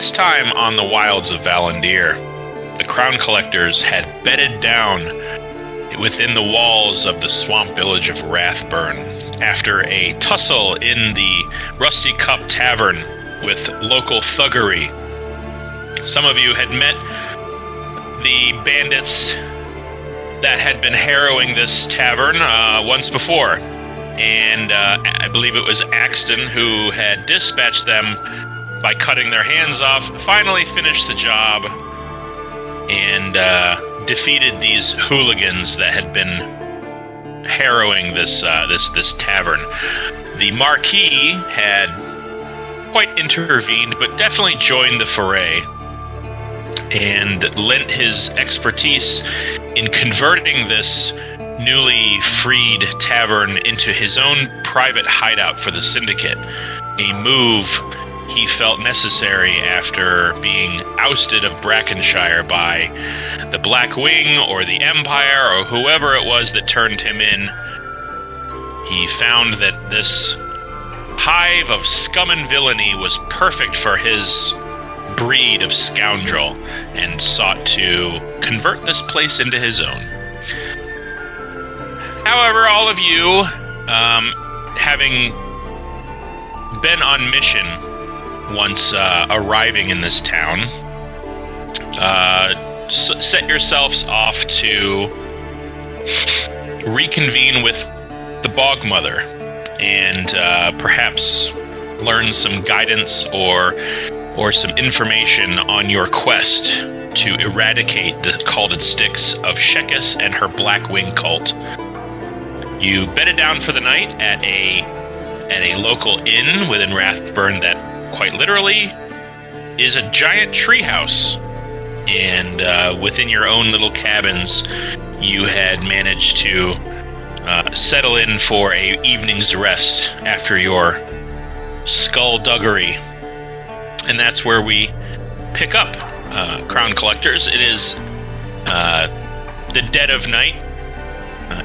last time on the wilds of Valandiir, the Crown Collectors had bedded down within the walls of the swamp village of Rathburn after a tussle in the Rusty Cup Tavern with local thuggery. Some of you had met the bandits that had been harrowing this tavern once before, and I believe it was Axton who had dispatched them by cutting their hands off, finally finished the job, and defeated these hooligans that had been harrowing this tavern. The Marquis had quite intervened, but definitely joined the foray, and lent his expertise in converting this newly freed tavern into his own private hideout for the Syndicate, a move he felt necessary after being ousted of Brackenshire by the Black Wing or the Empire or whoever it was that turned him in. He found that this hive of scum and villainy was perfect for his breed of scoundrel, and sought to convert this place into his own. However, all of you, having been on mission once arriving in this town, set yourselves off to reconvene with the Bogmother and perhaps learn some guidance or some information on your quest to eradicate the culted sticks of Shekis and her Black Wing cult. You bedded down for the night at a local inn within Rathburn that quite literally is a giant treehouse. And within your own little cabins, you had managed to settle in for a evening's rest after your skullduggery. And that's where we pick up, Crown Collectors. It is the dead of night.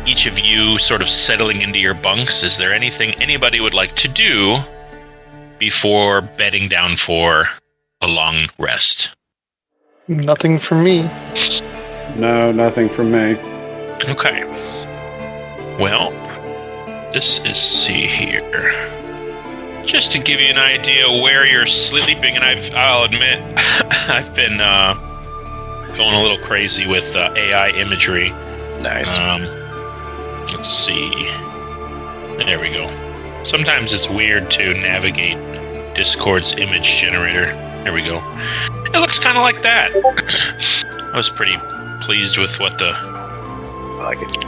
Each of you sort of settling into your bunks. Is there anything anybody would like to do before bedding down for a long rest? Nothing from me. No, nothing from me. Okay. Well, see here. Just to give you an idea where you're sleeping, and I'll admit, I've been going a little crazy with AI imagery. Nice. Let's see. There we go. Sometimes it's weird to navigate Discord's image generator. There we go. It looks kind of like that. I was pretty pleased with what I like it.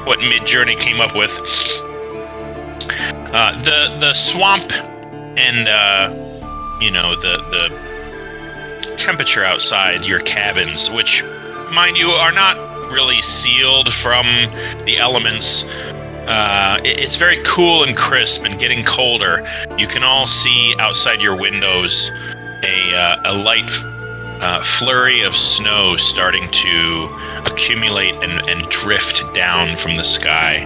What Midjourney came up with. The swamp and the temperature outside your cabins, which, mind you, are not really sealed from the elements. It's very cool and crisp and getting colder. You can all see outside your windows a light flurry of snow starting to accumulate and drift down from the sky.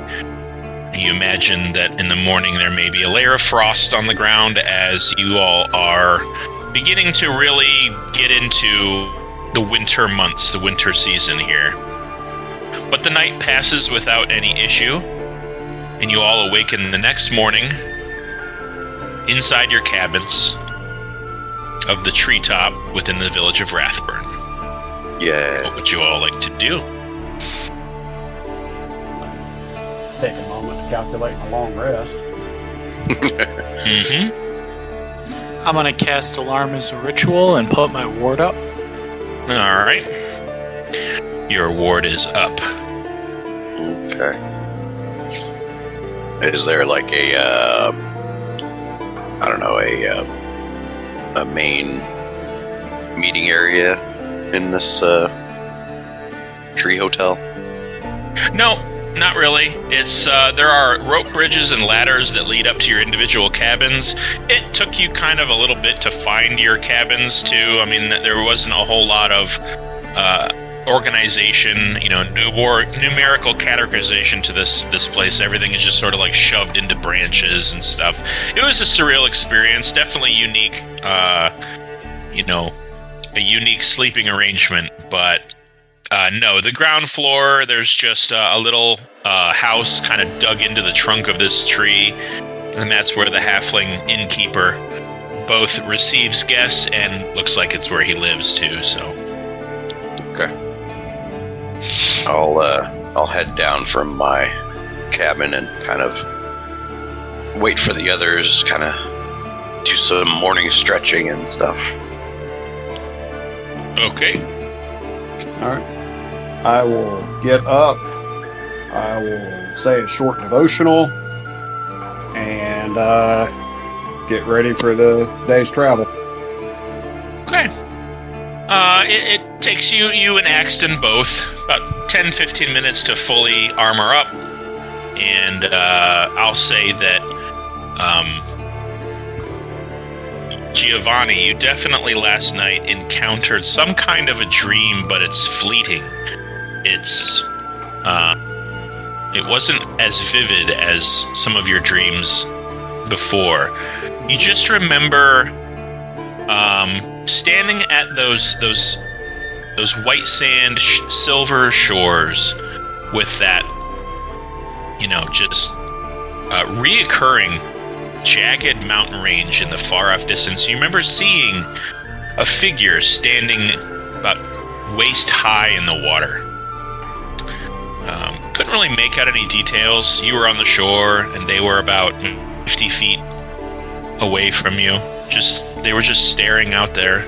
You imagine that in the morning there may be a layer of frost on the ground as you all are beginning to really get into the winter months, the winter season here. But the night passes without any issue, and you all awaken the next morning inside your cabins of the treetop within the village of Rathburn. Yeah. What would you all like to do? Take a moment to calculate a long rest. Mm-hmm. I'm going to cast Alarm as a ritual and put my ward up. All right. Your ward is up. Okay. Is there like a main meeting area in this tree hotel? No, not really. It's there are rope bridges and ladders that lead up to your individual cabins. It took you kind of a little bit to find your cabins too. I mean, there wasn't a whole lot of organization, numerical categorization to this place. Everything is just sort of like shoved into branches and stuff. It was a surreal experience, definitely unique a unique sleeping arrangement, but no, the ground floor, there's just a little house kind of dug into the trunk of this tree, and that's where the halfling innkeeper both receives guests and looks like it's where he lives too. So, okay, I'll head down from my cabin and kind of wait for the others, kind of do some morning stretching and stuff. Okay. All right. I will get up. I will say a short devotional and get ready for the day's travel. Okay. It takes you and Axton both about 10-15 minutes to fully armor up, and I'll say that Giovanni, you definitely last night encountered some kind of a dream, but it's fleeting. It wasn't as vivid as some of your dreams before. You just remember standing at those white sand silver shores with that, just reoccurring jagged mountain range in the far off distance. You remember seeing a figure standing about waist high in the water. Couldn't really make out any details. You were on the shore and they were about 50 feet away from you. They were just staring out there.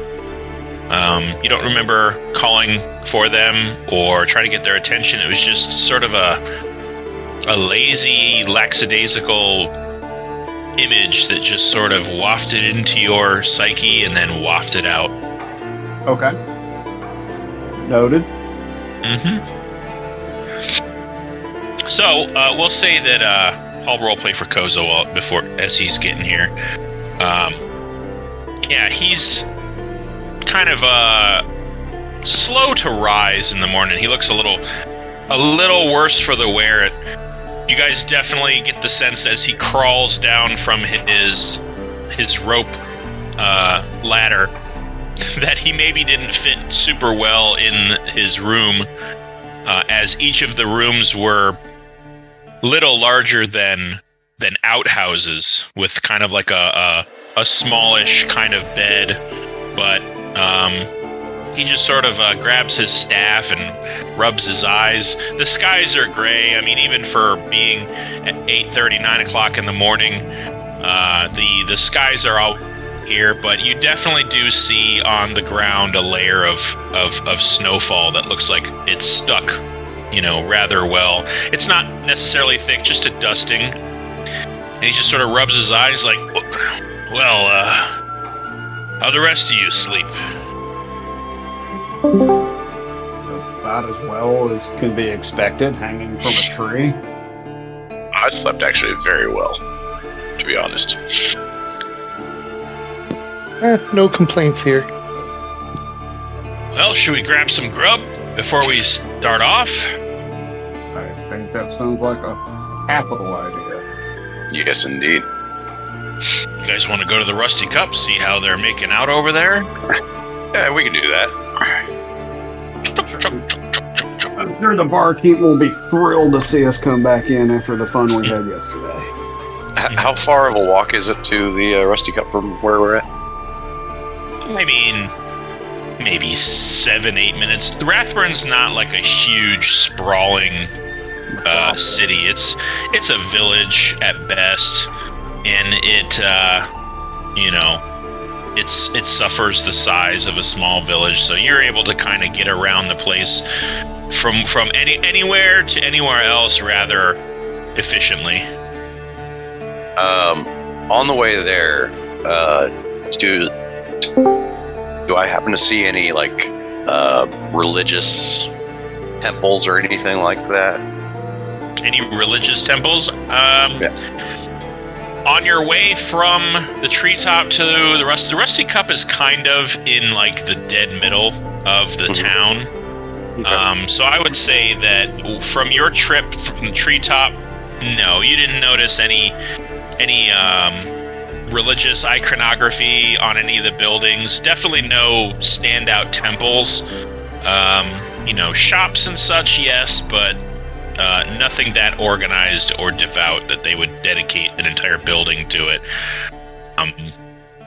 You don't remember calling for them or trying to get their attention. It was just sort of a lazy, lackadaisical image that just sort of wafted into your psyche and then wafted out. Okay. Noted. Mm-hmm. So, we'll say that I'll roleplay for Kozo as he's getting here. Yeah, he's kind of slow to rise in the morning. He looks a little worse for the wear. You guys definitely get the sense as he crawls down from his rope ladder that he maybe didn't fit super well in his room, as each of the rooms were little larger than outhouses, with kind of like a smallish kind of bed, but he just sort of grabs his staff and rubs his eyes. The skies are gray. I mean, even for being at 8:30, 9 o'clock in the morning, the skies are all here, but you definitely do see on the ground a layer of snowfall that looks like it's stuck, rather well. It's not necessarily thick, just a dusting. And he just sort of rubs his eyes like, well, how the rest of you sleep? About as well as can be expected, hanging from a tree. I slept actually very well, to be honest. No complaints here. Well, should we grab some grub before we start off? I think that sounds like a capital idea. Yes, indeed. You guys want to go to the Rusty Cup, see how they're making out over there? Yeah, we can do that. I'm sure the barkeep will be thrilled to see us come back in after the fun we had yesterday. How far of a walk is it to the Rusty Cup from where we're at? I mean, maybe 7-8 minutes. Rathburn's not like a huge, sprawling city. It's a village at best, and it suffers the size of a small village. So you're able to kind of get around the place from anywhere to anywhere else rather efficiently. On the way there, do I happen to see any religious temples or anything like that? Any religious temples? Yeah. On your way from the treetop to the Rusty Cup is kind of in like the dead middle of the town. Okay. So I would say that from your trip from the treetop, no, you didn't notice any religious iconography on any of the buildings. Definitely no standout temples. Shops and such, yes, but nothing that organized or devout that they would dedicate an entire building to it.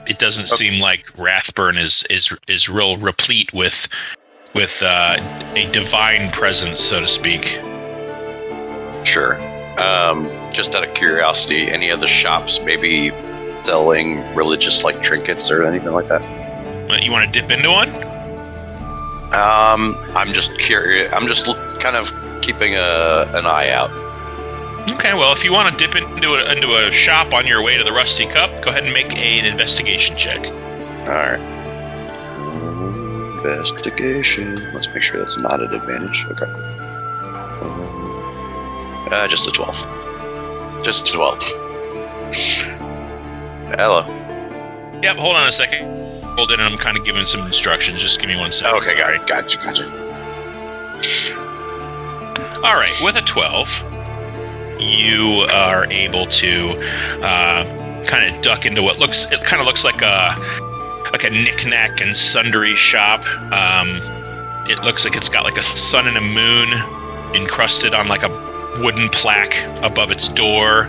It doesn't seem like Rathburn is real replete with a divine presence, so to speak. Sure. Just out of curiosity, any other shops maybe selling religious like trinkets or anything like that? You want to dip into one? I'm just curious. I'm just kind of keeping an eye out. Okay, well, if you want to dip into a shop on your way to the Rusty Cup, go ahead and make an investigation check. All right. Investigation. Let's make sure that's not an advantage. Okay. Just a 12. Just a 12. Hello. Yep, hold on a second. Hold in, and I'm kind of giving some instructions. Just give me 1 second. Okay, got it. Gotcha. All right, with a 12, you are able to kind of duck into what looks like a knick-knack and sundry shop. It looks like it's got like a sun and a moon encrusted on like a wooden plaque above its door.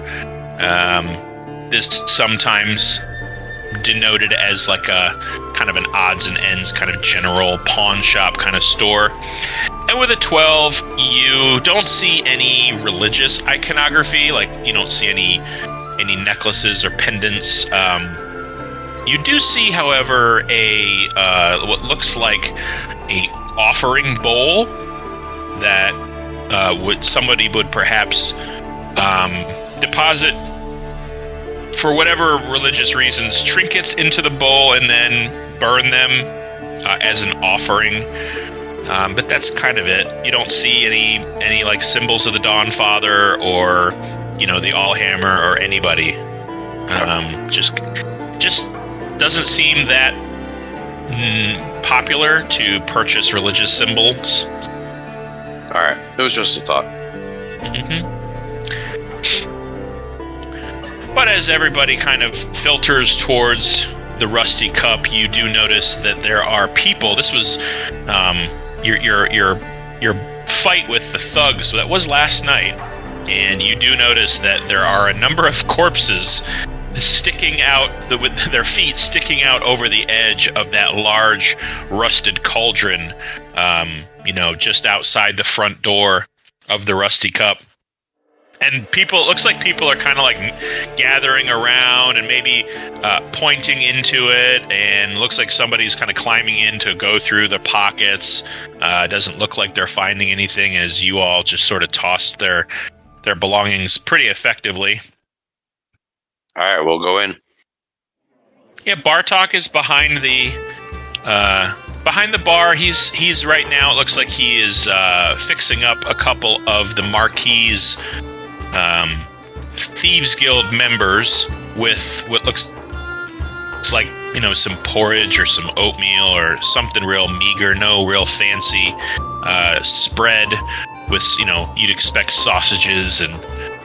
This sometimes denoted as like a kind of an odds and ends kind of general pawn shop kind of store. And with a 12, you don't see any religious iconography, like you don't see any necklaces or pendants. You do see, however, a what looks like a offering bowl that somebody would perhaps deposit, for whatever religious reasons, trinkets into the bowl and then burn them as an offering. But that's kind of it. You don't see any like symbols of the Dawn Father or the Allhammer or anybody. Just doesn't seem that popular to purchase religious symbols. All right, it was just a thought. Mm-hmm. But as everybody kind of filters towards the Rusty Cup, you do notice that there are people. This was your fight with the thugs. So that was last night, and you do notice that there are a number of corpses sticking out with their feet sticking out over the edge of that large rusted cauldron. Just outside the front door of the Rusty Cup. And it looks like people are kind of like gathering around and maybe pointing into it, and looks like somebody's kind of climbing in to go through the pockets. Doesn't look like they're finding anything, as you all just sort of tossed their belongings pretty effectively. All right, we'll go in. Yeah, Bartok is behind the bar. He's right now. It looks like he is fixing up a couple of the Marquis Thieves Guild members with what looks like some porridge or some oatmeal or something real meager, no real fancy spread with you'd expect sausages and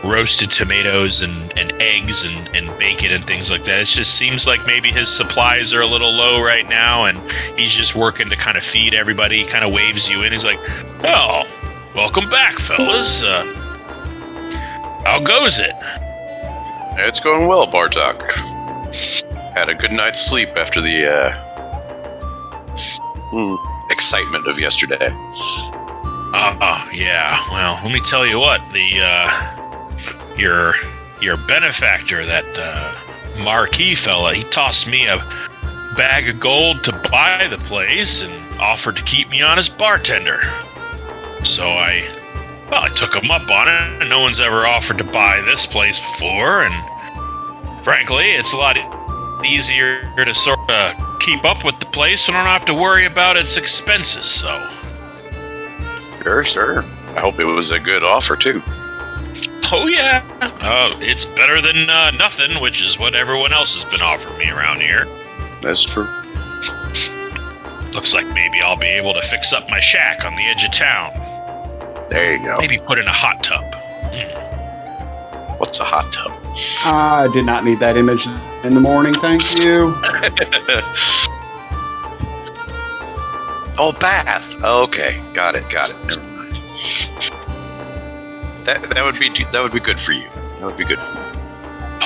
roasted tomatoes and eggs and bacon and things like that. It just seems like maybe his supplies are a little low right now, and he's just working to kind of feed everybody. He kind of waves you in. He's like, "Oh, welcome back, fellas. How goes it?" It's going well, Bartok. Had a good night's sleep after the excitement of yesterday. Yeah. Well, let me tell you what. Your benefactor, that Marquis fella, he tossed me a bag of gold to buy the place and offered to keep me on as bartender. So I took him up on it, and no one's ever offered to buy this place before, and frankly, it's a lot easier to sort of keep up with the place when I don't have to worry about its expenses, so... Sure, sir. I hope it was a good offer, too. Oh, yeah. It's better than nothing, which is what everyone else has been offering me around here. That's true. Looks like maybe I'll be able to fix up my shack on the edge of town. There you go. Maybe put in a hot tub. What's a hot tub? I did not need that image In the morning, thank you. Oh, bath. Oh, okay, got it. Never mind. That would be good for you. That would be good for you.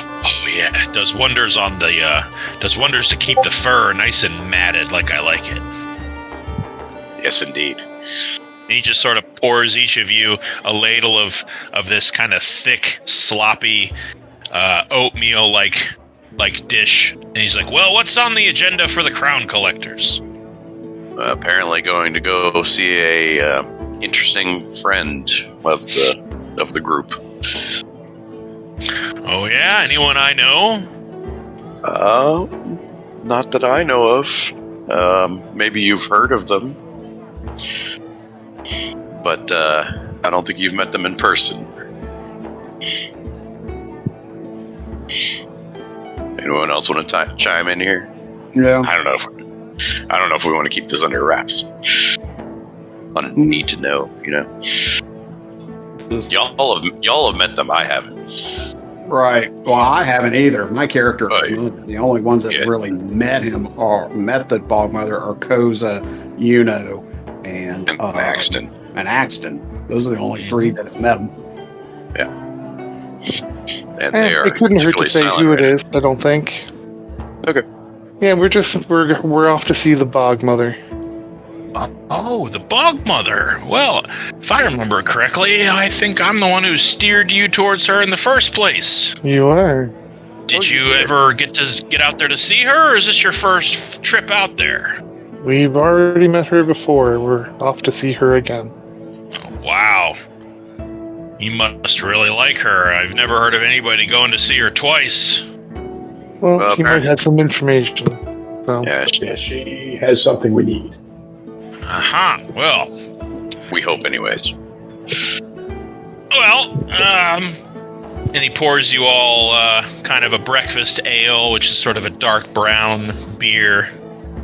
Oh yeah, it does wonders on the does wonders to keep the fur nice and matted like I like it. Yes, indeed. And he just sort of pours each of you a ladle of this kind of thick, sloppy, oatmeal like dish, and he's like, "Well, what's on the agenda for the crown collectors?" Apparently, going to go see a interesting friend of the group. Oh yeah, anyone I know? Not that I know of. Maybe you've heard of them, but I don't think you've met them in person. Anyone else want to chime in here? Yeah. I don't know if we want to keep this under wraps. I need to know, Y'all have met them. I haven't. Right. Well, I haven't either. My character Oh, hasn't. The only ones that really met the Bogmother are Koza, Yuno, and Axton. And Axton. Those are the only three that have met him. Yeah. And they are it couldn't hurt to say who it is, I don't think. Okay. Yeah, we're off to see the Bogmother. Oh, the Bogmother. Well, if I remember correctly, I think I'm the one who steered you towards her in the first place. You are. Did you ever get out there to see her, or is this your first trip out there? We've already met her before. We're off to see her again. Wow. You must really like her. I've never heard of anybody going to see her twice. Well, she might have some information. So. Yeah, she has something we need. Uh-huh. Well. We hope anyways. Well, and he pours you all kind of a breakfast ale, which is sort of a dark brown beer.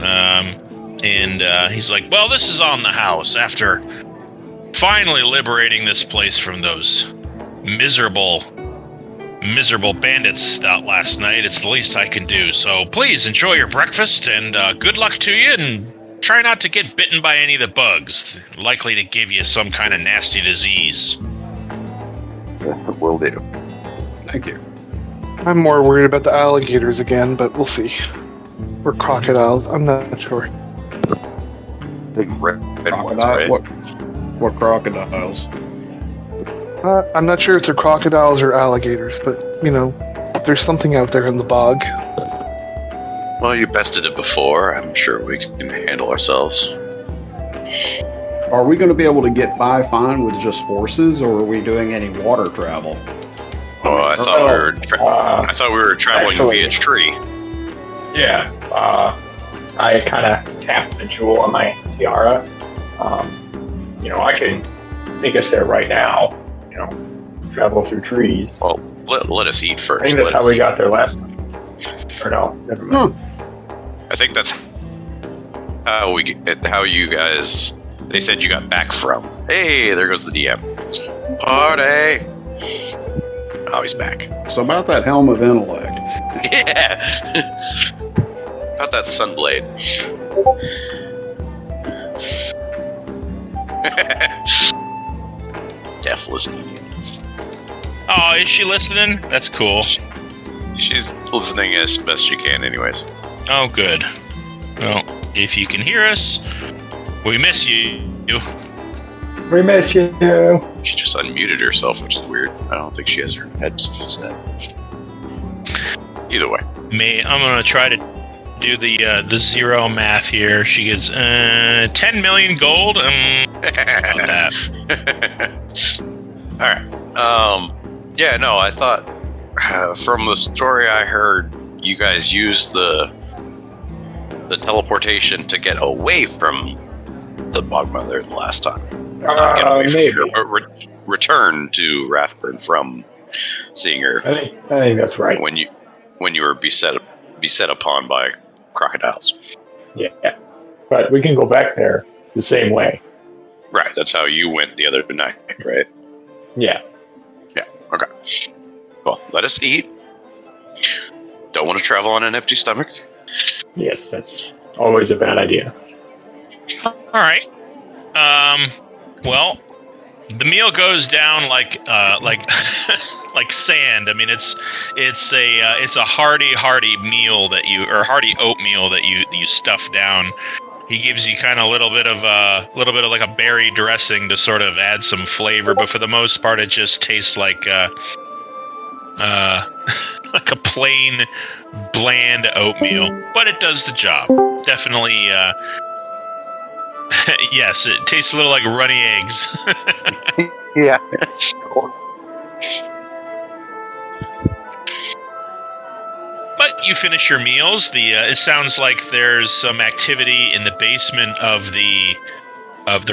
And he's like, well, this is on the house after finally liberating this place from those miserable bandits out last night. It's the least I can do. So please enjoy your breakfast and good luck to you, and try not to get bitten by any of the bugs. They're likely to give you some kind of nasty disease. Will do. Thank you. I'm more worried about the alligators again, but we'll see. Or crocodiles. I'm not sure. Big red ones, Crocodile? right? What crocodiles? I'm not sure if they're crocodiles or alligators, but, there's something out there in the bog. Well, you bested it before. I'm sure we can handle ourselves. Are we going to be able to get by fine with just horses, or are we doing any water travel? Oh, I thought we were traveling actually, via tree. Yeah. I kind of tapped the jewel on my tiara. I can take us there right now. Travel through trees. Well, let us eat first. I think that's how we got there last time. Or no, never mind. I think that's how you guys. They said you got back from. Hey, there goes the DM. Party. Oh, he's back. So about that helm of intellect. Yeah. About that sunblade. Def listening. Oh, is she listening? That's cool. She's listening as best she can, anyways. Oh, good. Well, if you can hear us, we miss you. We miss you. She just unmuted herself, which is weird. I don't think she has her headphones set. Either way. I'm gonna try to do the zero math here. She gets 10 million gold. About that. All right. Yeah. No, I thought from the story I heard, you guys used the teleportation to get away from the Bogmother the last time. Maybe. Return to Rathburn from seeing her. I think that's right. When you were beset upon by crocodiles. Yeah. But we can go back there the same way. Right. That's how you went the other night, right? Yeah. Yeah. Okay. Well, let us eat. don't want to travel on an empty stomach. Yes, that's always a bad idea. All right. Well, the meal goes down like like sand. I mean, it's a hearty meal that hearty oatmeal that you stuff down. He gives you kind of a little bit of like a berry dressing to sort of add some flavor, but for the most part, it just tastes like like a plain, bland oatmeal. But it does the job. Definitely. Yes, it tastes a little like runny eggs. Yeah. But you finish your meals. It sounds like there's some activity in the basement of the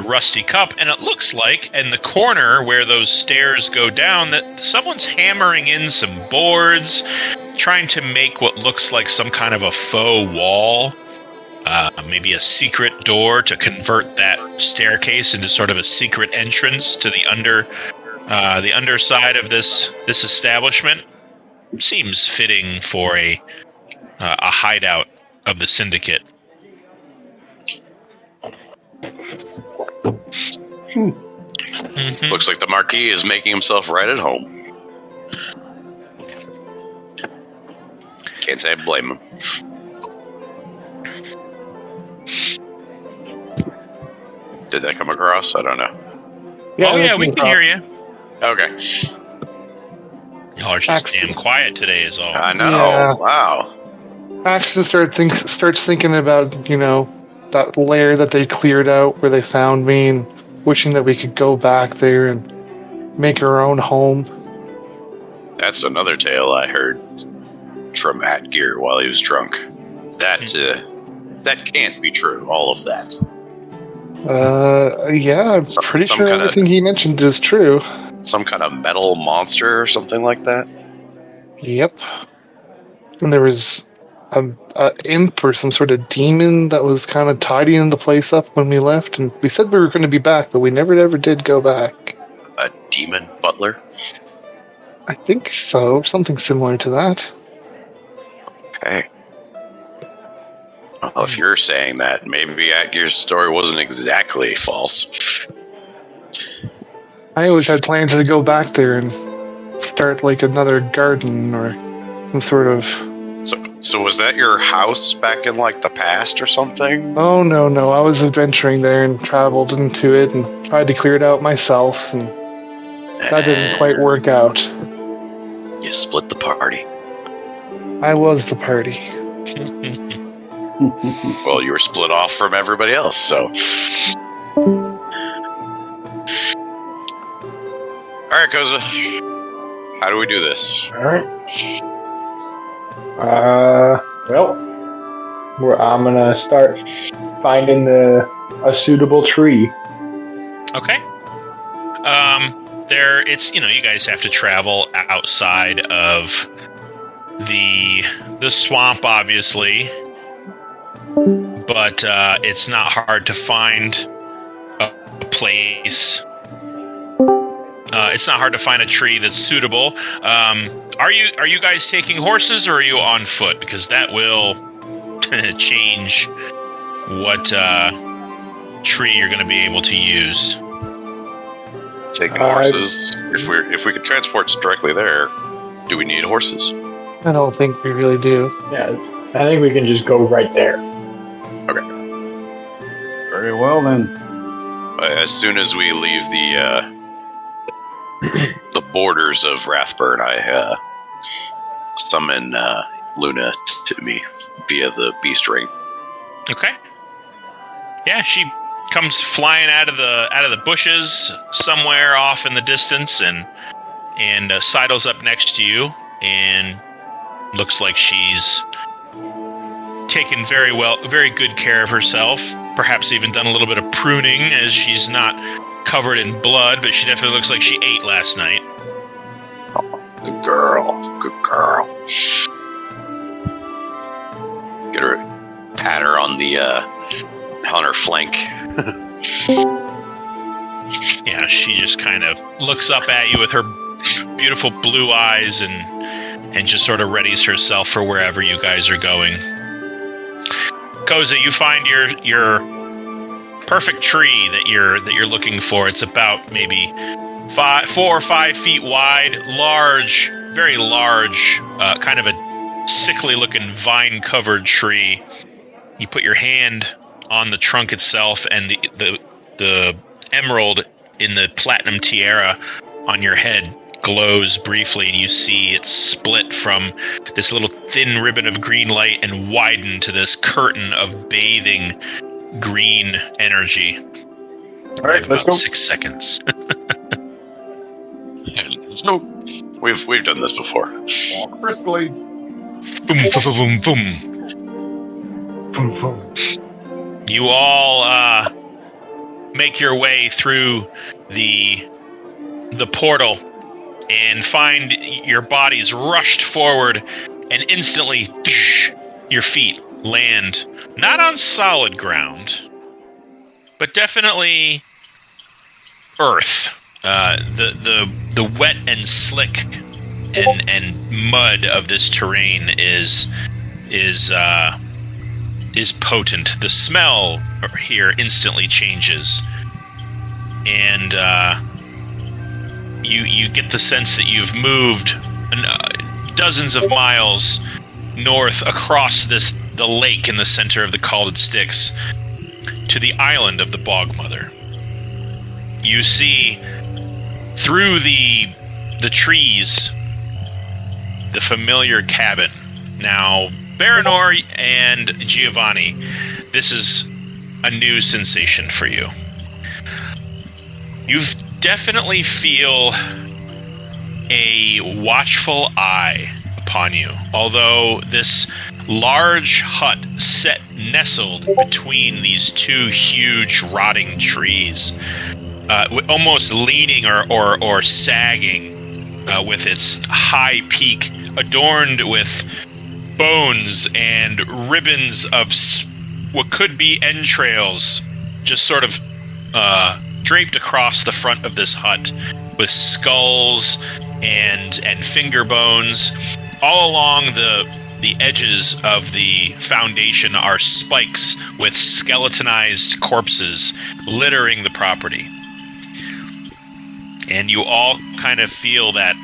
Rusty Cup, and it looks like in the corner where those stairs go down that someone's hammering in some boards, trying to make what looks like some kind of a faux wall. Maybe a secret door to convert that staircase into sort of a secret entrance to the underside of this establishment. Seems fitting for a hideout of the syndicate. Mm-hmm. Looks like the Marquis is making himself right at home. Can't say I blame him. Did that come across? I don't know. Yeah, we can hear you. Okay. Y'all are just damn quiet today is all. I know. Yeah. Wow. Axton starts thinking about, that lair that they cleared out where they found me, and wishing that we could go back there and make our own home. That's another tale I heard from Atgear while he was drunk. That can't be true, all of that. Yeah, I'm pretty sure everything he mentioned is true. Some kind of metal monster or something like that? Yep. And there was an imp or some sort of demon that was kind of tidying the place up when we left, and we said we were going to be back, but we never ever did go back. A demon butler? I think so, something similar to that. Okay. Well, if you're saying that, maybe Atgear's story wasn't exactly false. I always had plans to go back there and start like another garden or some sort of... So was that your house back in like the past or something? Oh, no. I was adventuring there and traveled into it and tried to clear it out myself, and that didn't quite work out. You split the party. I was the party. Well, you were split off from everybody else, so... Alright, Koza. How do we do this? Alright. Well, I'm gonna start finding a suitable tree. Okay. You guys have to travel outside of the swamp, obviously, but it's not hard to find a place. It's not hard to find a tree that's suitable. Are you guys taking horses, or are you on foot? Because that will change what tree you're going to be able to use. Taking horses. If we could transport directly there, do we need horses? I don't think we really do. Yeah, I think we can just go right there. Okay. Very well then. As soon as we leave the borders of Rathburn, I summon Luna to me via the beast ring. Okay. Yeah, she comes flying out of the bushes somewhere off in the distance and sidles up next to you, and looks like she's taken very good care of herself. Perhaps even done a little bit of pruning, as she's not covered in blood, but she definitely looks like she ate last night. Oh, good girl. Get her, pat her on her flank. Yeah, she just kind of looks up at you with her beautiful blue eyes and and just sort of readies herself for wherever you guys are going. Koza, you find your perfect tree that you're looking for. It's about maybe 4 or 5 feet wide, large, very large, kind of a sickly-looking vine-covered tree. You put your hand on the trunk itself, and the emerald in the platinum tiara on your head glows briefly, and you see it split from this little thin ribbon of green light and widen to this curtain of bathing green energy. All right, let's go. 6 seconds. Let's go. We've done this before. Walk briskly. Boom, boom, boom, boom. Boom, boom. You all make your way through the portal and find your bodies rushed forward, and instantly your feet land not on solid ground, but definitely earth. The wet and slick and mud of this terrain is potent. The smell here instantly changes, and you get the sense that you've moved dozens of miles north across the lake in the center of the Calded Styx to the island of the Bogmother. You see through the trees the familiar cabin. Now, Baranor and Giovanni, this is a new sensation for you. You definitely feel a watchful eye upon you, although this large hut nestled between these 2 huge rotting trees, almost leaning or sagging with its high peak adorned with bones and ribbons of what could be entrails, just sort of draped across the front of this hut, with skulls and finger bones. All along the edges of the foundation are spikes with skeletonized corpses littering the property. And you all kind of feel that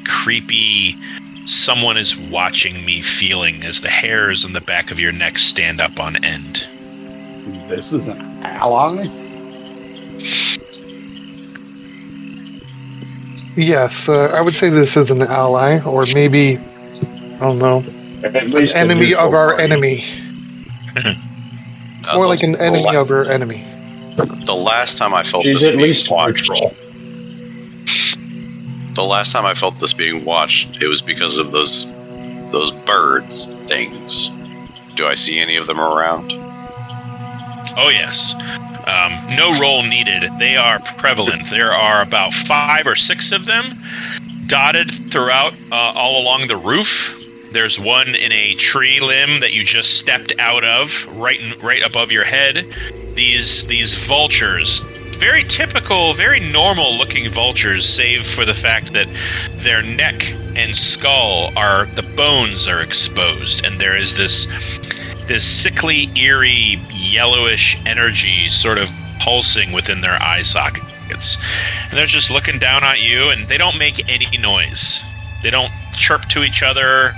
creepy "someone is watching me" feeling as the hairs on the back of your neck stand up on end. This is an ally? Yes, I would say this is an ally, or maybe, I don't know, At least an enemy of our enemy. More like an enemy of our enemy. The last time I felt She's this at being least watched, neutral. the last time I felt this being watched, it was because of those birds things. Do I see any of them around? Oh yes. No roll needed. They are prevalent. There are about 5 or 6 of them dotted throughout all along the roof. There's one in a tree limb that you just stepped out of, right above your head. These vultures, very typical, very normal-looking vultures, save for the fact that their neck and skull the bones are exposed, and there is this sickly, eerie, yellowish energy sort of pulsing within their eye sockets. And they're just looking down at you, and they don't make any noise. They don't chirp to each other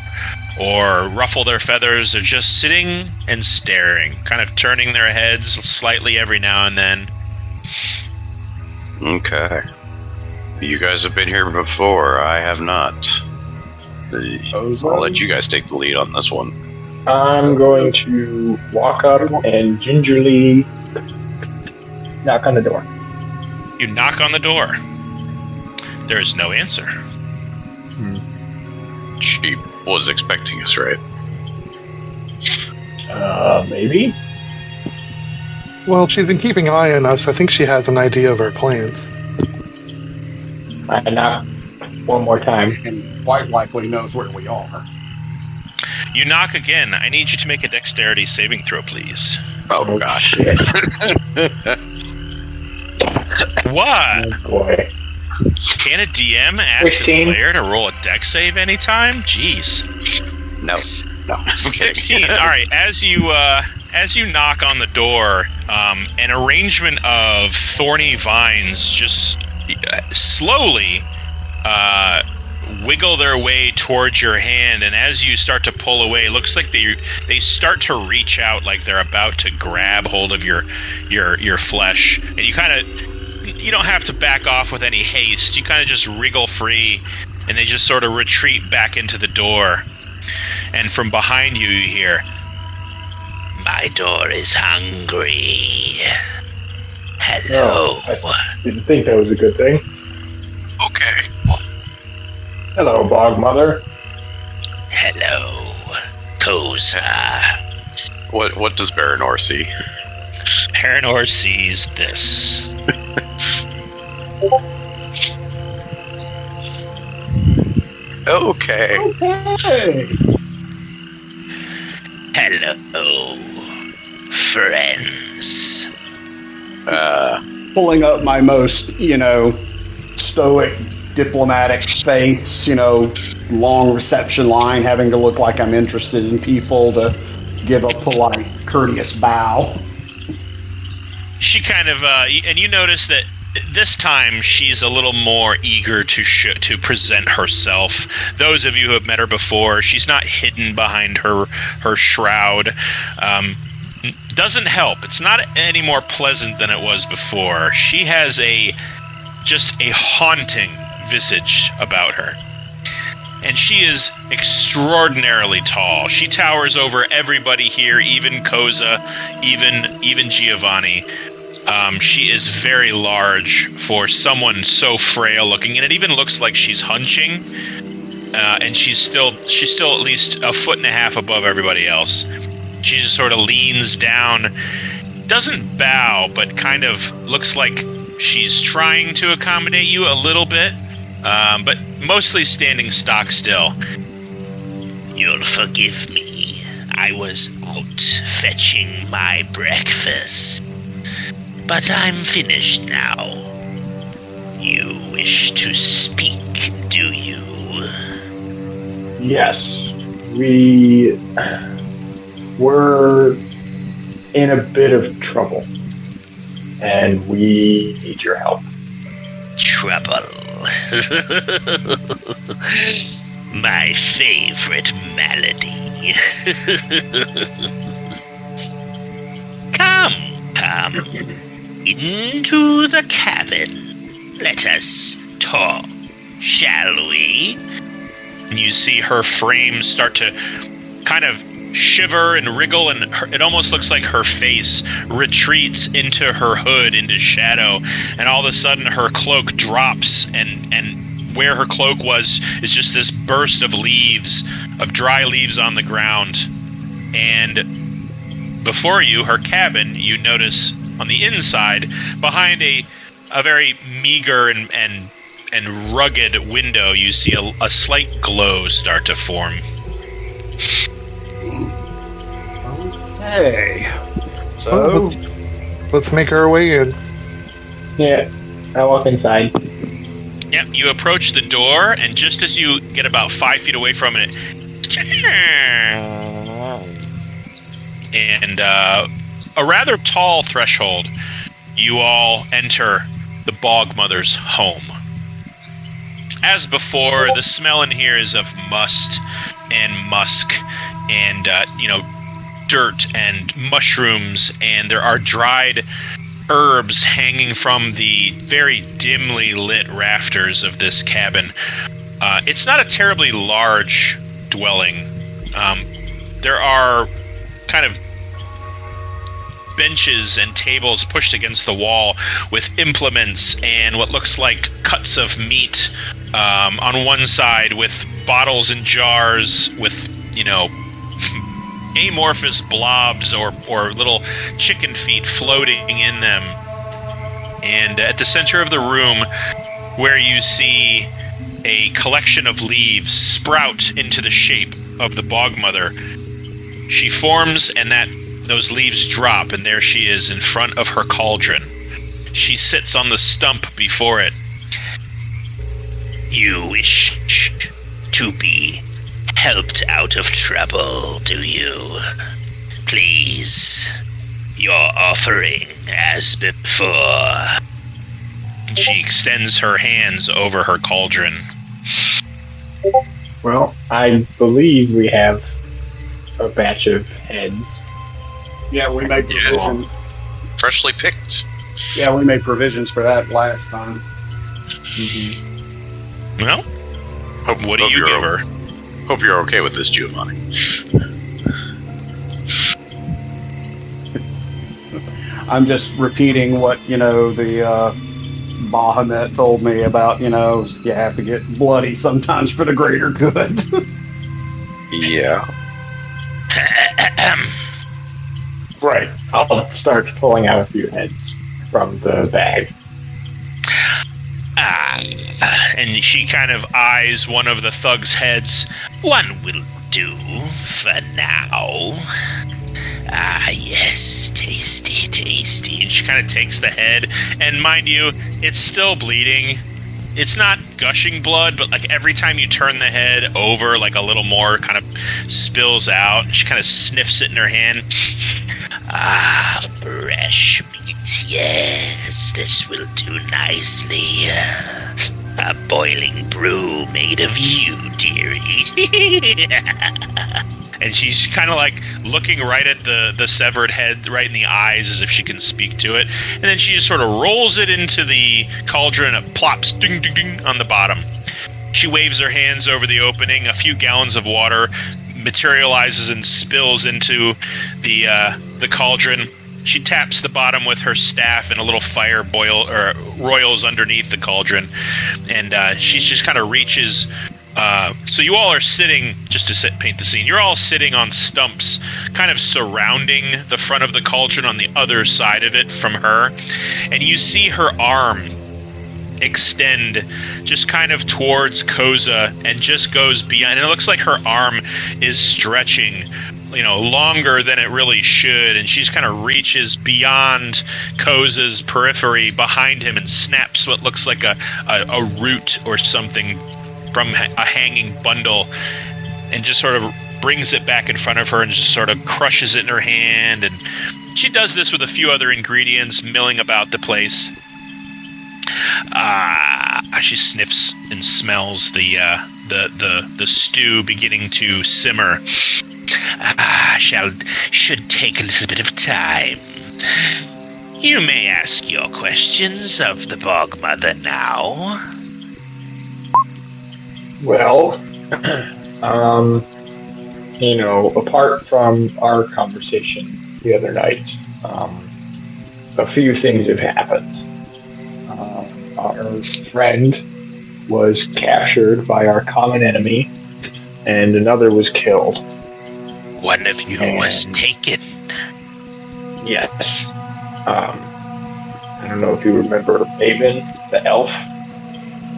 or ruffle their feathers. They're just sitting and staring, kind of turning their heads slightly every now and then. Okay. You guys have been here before. I have not. I'll let you guys take the lead on this one. I'm going to walk up and gingerly knock on the door. You knock on the door. There is no answer. She was expecting us, right? Maybe? Well, she's been keeping an eye on us. I think she has an idea of our plans. I knock one more time. And quite likely knows where we are. You knock again. I need you to make a dexterity saving throw, please. Oh, gosh. Shit. What? Oh, boy. Can a DM ask 16. his player to roll a dex save anytime? Jeez. No. I'm kidding. 16. All right. As you knock on the door, an arrangement of thorny vines just slowly wiggle their way towards your hand, and as you start to pull away, it looks like they start to reach out, like they're about to grab hold of your flesh, and you don't have to back off with any haste. You kind of just wriggle free, and they just sort of retreat back into the door. And from behind you, you hear, "My door is hungry. Hello." I didn't think that was a good thing. Okay. Hello, Bogmother. Hello, Koza. What does Baranor see? Baranor sees this. Okay. Hello, friends. Pulling up my most, stoic, diplomatic face, long reception line, having to look like I'm interested in people to give a polite, courteous bow. She kind of, and you notice that this time she's a little more eager to present herself. Those of you who have met her before, she's not hidden behind her shroud. Doesn't help. It's not any more pleasant than it was before. She has just a haunting visage about her. And she is extraordinarily tall. She towers over everybody here, even Koza, even Giovanni. She is very large for someone so frail looking, and it even looks like she's hunching. And she's still at least a foot and a half above everybody else. She just sort of leans down, doesn't bow, but kind of looks like she's trying to accommodate you a little bit, but mostly standing stock still. You'll forgive me. I was out fetching my breakfast, but I'm finished now. You wish to speak, do you? Yes, we were in a bit of trouble, and we need your help. Trouble. My favorite malady. Come into the cabin. Let us talk, shall we? And you see her frame start to kind of shiver and wriggle, and it almost looks like her face retreats into her hood, into shadow, and all of a sudden her cloak drops, and where her cloak was is just this burst of leaves, of dry leaves on the ground. And before you, her cabin, you notice on the inside, behind a very meager and rugged window, you see a slight glow start to form. Hey. So, let's make our way in. Yeah, I walk inside. Yep, you approach the door, and just as you get about 5 feet away from it, and a rather tall threshold, you all enter the Bogmother's home. As before, the smell in here is of must and musk and, dirt and mushrooms, and there are dried herbs hanging from the very dimly lit rafters of this cabin. It's not a terribly large dwelling. There are kind of benches and tables pushed against the wall with implements and what looks like cuts of meat on one side, with bottles and jars with, amorphous blobs or little chicken feet floating in them. And at the center of the room, where you see a collection of leaves sprout into the shape of the Bogmother, she forms, and those leaves drop, and there she is in front of her cauldron. She sits on the stump before it, You wish to be helped out of trouble, do you? Please, your offering as before. She extends her hands over her cauldron. Well, I believe we have a batch of heads. Yeah, we made provisions. Freshly picked. Yeah, we made provisions for that last time. Well, Hope, what do hope you you're give her? Hope you're okay with this, Giovanni. I'm just repeating what, the Bahamut told me about, you have to get bloody sometimes for the greater good. Yeah. Right. I'll start pulling out a few heads from the bag. And she kind of eyes one of the thug's heads. One will do for now. Ah, yes, tasty, tasty. And she kind of takes the head, and mind you, it's still bleeding. It's not gushing blood, but like every time you turn the head over, like a little more kind of spills out. She kind of sniffs it in her hand. Ah, fresh meat, yes, this will do nicely. A boiling brew made of you, dearie. And she's kind of like looking right at the severed head, right in the eyes, as if she can speak to it. And then she just sort of rolls it into the cauldron and it plops ding, ding, ding on the bottom. She waves her hands over the opening. A few gallons of water materializes and spills into the cauldron. She taps the bottom with her staff, and a little fire roils underneath the cauldron. And she just kind of reaches. So you all are sitting, just to paint the scene, you're all sitting on stumps, kind of surrounding the front of the cauldron on the other side of it from her. And you see her arm extend just kind of towards Koza and just goes beyond. And it looks like her arm is stretching, longer than it really should. And she's kind of reaches beyond Koza's periphery behind him and snaps what looks like a root or something from a hanging bundle, and just sort of brings it back in front of her and just sort of crushes it in her hand. And she does this with a few other ingredients, milling about the place. She sniffs and smells the stew beginning to simmer. Should take a little bit of time. You may ask your questions of the Bogmother now. Well, apart from our conversation the other night, a few things have happened. Our friend was captured by our common enemy, and another was killed. One of you was taken. Yes. I don't know if you remember Maven, the elf.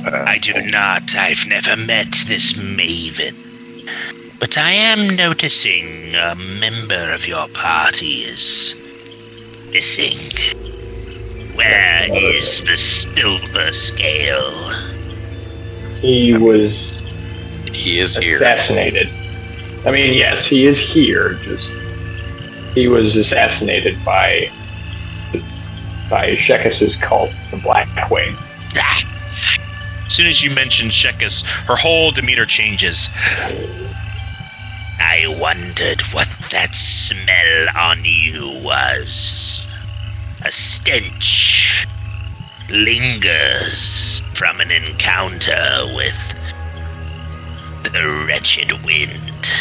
I do not. I've never met this Maven. But I am noticing a member of your party is missing. Where is the silver scale? He is here. Assassinated. I mean, yes, he is here. Just he was assassinated by Shekis's cult, the Black Wing. As soon as you mention Shekis, her whole demeanor changes. I wondered what that smell on you was. A stench lingers from an encounter with the wretched wind.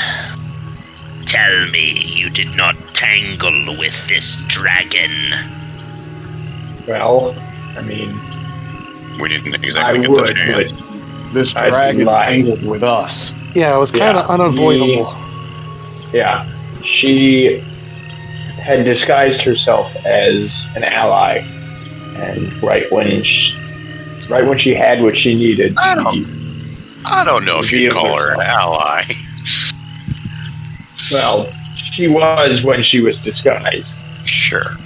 Tell me you did not tangle with this dragon. Well, I mean, we didn't exactly get the chance. This dragon tangled with us. Yeah, it was kind of unavoidable. She had disguised herself as an ally, and right when she had what she needed, I don't know if you'd call her an ally. Well, she was when she was disguised. Sure.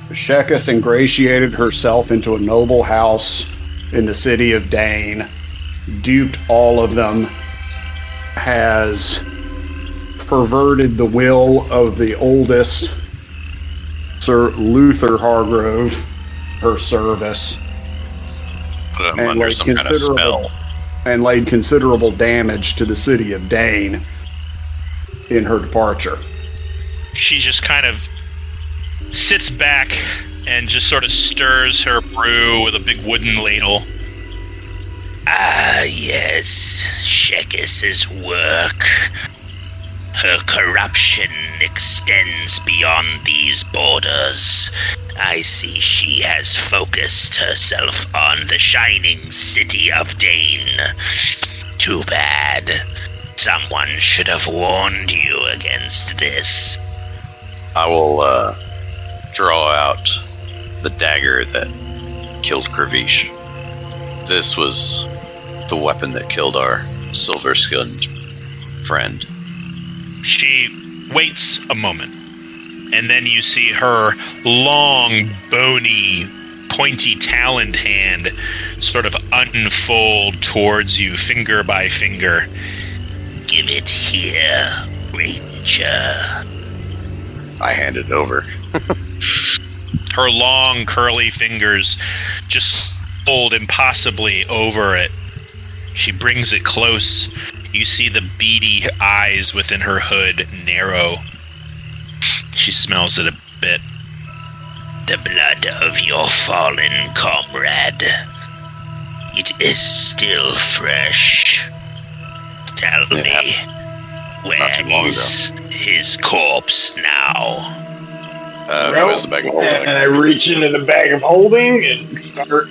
Shekis ingratiated herself into a noble house in the city of Dane duped all of them, has perverted the will of the oldest, Sir Luther Hargrove, her service, Put him under some kind of spell. and laid considerable damage to the city of Dane in her departure. She just kind of sits back and just sort of stirs her brew with a big wooden ladle. Ah, yes, Shekis's work. Her corruption extends beyond these borders. I see she has focused herself on the shining city of Dane. Too bad. Someone should have warned you against this. I will draw out the dagger that killed Kravish. This was the weapon that killed our silver-skinned friend. She waits a moment, and then you see her long, bony, pointy taloned hand sort of unfold towards you, finger by finger. Give it here, Ranger. I hand it over. Her long, curly fingers just fold impossibly over it. She brings it close. You see the beady eyes within her hood narrow. She smells it a bit. The blood of your fallen comrade. It is still fresh. Tell me, where is his corpse now? It was the bag of holding. And I reach into the bag of holding and start.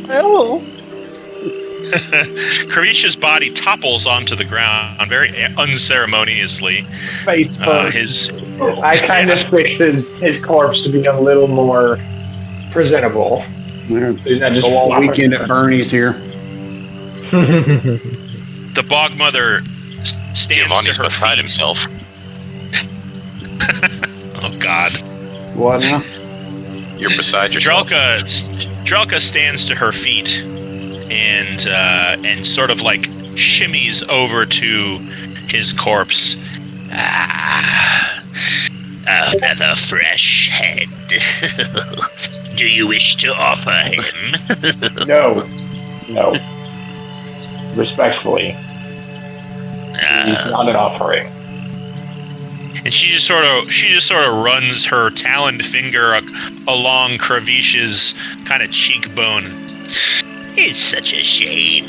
Hello. Karish's body topples onto the ground very unceremoniously. Face His I kind of fix his corpse to be a little more presentable. He's not just Go all weekend at Bernie's here. the Bogmother stands Giovanni's to her beside feet. himself. Oh God! What now? You're beside yourself. Drelka stands to her feet and sort of like shimmies over to his corpse. Another fresh head. Do you wish to offer him? No. Respectfully, he's not an offering. And she just sort of runs her taloned finger along Kravish's kind of cheekbone. It's such a shame.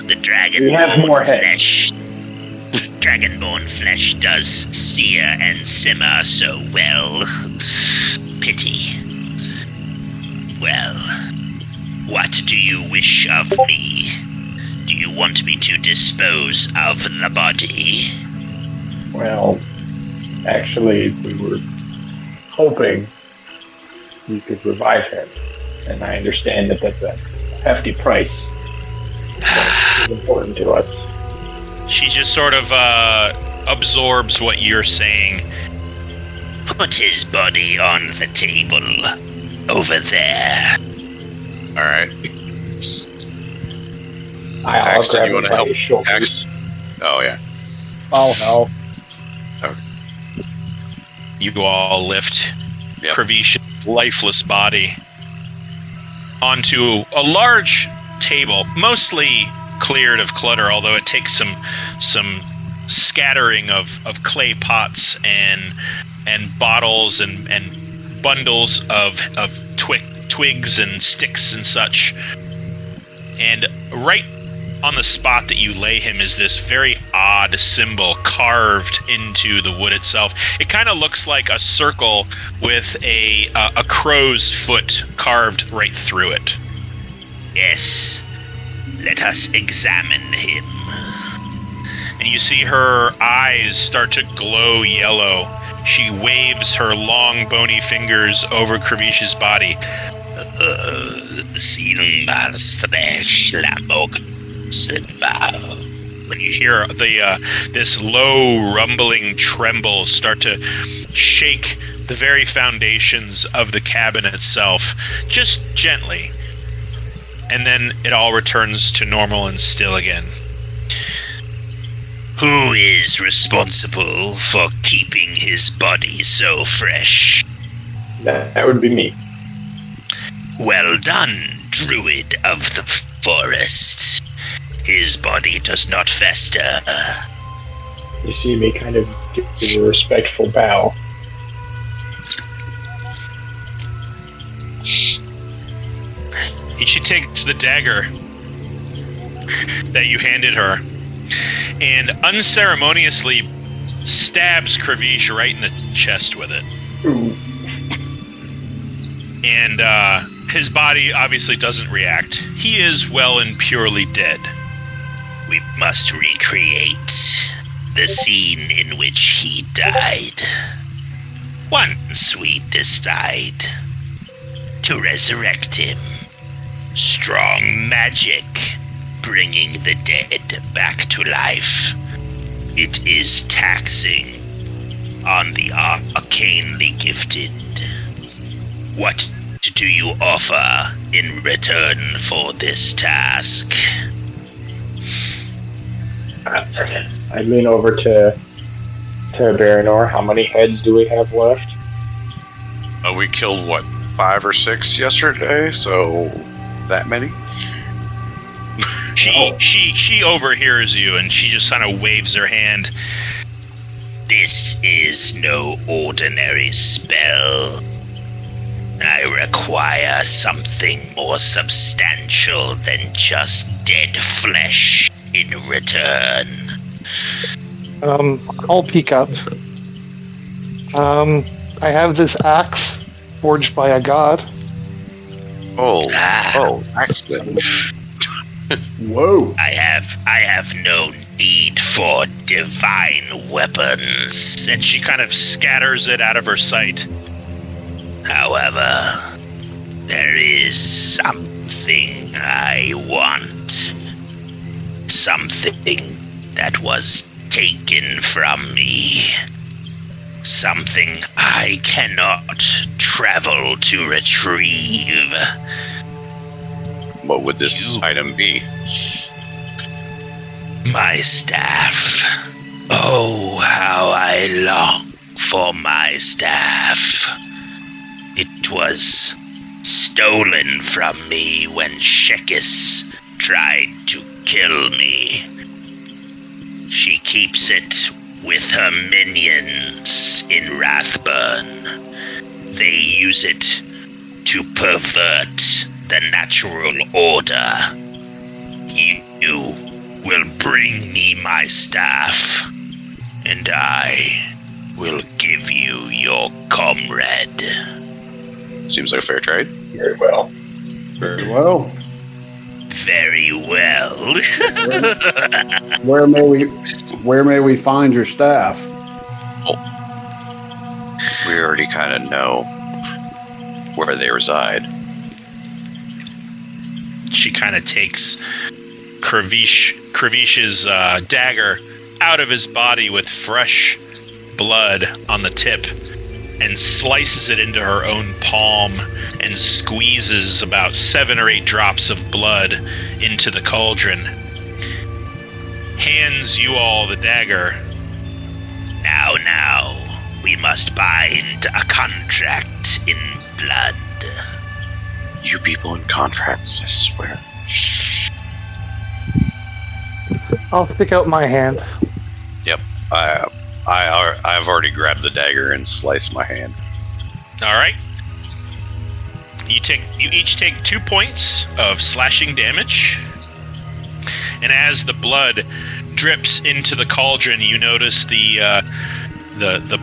The We have more heads. flesh. Dragonborn flesh does sear and simmer so well. Pity. Well, what do you wish of me? Do you want me to dispose of the body? Well, actually, we were hoping you could revive him, and I understand that that's a hefty price. It's important to us. She just sort of absorbs what you're saying. Put his body on the table over there. All right. I'll Axton, grab you him want to by help? his shoulders. Axton? Oh, yeah. Oh no. You all lift Yep. Kravish's lifeless body onto a large table, mostly cleared of clutter, although it takes some scattering of clay pots and bottles and bundles of twigs and sticks and such. And right on the spot that you lay him is this very odd symbol carved into the wood itself. It kind of looks like a circle with a crow's foot carved right through it. Yes. Let us examine him. And you see her eyes start to glow yellow. She waves her long, bony fingers over Kravish's body. When you hear this low, rumbling tremble start to shake the very foundations of the cabin itself, just gently. And then it all returns to normal and still again. Who is responsible for keeping his body so fresh? That would be me. Well done, druid of the forest. His body does not fester. You see me kind of give a respectful bow. She takes the dagger that you handed her and unceremoniously stabs Kravish right in the chest with it. Ooh. And his body obviously doesn't react. He is well and purely dead. We must recreate the scene in which he died. Once we decide to resurrect him. Strong magic, bringing the dead back to life. It is taxing on the arcanely gifted. What do you offer in return for this task? I lean over to Baranor. How many heads do we have left? We killed, 5 or 6 yesterday, so that many? She overhears you and she just kind of waves her hand. This is no ordinary spell. I require something more substantial than just dead flesh in return. I'll peek up. I have this axe forged by a god. Excellent. Whoa. I have no need for divine weapons. And she kind of scatters it out of her sight. However, there is something I want. Something that was taken from me. Something I cannot travel to retrieve. What would this item be? My staff. Oh, how I long for my staff. It was stolen from me when Shekis tried to kill me. She keeps it with her minions in Rathburn. They use it to pervert the natural order. You will bring me my staff, and I will give you your comrade. Seems like a fair trade. Very well. Very well. Very well. Where may we find your staff? We already kind of know where they reside. She kind of takes Kravish's dagger out of his body with fresh blood on the tip and slices it into her own palm and squeezes about 7 or 8 drops of blood into the cauldron. Hands you all the dagger. Now, we must bind a contract in blood. You people in contracts, I swear. I'll stick out my hand. Yep. I've already grabbed the dagger and sliced my hand. All right. You each take 2 points of slashing damage. And as the blood drips into the cauldron, you notice the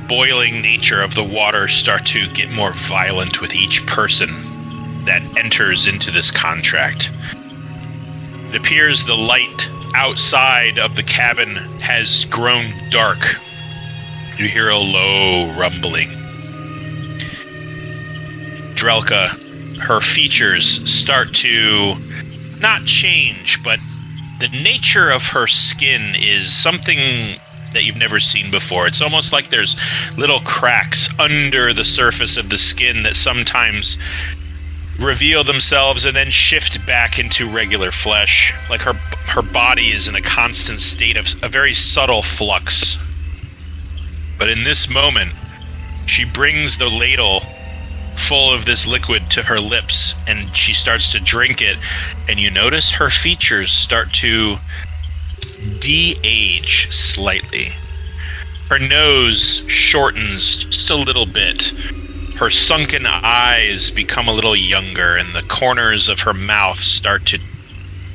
boiling nature of the water start to get more violent with each person that enters into this contract. It appears the light outside of the cabin has grown dark. You hear a low rumbling. Drelka, her features start to not change, but the nature of her skin is something that you've never seen before. It's almost like there's little cracks under the surface of the skin that sometimes reveal themselves and then shift back into regular flesh. Like her body is in a constant state of a very subtle flux. But in this moment, she brings the ladle full of this liquid to her lips, and she starts to drink it, and you notice her features start to de-age slightly. Her nose shortens just a little bit. Her sunken eyes become a little younger, and the corners of her mouth start to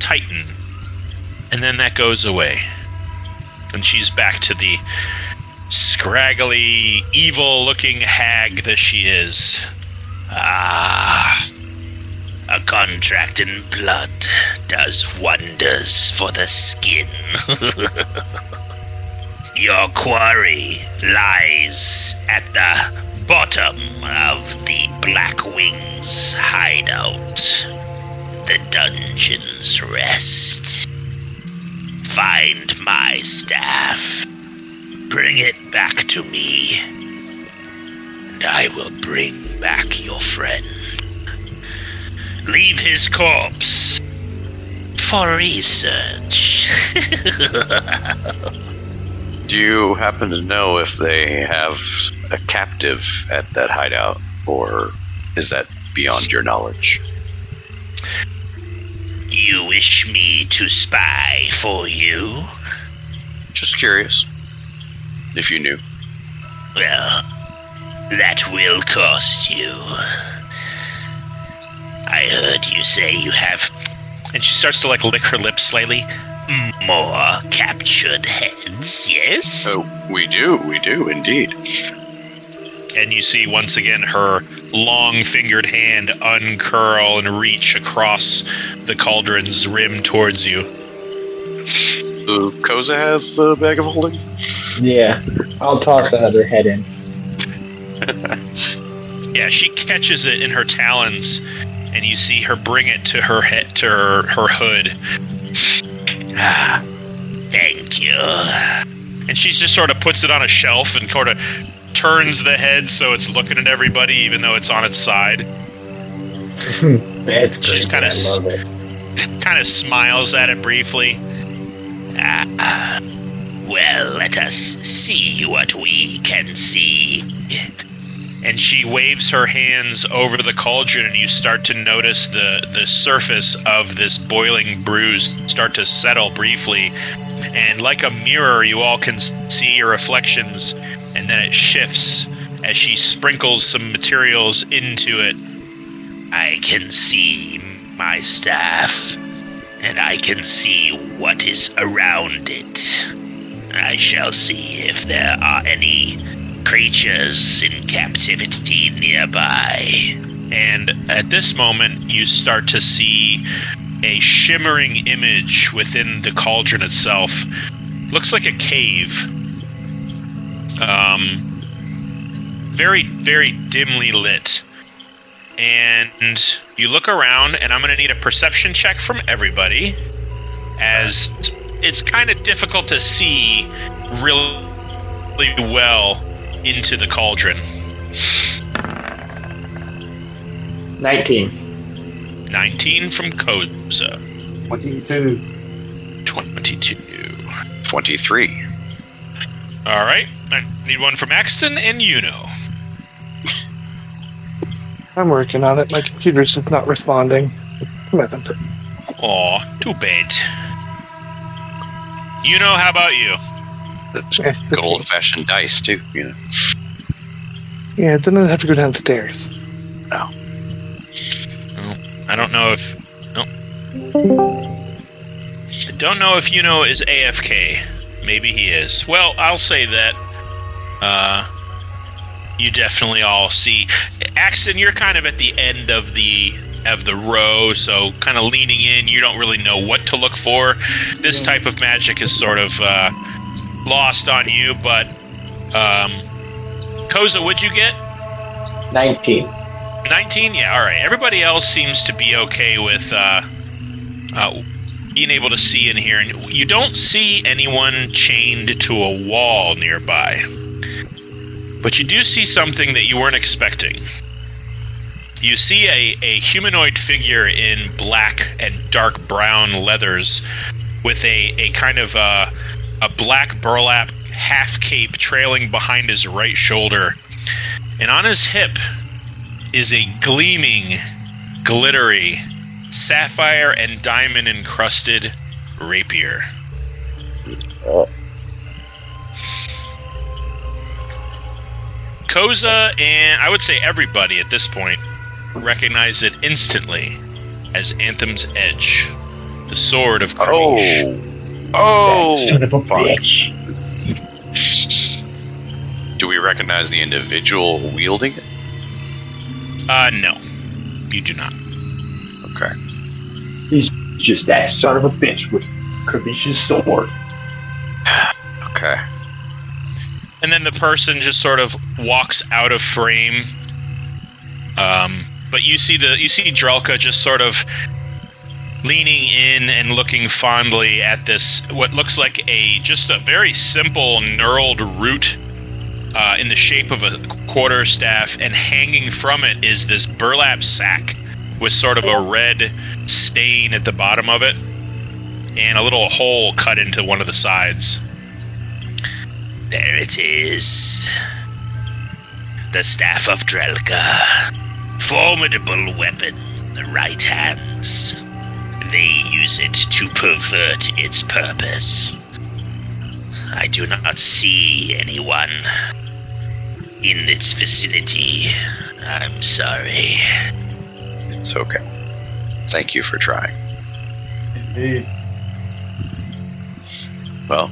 tighten. And then that goes away. And she's back to the scraggly, evil-looking hag that she is. Ah, a contract in blood does wonders for the skin. Your quarry lies at the bottom of the Black Wings hideout. The dungeon's rest. Find my staff. Bring it back to me, and I will bring back your friend. Leave his corpse for research. Do you happen to know if they have a captive at that hideout, or is that beyond your knowledge? You wish me to spy for you? Just curious. If you knew. Well, that will cost you. I heard you say you have... And she starts to lick her lips slightly. More captured heads, yes? Oh, we do indeed. And you see once again her long-fingered hand uncurl and reach across the cauldron's rim towards you. Koza has the bag of holding? Yeah, I'll toss another head in. Yeah, she catches it in her talons, and you see her bring it to her head, to her hood. Ah, thank you. And she just sort of puts it on a shelf and sort of turns the head so it's looking at everybody, even though it's on its side. That's great. She's kind of I love it. kind of smiles at it briefly. Well, let us see what we can see. And she waves her hands over the cauldron, and you start to notice the surface of this boiling bruise start to settle briefly. And like a mirror, you all can see your reflections, and then it shifts as she sprinkles some materials into it. I can see my staff, and I can see what is around it. I shall see if there are any creatures in captivity nearby. And at this moment, you start to see a shimmering image within the cauldron itself. Looks like a cave. Very, very dimly lit. And you look around, and I'm going to need a perception check from everybody, as it's kind of difficult to see really well into the cauldron. 19. 19 from Koza. 22. 22. 23. All right. I need one from Axton and Yuno. I'm working on it. My computer's just not responding. Aw, too bad. Yuno, how about you? That's good old-fashioned dice, too, you know. Yeah, then I have to go down the stairs. Oh. Well, I don't know if... No. I don't know if Yuno is AFK. Maybe he is. Well, I'll say that you definitely all see... Axton, you're kind of at the end of the row, so kind of leaning in. You don't really know what to look for. This type of magic is sort of lost on you, but Koza, what'd you get? 19. 19? Yeah, all right. Everybody else seems to be okay with being able to see in here, and you don't see anyone chained to a wall nearby. But you do see something that you weren't expecting. You see a humanoid figure in black and dark brown leathers with a kind of a black burlap half cape trailing behind his right shoulder. And on his hip is a gleaming, glittery, sapphire and diamond encrusted rapier. Koza and I would say everybody at this point recognize it instantly as Anthem's Edge, the sword of Krish. Oh, Son of a bitch. Do we recognize the individual wielding it? No, you do not. Okay. He's just that son of a bitch with Kavish's sword. Okay. And then the person just sort of walks out of frame. But you see Drelka just sort of leaning in and looking fondly at this, what looks like just a very simple knurled root in the shape of a quarterstaff, and hanging from it is this burlap sack with sort of a red stain at the bottom of it, and a little hole cut into one of the sides. There it is. The Staff of Drelka. Formidable weapon, the right hands. They use it to pervert its purpose. I do not see anyone in its vicinity. I'm sorry. It's okay. Thank you for trying. Indeed. Well,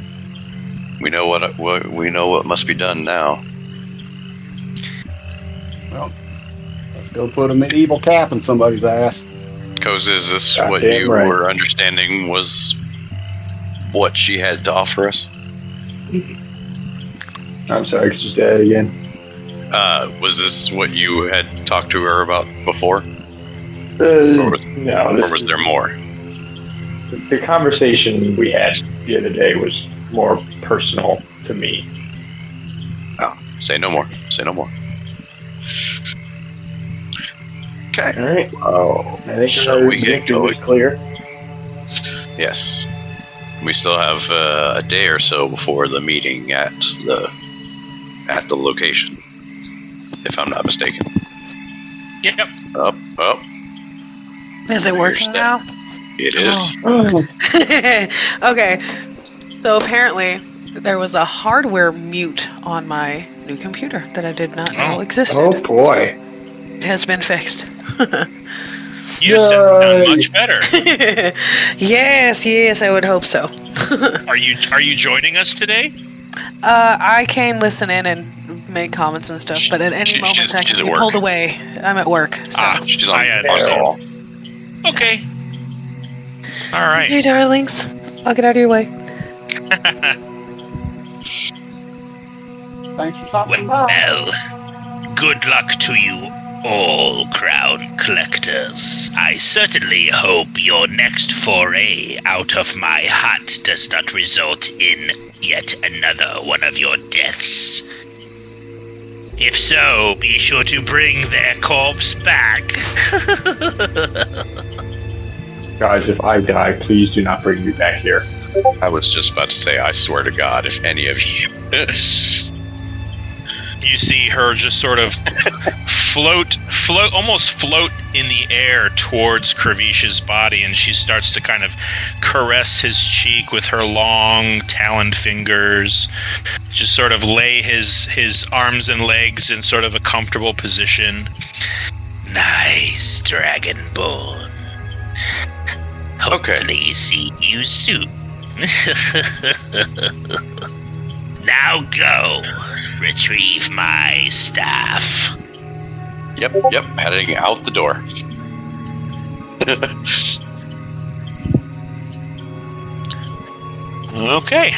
we know what must be done now. Well, let's go put a medieval cap in somebody's ass. Because is this Goddamn what you right. were understanding was what she had to offer us? I'm sorry, could you say that again? Was this what you had talked to her about before? No, Or was there more? The conversation we had the other day was more personal to me. Oh, say no more. Say no more. Okay. All right. Oh, I think shall we get it was going? clear. Yes. We still have a day or so before the meeting at the location, if I'm not mistaken. Yep. Oh. Is it working Step. now? It is. Oh, Okay. So apparently there was a hardware mute on my new computer that I did not know existed. oh boy. It has been fixed. You sound much better. Yes, I would hope so. Are you joining us today? I can listen in and make comments and stuff, but at any moment I she's can at be work. pulled away. I'm at work. So. She's on I the understand. call. Okay. All right. Hey, darlings. I'll get out of your way. Thanks for stopping by. Well, good luck to you all, Crown Collectors. I certainly hope your next foray out of my hut does not result in yet another one of your deaths. If so, be sure to bring their corpse back. Guys, if I die, please do not bring me back here. I was just about to say, I swear to God, if any of you... You see her just sort of almost float in the air towards Kravish's body, and she starts to kind of caress his cheek with her long taloned fingers, just sort of lay his arms and legs in sort of a comfortable position. Nice, Dragonborn. Hopefully see you soon. Now go. Retrieve my staff. Yep, heading out the door. Okay.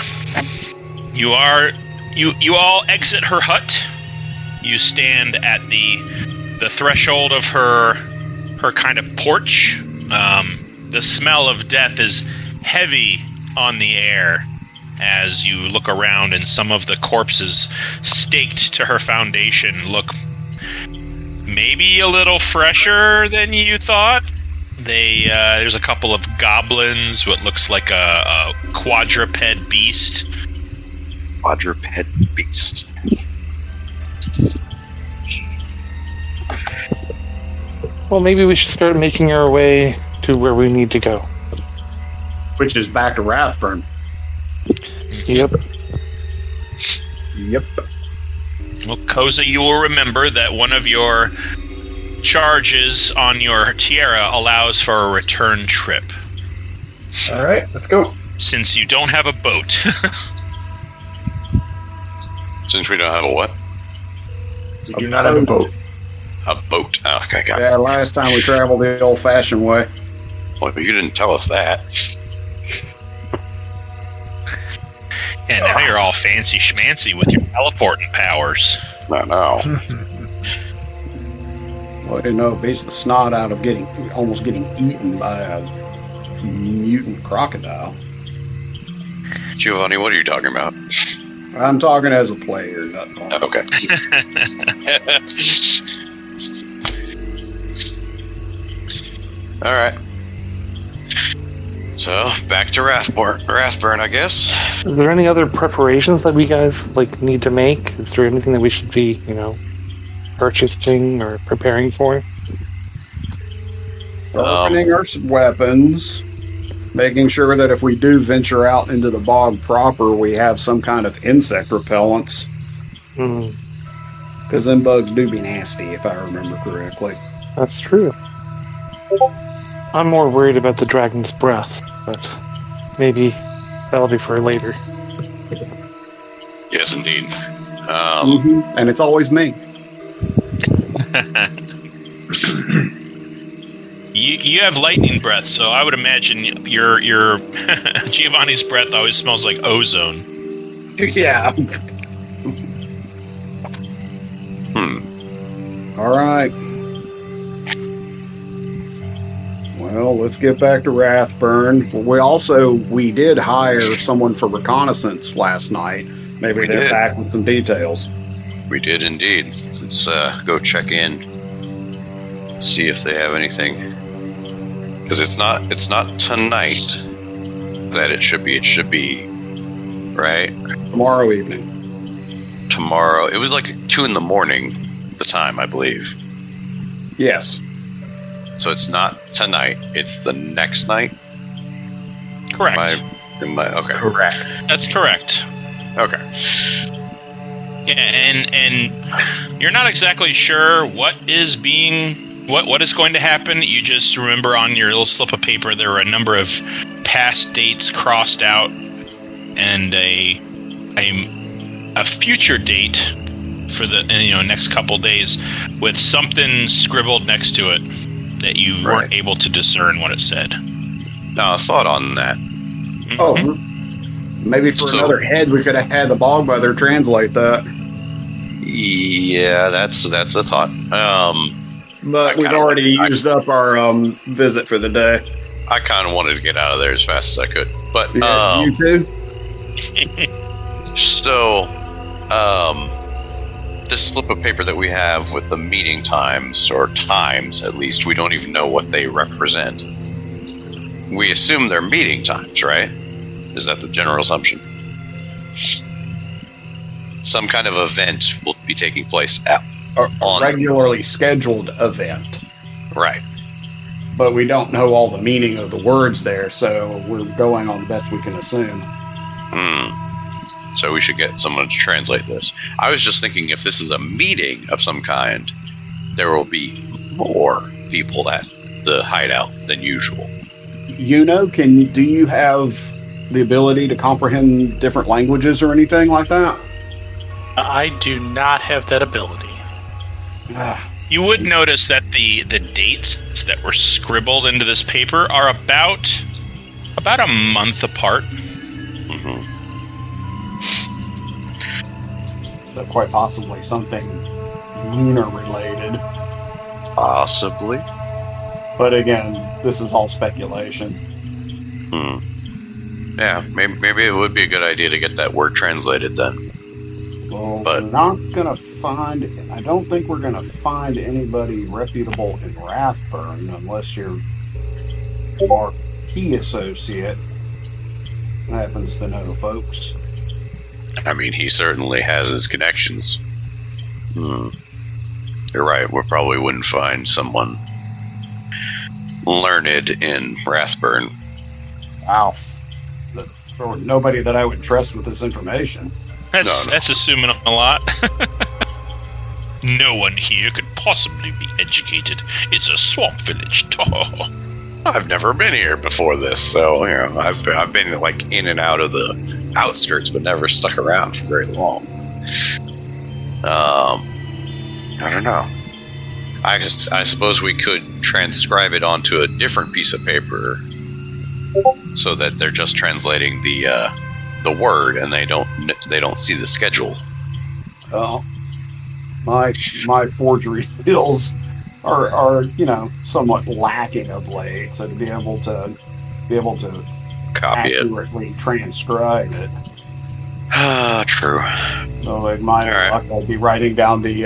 You all exit her hut. You stand at the threshold of her kind of porch. The smell of death is heavy on the air as you look around, and some of the corpses staked to her foundation look maybe a little fresher than you thought. There's a couple of goblins, what looks like a quadruped beast. Quadruped beast. Well, maybe we should start making our way to where we need to go. Which is back to Rathburn. Yep. Yep. Well, Koza, you will remember that one of your charges on your tiara allows for a return trip. All right, let's go. Since you don't have a boat. Since we don't have a what? We do not have a boat. A boat. Oh, okay, got it. Yeah, last time we traveled the old-fashioned way. Well, you didn't tell us that. And now you're all fancy schmancy with your teleporting powers. No. Well, you know, it beats the snot out of almost getting eaten by a mutant crocodile. Giovanni, what are you talking about? I'm talking as a player, not Okay. All right. So back to Rathburn, I guess. Is there any other preparations that we guys need to make? Is there anything that we should be, purchasing or preparing for? Sharpening our weapons, making sure that if we do venture out into the bog proper, we have some kind of insect repellents. Because them bugs do be nasty, if I remember correctly. That's true. I'm more worried about the dragon's breath, but maybe that'll be for later. Yes, indeed. And it's always me. You have lightning breath, so I would imagine your Giovanni's breath always smells like ozone. Yeah. All right. Well, let's get back to Rathburn. We did hire someone for reconnaissance last night. Maybe they're back with some details. We did indeed. Let's go check in. See if they have anything. Because it's not tonight that it should be. It should be, right? Tomorrow evening. Tomorrow. It was like 2 a.m. the time, I believe. Yes. So it's not tonight. It's the next night. Correct. Okay. Correct. That's correct. Okay. Yeah, and you're not exactly sure what is going to happen. You just remember on your little slip of paper there were a number of past dates crossed out, and a future date for the next couple days with something scribbled next to it that you weren't able to discern what it said. Now, a thought on that. Mm-hmm. Oh, maybe for another head we could have had the Bogmother translate that. Yeah, that's a thought. But we've already used up our visit for the day. I kind of wanted to get out of there as fast as I could, but you too. So, this slip of paper that we have with the meeting times, or times at least, we don't even know what they represent. We assume they're meeting times, right? Is that the general assumption? Some kind of event will be taking place A regularly scheduled event. Right. But we don't know all the meaning of the words there, so we're going on the best we can assume. So we should get someone to translate this. I was just thinking if this is a meeting of some kind, there will be more people at the hideout than usual. Do you have the ability to comprehend different languages or anything like that? I do not have that ability. You would notice that the dates that were scribbled into this paper are about a month apart. Mm-hmm. So quite possibly something lunar related. Possibly. But again, this is all speculation. Yeah, maybe it would be a good idea to get that word translated then. Well, But- we're not gonna find. I don't think we're gonna find anybody reputable in Rathburn unless your marquee associate happens to know folks. I mean, he certainly has his connections. You're right. We probably wouldn't find someone learned in Rathburn. Wow. Or nobody that I would trust with this information. That's No. assuming a lot. No one here could possibly be educated. It's a swamp village. I've never been here before this, so I've been like in and out of the outskirts, but never stuck around for very long. I don't know. I suppose we could transcribe it onto a different piece of paper, so that they're just translating the word and they don't see the schedule. Well, my forgery skills are somewhat lacking of late, so to be able to Copy it. accurately transcribe it. True. So like mine, All right. I'll be writing down the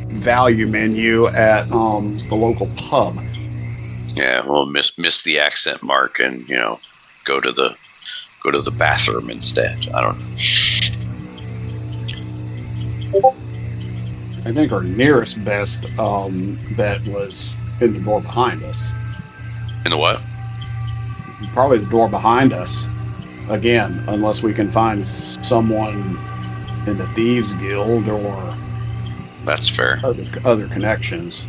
value menu at the local pub. Yeah, we'll miss the accent mark and go to the bathroom instead. I don't know. I think our nearest best bet was in the door behind us. In the what? Probably the door behind us. Again, unless we can find someone in the Thieves Guild or That's fair. other connections.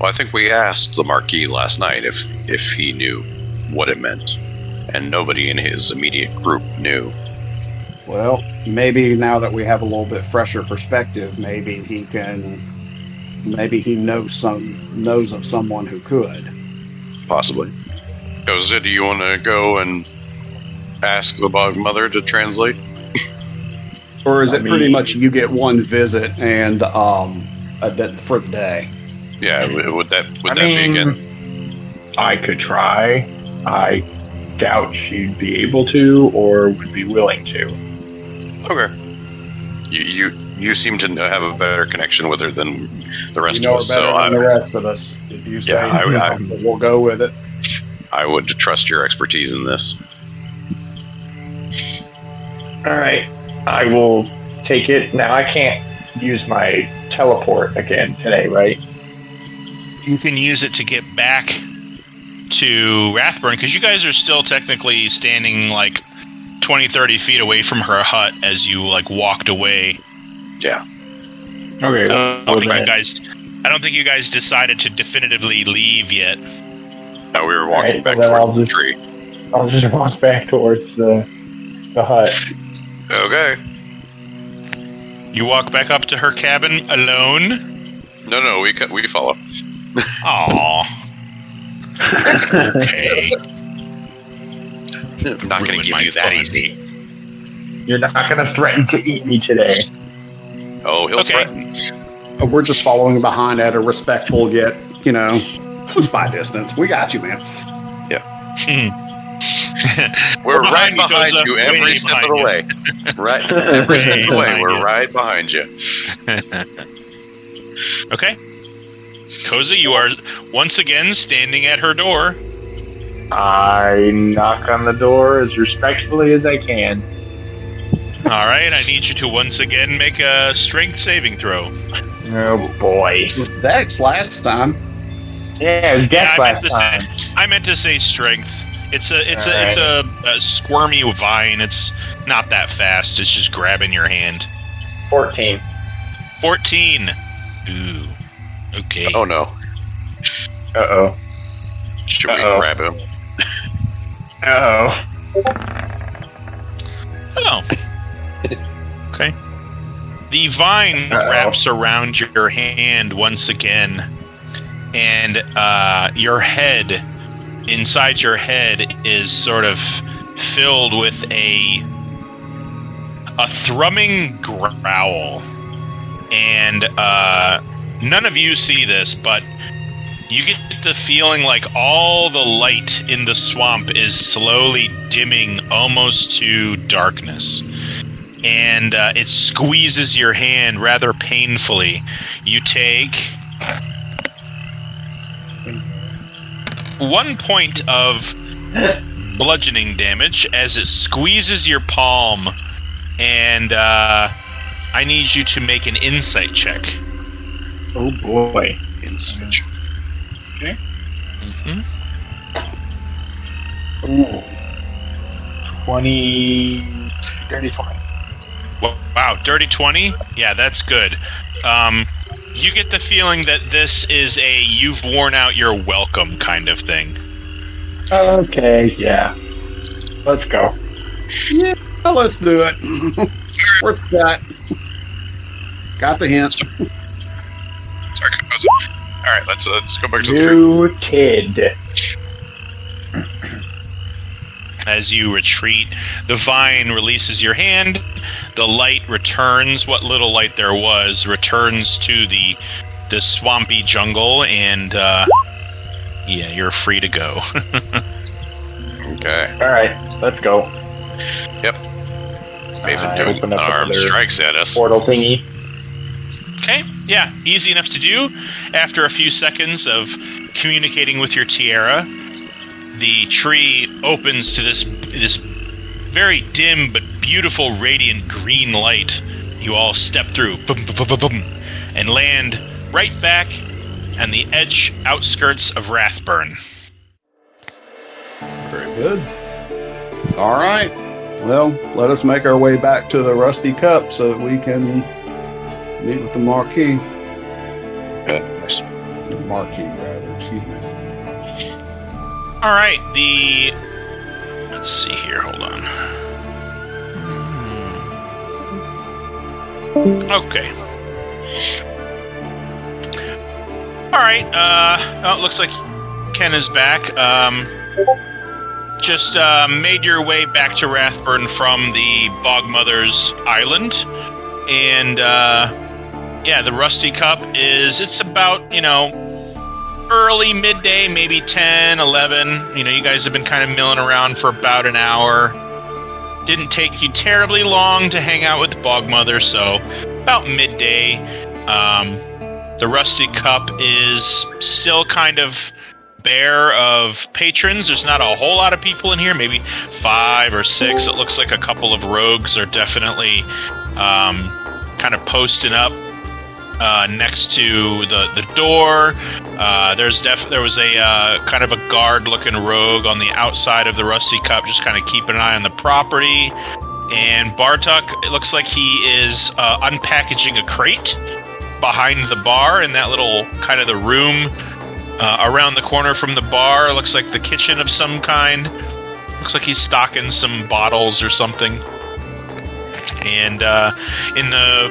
Well, I think we asked the Marquis last night if he knew what it meant, and nobody in his immediate group knew. Well, maybe now that we have a little bit fresher perspective, maybe he knows of someone who could. Possibly. Goza, do you want to go and ask the Bogmother to translate? Or is I it pretty mean- much you get one visit and that for the day? Yeah, would that be mean, again? I could try. I doubt she'd be able to or would be willing to. Okay. You seem to have a better connection with her than the rest You know of us, her better so than the rest of us. If you say Yeah, we'll go with it. I would trust your expertise in this. All right, I will take it. Now I can't use my teleport again today, right? You can use it to get back to Rathburn, because you guys are still technically standing like 20, 30 feet away from her hut as you like walked away. Yeah. Okay. I don't think you guys decided to definitively leave yet. No, we were walking Right, back well, then towards the I'll tree. I'll just walk back towards the hut. Okay. You walk back up to her cabin alone. No, we follow. Aww. Okay. I'm not going to Ruined give my you that fun. easy. You're not going to threaten to eat me today. Oh, he'll Okay. threaten. We're just following behind at a respectful yet, close by distance. We got you, man. We're right behind you, behind Goza. you every Way step of the behind way. Right, every step of the way, behind we're you. right behind you. Okay. Koza, you are once again standing at her door. I knock on the door as respectfully as I can. All right, I need you to once again make a strength saving throw. Oh boy. It was Dex last time. Yeah, it was Dex I meant last to time. say, I meant to say strength. It's a squirmy vine. It's not that fast. It's just grabbing your hand. 14. 14. Ooh. Okay. Oh no. Uh-oh. Should we Uh-oh. grab him? Uh-oh. Oh. Okay. The vine Uh-oh. wraps around your hand once again, and your head, inside your head, is sort of filled with a thrumming growl, and none of you see this, but you get the feeling like all the light in the swamp is slowly dimming almost to darkness. And it squeezes your hand rather painfully. You take 1 point of bludgeoning damage as it squeezes your palm, and I need you to make an insight check. Oh boy. Insight check. Okay. Mm-hmm. Ooh. 20. Dirty 20. Wow, dirty 20? Yeah, that's good. You get the feeling that this is a you've worn out your welcome kind of thing. Okay, yeah. Let's go. Yeah, let's do it. Worth that. Got the hint. Sarcasm. Alright, let's go back to the tree. Muted. As you retreat, the vine releases your hand. The light returns, what little light there was, returns to the swampy jungle, and yeah, you're free to go. Okay. Alright, let's go. Yep. Maven doing open up unarmed another strikes at us. Portal thingy. Okay, yeah, easy enough to do. After a few seconds of communicating with your tiara, the tree opens to this very dim but beautiful radiant green light. You all step through, boom, boom, boom, boom, boom, and land right back on the edge outskirts of Rathburn. Very good. All right. Well, let us make our way back to the Rusty Cup so that we can meet with the Marquis. Okay, nice. The Marquis, rather. Excuse me. All right, let's see here. Hold on. Okay. All right. It looks like Ken is back. Just made your way back to Rathburn from the Bogmother's island, and yeah, the Rusty Cup it's about early midday, maybe 10, 11. You guys have been kind of milling around for about an hour. Didn't take you terribly long to hang out with the Bogmother, so about midday. The Rusty Cup is still kind of bare of patrons. There's not a whole lot of people in here, maybe 5 or 6. It looks like a couple of rogues are definitely kind of posting up next to the door. There was a kind of a guard-looking rogue on the outside of the Rusty Cup, just kind of keeping an eye on the property. And Bartok, it looks like he is unpackaging a crate behind the bar in that little kind of the room around the corner from the bar. Looks like the kitchen of some kind. Looks like he's stocking some bottles or something. And in the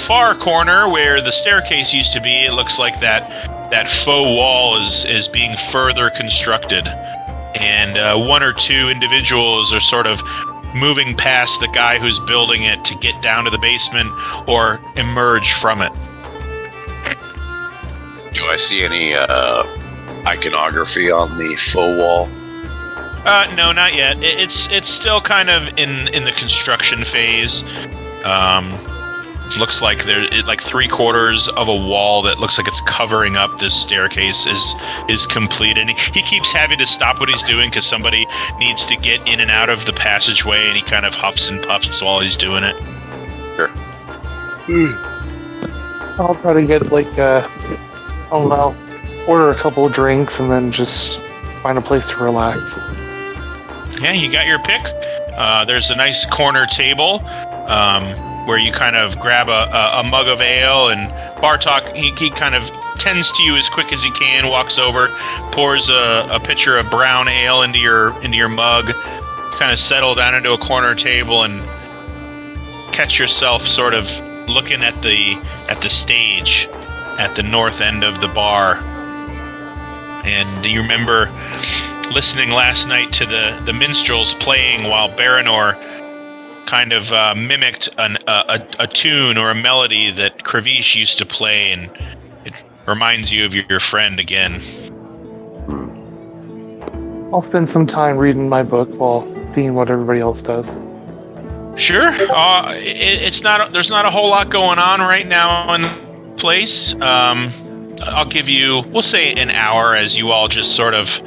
far corner where the staircase used to be, it looks like that faux wall is being further constructed, and 1 or 2 individuals are sort of moving past the guy who's building it to get down to the basement or emerge from it. Do I see any iconography on the faux wall? No, not yet. It's still kind of in the construction phase. Looks like there's like 3/4 of a wall that looks like it's covering up this staircase is complete, and he keeps having to stop what he's doing because somebody needs to get in and out of the passageway, and he kind of huffs and puffs while he's doing it. Sure. I'll try to get I'll order a couple of drinks and then just find a place to relax. Yeah, you got your pick. There's a nice corner table where you kind of grab a mug of ale, and Bartok, he kind of tends to you as quick as he can, walks over, pours a pitcher of brown ale into your mug, kind of settle down into a corner table and catch yourself sort of looking at the stage at the north end of the bar. And you remember listening last night to the minstrels playing while Baranor kind of mimicked a tune or a melody that Kravish used to play, and it reminds you of your friend again. I'll spend some time reading my book while seeing what everybody else does. Sure. It's not. There's not a whole lot going on right now in the place. I'll give you, we'll say, an hour as you all just sort of,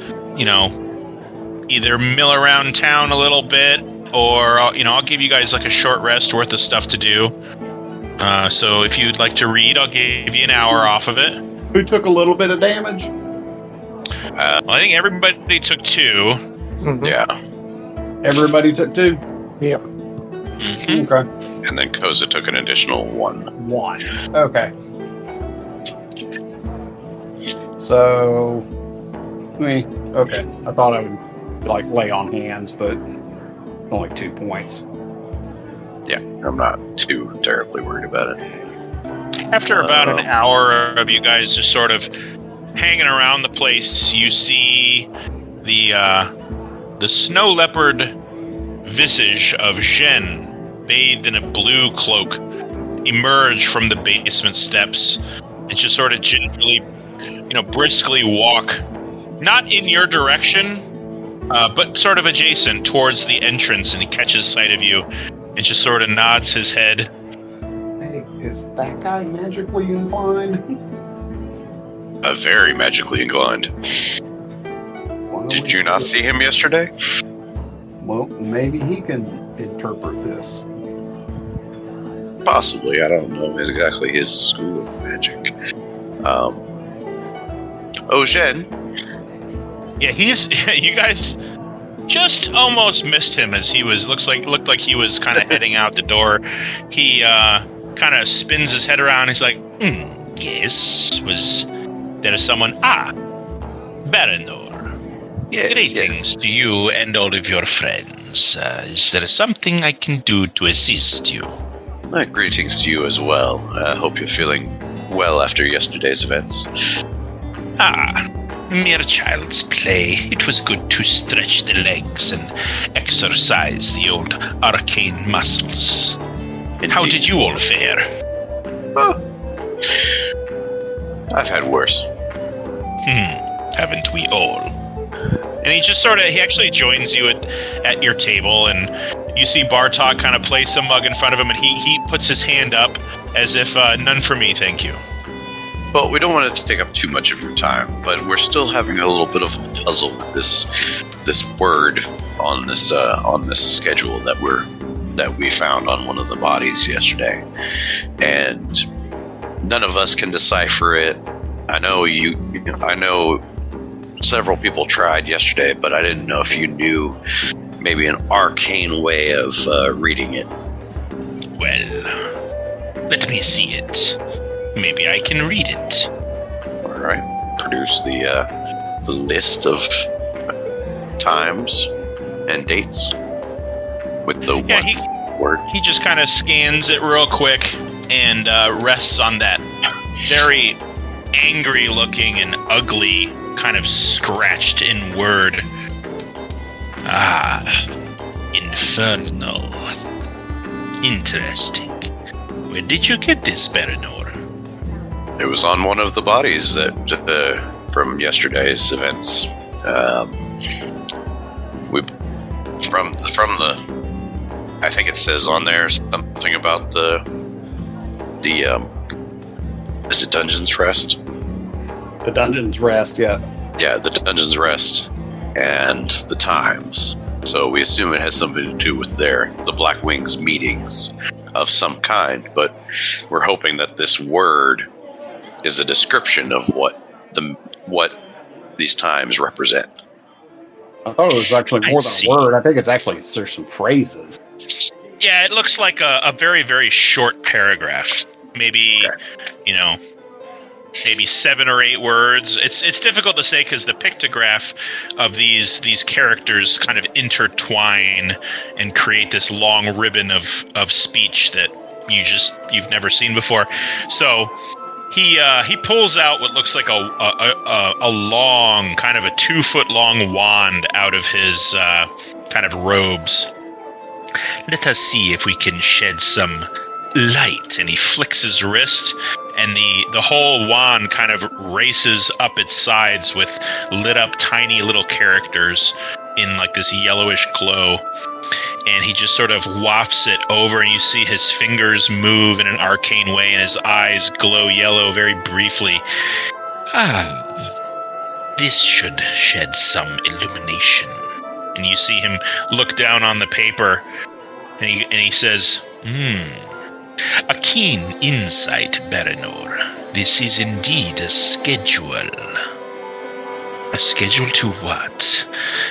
either mill around town a little bit, or I'll give you guys like a short rest worth of stuff to do. So if you'd like to read, I'll give you an hour off of it. Who took a little bit of damage? Well, I think everybody took 2. Mm-hmm. Yeah. Everybody took 2? Yep. Mm-hmm. Okay. And then Koza took an additional 1. 1. Okay. So, okay. I thought I would lay on hands, but only 2 points. Yeah, I'm not too terribly worried about it. After about an hour of you guys just sort of hanging around the place, you see the snow leopard visage of Zhen, bathed in a blue cloak, emerge from the basement steps and just sort of gingerly, briskly walk, not in your direction, but sort of adjacent towards the entrance, and he catches sight of you and just sort of nods his head. Hey, is that guy magically inclined? Very magically inclined. Did you not see him yesterday? Well, maybe he can interpret this. Possibly. I don't know exactly his school of magic. Zhen. Yeah, you guys just almost missed him as he looked like he was kind of heading out the door. He kind of spins his head around. He's like, yes, was there someone? Baranor. Yes, Greetings to you and all of your friends. Is there something I can do to assist you? Greetings to you as well. I hope you're feeling well after yesterday's events. Mere child's play. It was good to stretch the legs and exercise the old arcane muscles. And how did you all fare? I've had worse. Haven't we all? And he actually joins you at your table, and you see Bartok kind of place a mug in front of him, and he puts his hand up as if, none for me, thank you. Well, we don't want to take up too much of your time, but we're still having a little bit of a puzzle with this word on this schedule that we found on one of the bodies yesterday, and none of us can decipher it. I know several people tried yesterday, but I didn't know if you knew maybe an arcane way of reading it. Well, let me see it. Maybe I can read it. All right. Produce the list of times and dates with the one word. He just kind of scans it real quick and rests on that very angry-looking and ugly, kind of scratched-in word. Infernal. Interesting. Where did you get this, Baranor? It was on one of the bodies that from yesterday's events. I think it says on there something about the is it Dungeon's Rest? The Dungeon's Rest, yeah. Yeah, the Dungeon's Rest and the times. So we assume it has something to do with the Black Wings meetings of some kind, but we're hoping that this word is a description of what these times represent. I thought it was actually more than a word. I think there's some phrases. Yeah, it looks like a very, very short paragraph. Maybe, maybe 7 or 8 words. It's difficult to say because the pictograph of these characters kind of intertwine and create this long ribbon of speech that you've never seen before. So he pulls out what looks like a long, kind of a 2-foot long wand out of his kind of robes. Let us see if we can shed some light, and he flicks his wrist, and the whole wand kind of races up its sides with lit up tiny little characters in like this yellowish glow. And he just sort of wafts it over, and you see his fingers move in an arcane way, and his eyes glow yellow very briefly. This should shed some illumination. And you see him look down on the paper, and he says, A keen insight, Baranor. This is indeed a schedule. A schedule to what?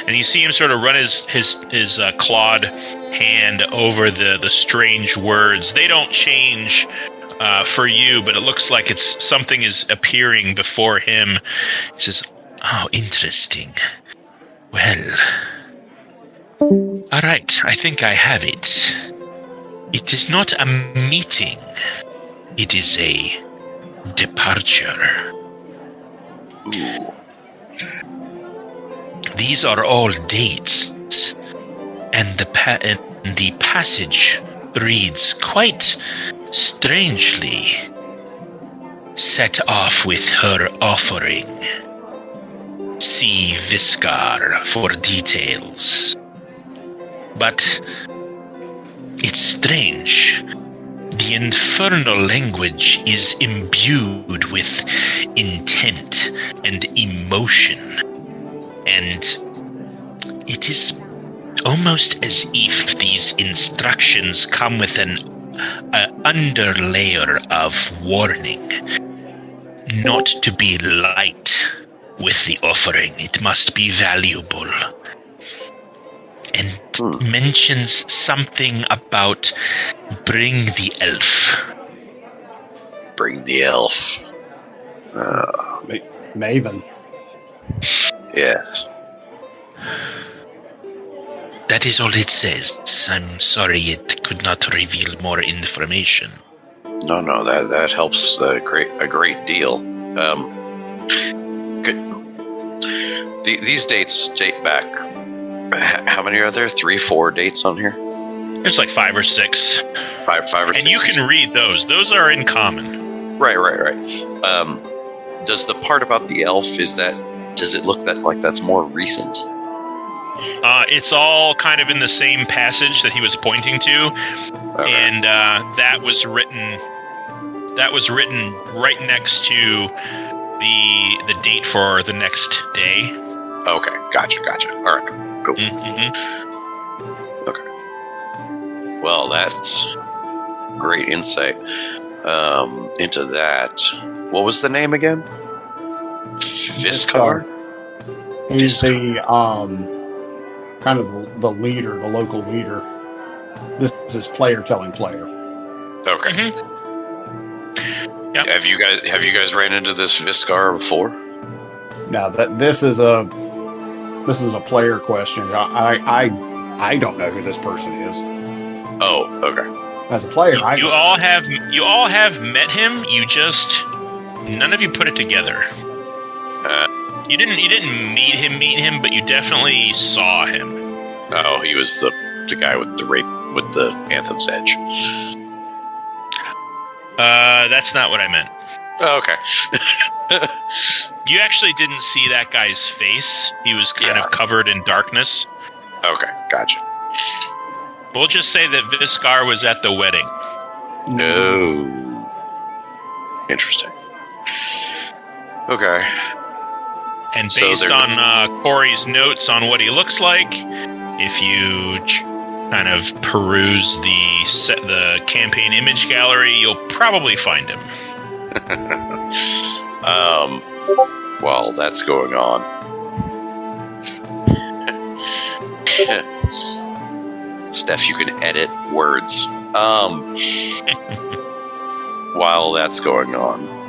And you see him sort of run his clawed hand over the strange words. They don't change for you, but it looks like something is appearing before him. He says, "Oh, interesting. Well, all right. I think I have it. It is not a meeting. It is a departure." Ooh. These are all dates, and the passage reads quite strangely. Set off with her offering. See Viscar for details. But it's strange. The infernal language is imbued with intent and emotion. And it is almost as if these instructions come with an underlayer of warning. Not to be light with the offering. It must be valuable. And mentions something about bring the elf. Bring the elf. Maven. Yes. That is all it says. I'm sorry it could not reveal more information. No, that helps a great deal. These dates date back. How many are there? 3, 4 dates on here? There's like 5 or 6. Five or 6. And you can read those. Those are in common. Right. Does the part about the elf, does it look like that's more recent? It's all kind of in the same passage that he was pointing to, Okay. and that was written right next to the date for the next day. Okay, gotcha. All right, cool. Mm-hmm. Okay. Well, that's great insight into that. What was the name again? Viscar? He's the kind of the leader, the local leader. This is player telling player. Okay. Mm-hmm. Yep. Have you guys ran into this Viscar before? Now this is a player question. I don't know who this person is. Oh, okay. As a player, You all have met him. You just none of you put it together. You didn't meet him, but you definitely saw him. Oh, he was the guy with the Anthem's Edge. That's not what I meant. Oh, okay. You actually didn't see that guy's face. He was kind of covered in darkness. Okay, gotcha. We'll just say that Viscar was at the wedding. No. Interesting. Okay. And So based on Corey's notes on what he looks like, if you kind of peruse the campaign image gallery, you'll probably find him. While that's going on. Steph, you can edit words. While that's going on.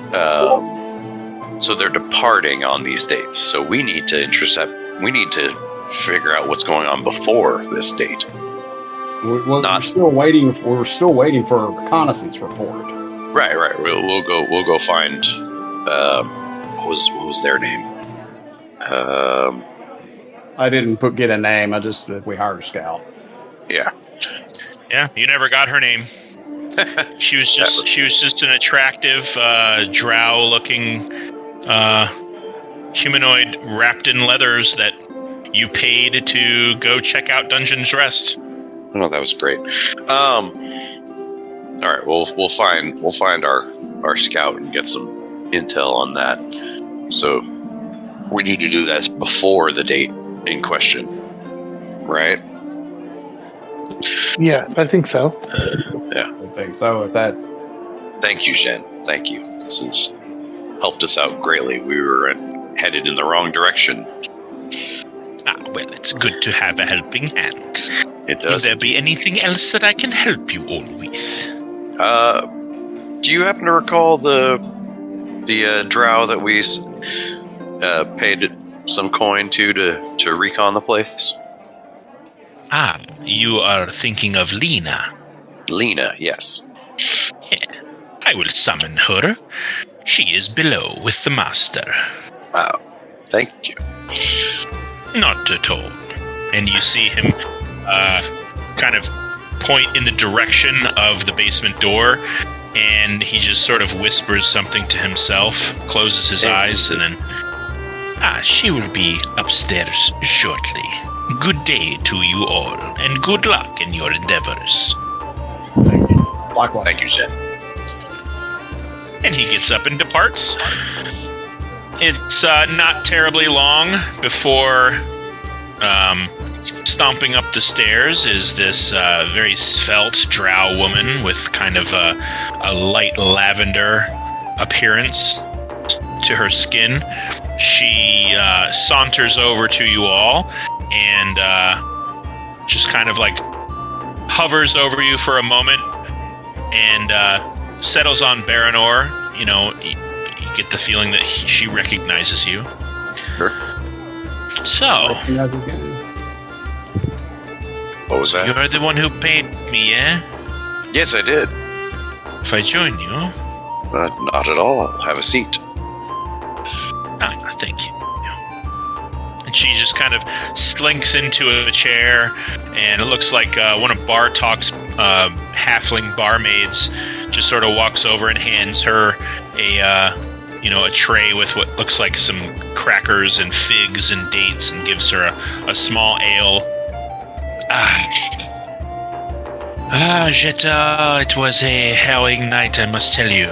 So they're departing on these dates. So we need to figure out what's going on before this date. We're still waiting for a reconnaissance report. Right. We'll go find. What was their name? I didn't get a name. I just we hired a scout. Yeah. Yeah, you never got her name. She was just an attractive, drow-looking humanoid wrapped in leathers that you paid to go check out Dungeon's Rest. Oh, that was great. All right, we'll find our scout and get some intel on that. So we need to do that before the date in question, right? Yeah, I think so. Yeah, I think so. With that, thank you, Jen. Thank you. This has helped us out greatly. We were headed in the wrong direction. Well, it's good to have a helping hand. It does. Will there be anything else that I can help you all with? Do you happen to recall the drow that we paid some coin to recon the place? You are thinking of Lena. Lena, yes. Yeah, I will summon her. She is below with the master. Wow, thank you. Not at all. And you see him kind of point in the direction of the basement door, and he just sort of whispers something to himself, closes his eyes, and then... she will be upstairs shortly. Good day to you all, and good luck in your endeavors. thank you. Likewise. Thank you, Jen. And he gets up and departs. It's not terribly long before stomping up the stairs is this very svelte drow woman with kind of a light lavender appearance to her skin. She saunters over to you all and just kind of like hovers over you for a moment and settles on Baranor. You know, you get the feeling that she recognizes you. Sure. So, What was that? you're the one who paid me, eh? Yes, I did. If I join you? Not at all. Have a seat. Thank you. And she just kind of slinks into a chair, and it looks like one of Bartok's halfling barmaids just sort of walks over and hands her a tray with what looks like some crackers and figs and dates, and gives her a small ale. Jetta, it was a harrowing night, I must tell you.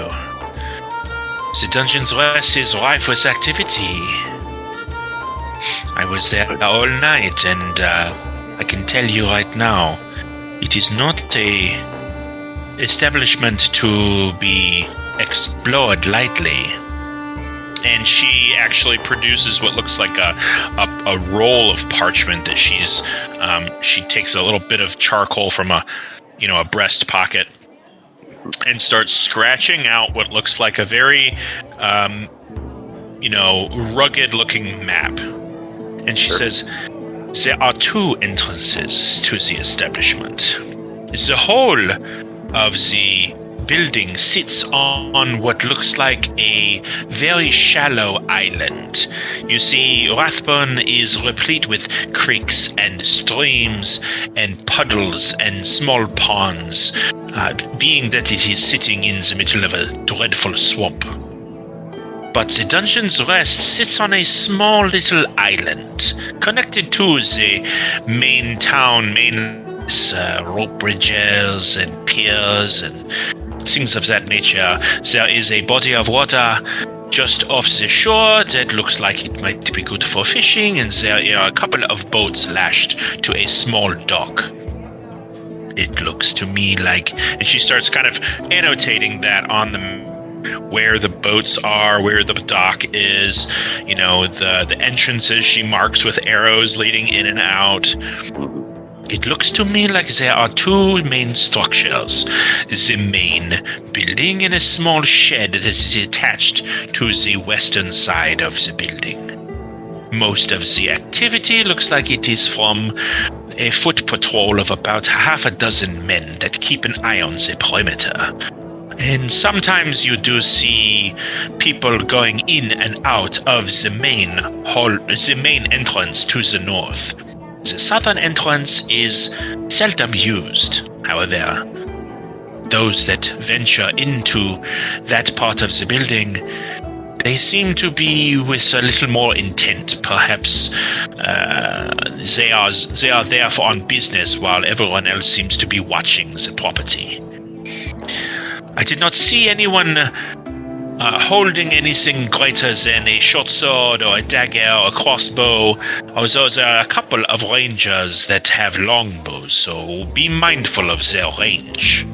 The Dungeon's Rest is rife with activity. I was there all night, and I can tell you right now, it is not a establishment to be explored lightly. And she actually produces what looks like a roll of parchment that she takes a little bit of charcoal from a breast pocket and starts scratching out what looks like a very rugged looking map. And she says, there are two entrances to the establishment. The whole of the building sits on what looks like a very shallow island. You see, Rathburn is replete with creeks and streams and puddles and small ponds, being that it is sitting in the middle of a dreadful swamp. But the Dungeon's Rest sits on a small little island, connected to the main town, rope bridges and piers and things of that nature. There is a body of water just off the shore that looks like it might be good for fishing, and there are a couple of boats lashed to a small dock. It looks to me like... And she starts kind of annotating that on where the boats are, where the dock is, the entrances she marks with arrows leading in and out. It looks to me like there are two main structures. The main building and a small shed that is attached to the western side of the building. Most of the activity looks like it is from a foot patrol of about half a dozen men that keep an eye on the perimeter. And sometimes you do see people going in and out of the main entrance to the north. The southern entrance is seldom used, however. those that venture into that part of the building, they seem to be with a little more intent. Perhaps they are there on business while everyone else seems to be watching the property. I did not see anyone holding anything greater than a short sword or a dagger or a crossbow, although there are a couple of rangers that have longbows, so be mindful of their range.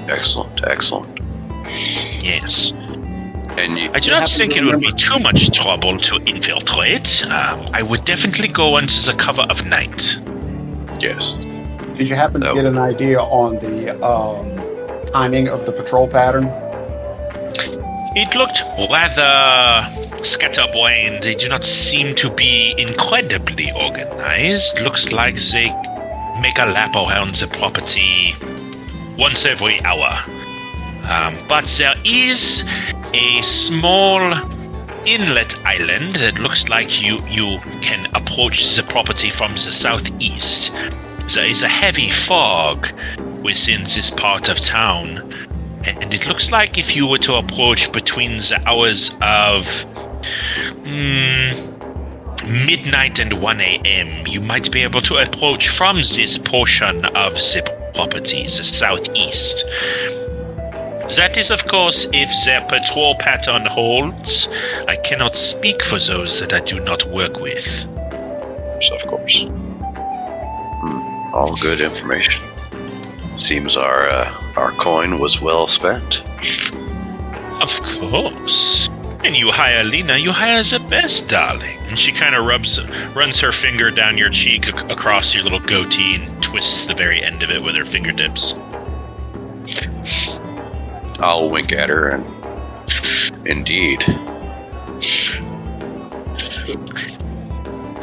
Excellent. Yes. And I do not think it would be too much trouble to infiltrate. I would definitely go under the cover of night. Yes. Did you happen to get an idea on the timing of the patrol pattern? It looked rather scatterbrained. They do not seem to be incredibly organized. Looks like they make a lap around the property once every hour. But there is a small inlet island that looks like you can approach the property from the southeast. There is a heavy fog within this part of town, and it looks like if you were to approach between the hours of midnight and 1 a.m., you might be able to approach from this portion of the property, the southeast. That is, of course, if their patrol pattern holds. I cannot speak for those that I do not work with. Of course. All good information. Seems our coin was well spent. Of course. And you hire Lena, you hire the best, darling. And she kind of runs her finger down your cheek across your little goatee and twists the very end of it with her fingertips. I'll wink at her, and indeed.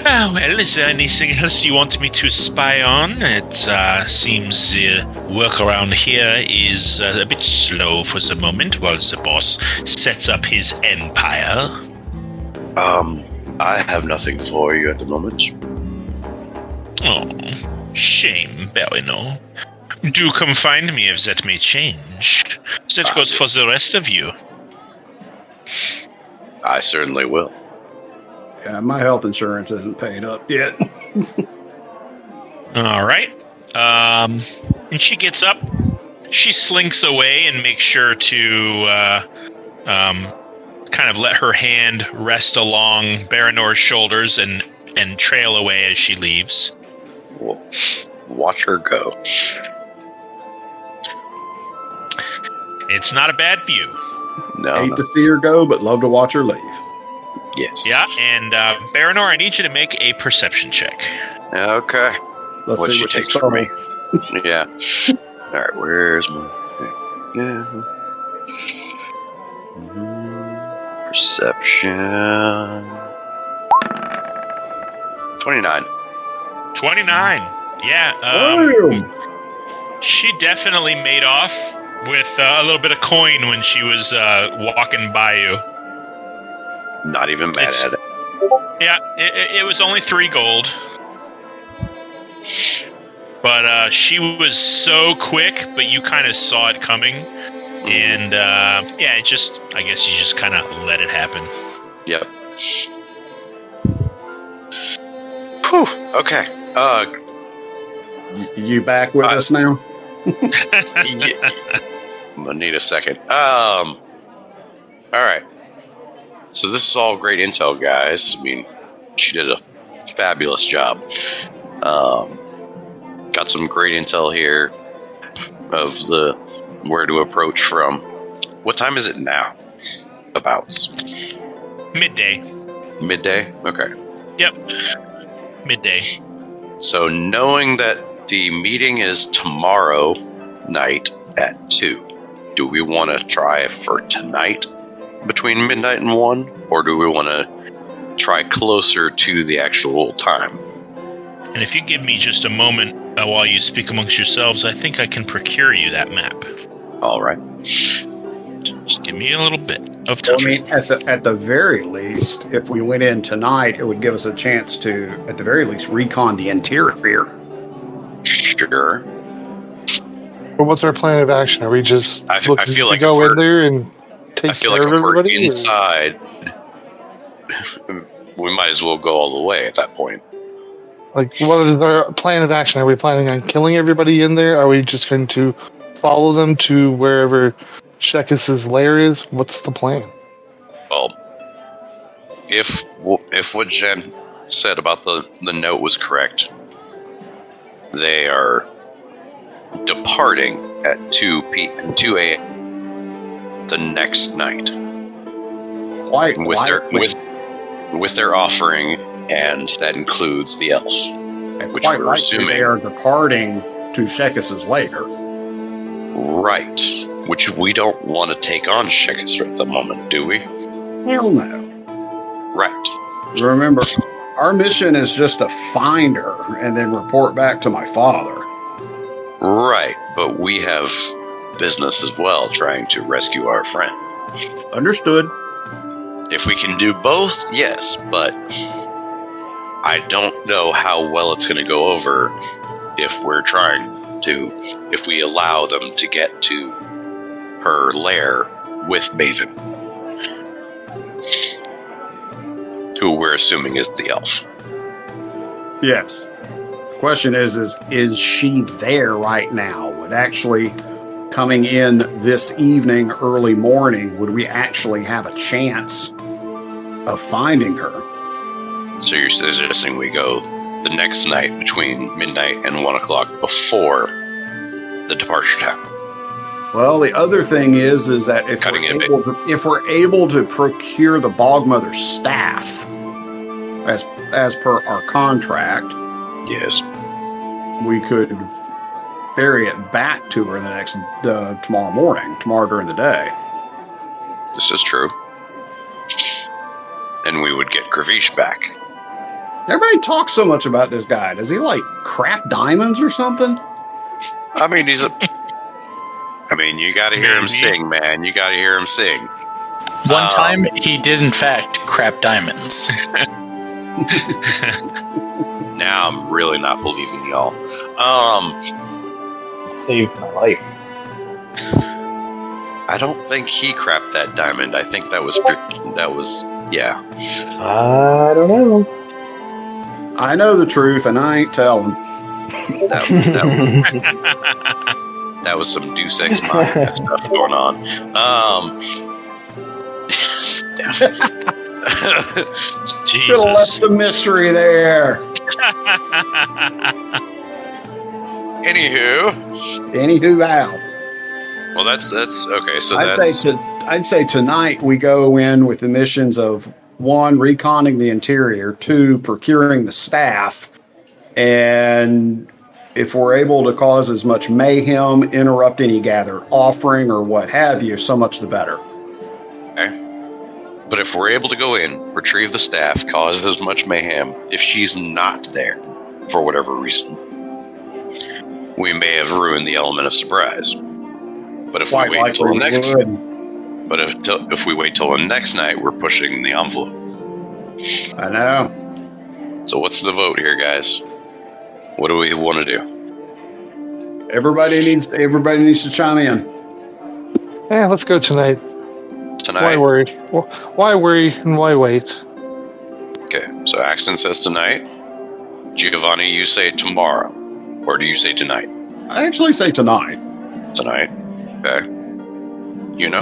Well, is there anything else you want me to spy on? It seems the work around here is a bit slow for the moment while the boss sets up his empire. I have nothing for you at the moment. Oh, shame, Berino. Do come find me if that may change. That goes for the rest of you. I certainly will. Yeah, my health insurance isn't paid up yet. All right. And she gets up. She slinks away and makes sure to kind of let her hand rest along Baranor's shoulders and trail away as she leaves. Watch her go. It's not a bad view. No. Hate to see her go, but love to watch her leave. Yes. Yeah, and Baranor, I need you to make a perception check. Okay. Let's What see she what takes she's from me. Yeah. All right. Where's my? Yeah. Perception. 29. 29. Yeah. She definitely made off with a little bit of coin when she was walking by you. Not even mad at it. Yeah, it was only 3 gold. But she was so quick, but you kind of saw it coming. And yeah, I guess you just kind of let it happen. Yep. Whew. Okay. You back with us now? Yeah. I'm gonna need a second. All right. So this is all great intel, guys. I mean, she did a fabulous job. Got some great intel here of the where to approach from. What time is it now? About Midday. midday? Okay. Yep. Midday. So knowing that the meeting is tomorrow night at 2, do we want to try for tonight between midnight and 1? Or do we want to try closer to the actual time? And if you give me just a moment while you speak amongst yourselves, I think I can procure you that map. All right. Just give me a little bit of Well, time. I mean, at the very least, if we went in tonight, it would give us a chance to, at the very least, recon the interior. Sure. But what's our plan of action? Are we just I looking feel to like go if in there and take I feel care like of if we're everybody? inside, we might as well go all the way at that point. Like, what is our plan of action? Are we planning on killing everybody in there? Are we just going to follow them to wherever Shekis's lair is? What's the plan? Well, if what Jen said about the note was correct, they are departing at 2 a.m. the next night with their offering, and that includes the elf, which quite we're likely assuming they are departing to Shekis's lair. Right, which we don't want to take on Shekis at the moment, do we? Hell no. Right. Remember, our mission is just to find her and then report back to my father. Right, but we have business as well, trying to rescue our friend. Understood. If we can do both, yes, but I don't know how well it's going to go over if we allow them to get to her lair with Maven, who we're assuming is the elf. Yes. The question is she there right now? Would actually coming in this evening, early morning, would we actually have a chance of finding her? So you're suggesting we go the next night between midnight and 1 o'clock before the departure time? Well, the other thing is that if we're able to procure the Bogmother staff as per our contract, yes, we could ferry it back to her tomorrow during the day. This is true. And we would get Gravish back. Everybody talks so much about this guy. Does he like crap diamonds or something? I mean, you gotta hear him sing, man. You gotta hear him sing. One time, he did in fact crap diamonds. Now I'm really not believing y'all. Saved my life. I don't think he crapped that diamond. I think that was yeah. I don't know. I know the truth, and I ain't telling. That was some Deus Ex Machina stuff going on. Could have left some mystery there. Anywho, Al. Well, that's okay. So I'd say tonight we go in with the missions of 1, reconning the interior, 2, procuring the staff, and if we're able to cause as much mayhem, interrupt any gathered offering or what have you, so much the better. Okay. But if we're able to go in, retrieve the staff, cause as much mayhem, if she's not there for whatever reason, we may have ruined the element of surprise. But if we wait till the next, if we wait till the next night, we're pushing the envelope. I know. So what's the vote here, guys? What do we want to do? Everybody needs to chime in. Yeah, let's go tonight. Why worry? Why worry and why wait? Okay, so Axton says tonight. Giovanni, you say tomorrow. Or do you say tonight? I actually say tonight. Tonight. Okay. You know?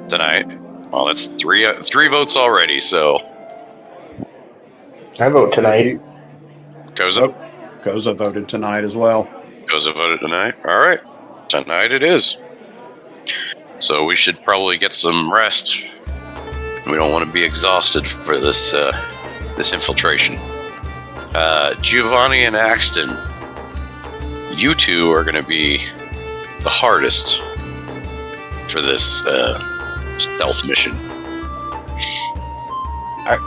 Tonight. Well, that's three votes already, so... I vote tonight. Koza? Koza voted tonight as well. Koza voted tonight? Alright. Tonight it is. So we should probably get some rest. We don't want to be exhausted for this infiltration. Giovanni and Axton, you two are going to be the hardest for this stealth mission.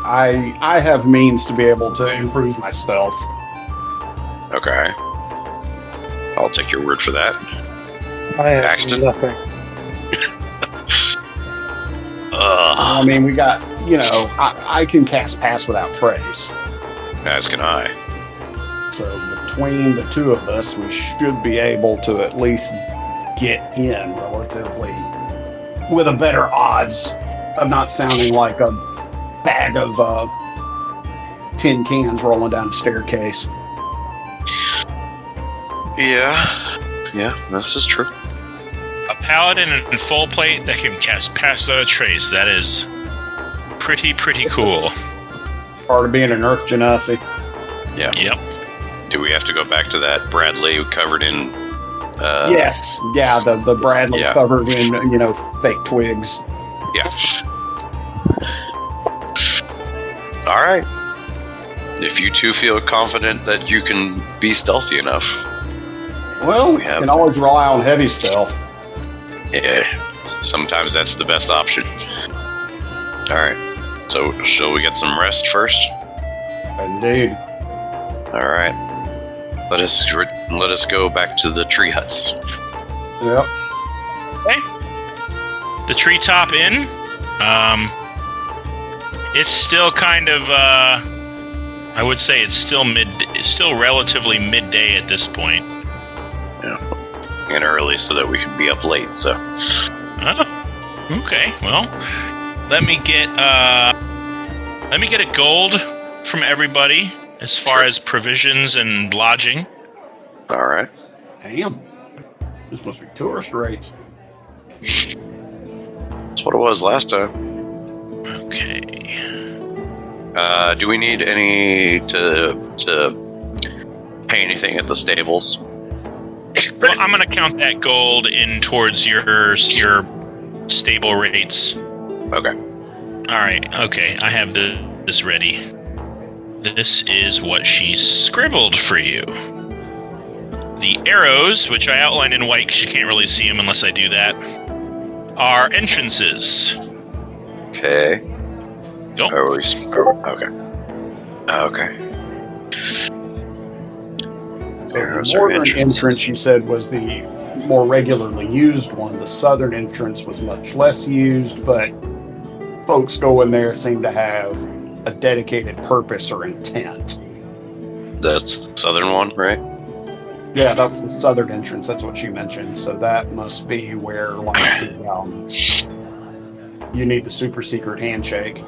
I have means to be able to improve my stealth. Okay. I'll take your word for that. I have Axton? nothing. I mean, we got, I can cast Pass Without Trace. As can I. So between the two of us, we should be able to at least get in relatively with a better odds of not sounding like a bag of tin cans rolling down the staircase. Yeah, this is true. A paladin in full plate that can cast Pass Without a Trace. That is pretty cool. Part of being an Earth Genasi. Yeah. Yep. Do we have to go back to that Bradley covered in... Yes. Yeah, the Bradley Yeah. covered in, fake twigs. Yeah. All right. If you two feel confident that you can be stealthy enough. Well, we We have- can always rely on heavy stealth. Yeah, sometimes that's the best option. All right. So, shall we get some rest first? Indeed. All right. Let us go back to the tree huts. Yep. The treetop inn. It's still kind of. I would say it's still relatively midday at this point. And early so that we can be up late. So. Oh, okay. Well, let me get a gold from everybody as far as provisions and lodging. All right. Damn. This must be tourist rates. That's what it was last time. Okay. Do we need any to pay anything at the stables? Well, I'm gonna count that gold in towards your stable rates. Okay. All right. Okay. I have this ready. This is what she scribbled for you. The arrows, which I outlined in white because you can't really see them unless I do that, are entrances. Okay. Go. Okay. Okay. So Arrows the are northern entrances. entrance, you said, was the more regularly used one. The southern entrance was much less used, but folks going there seem to have a dedicated purpose or intent. That's the southern one, right? Yeah, that's the southern entrance. That's what you mentioned. So that must be where, you need the super secret handshake.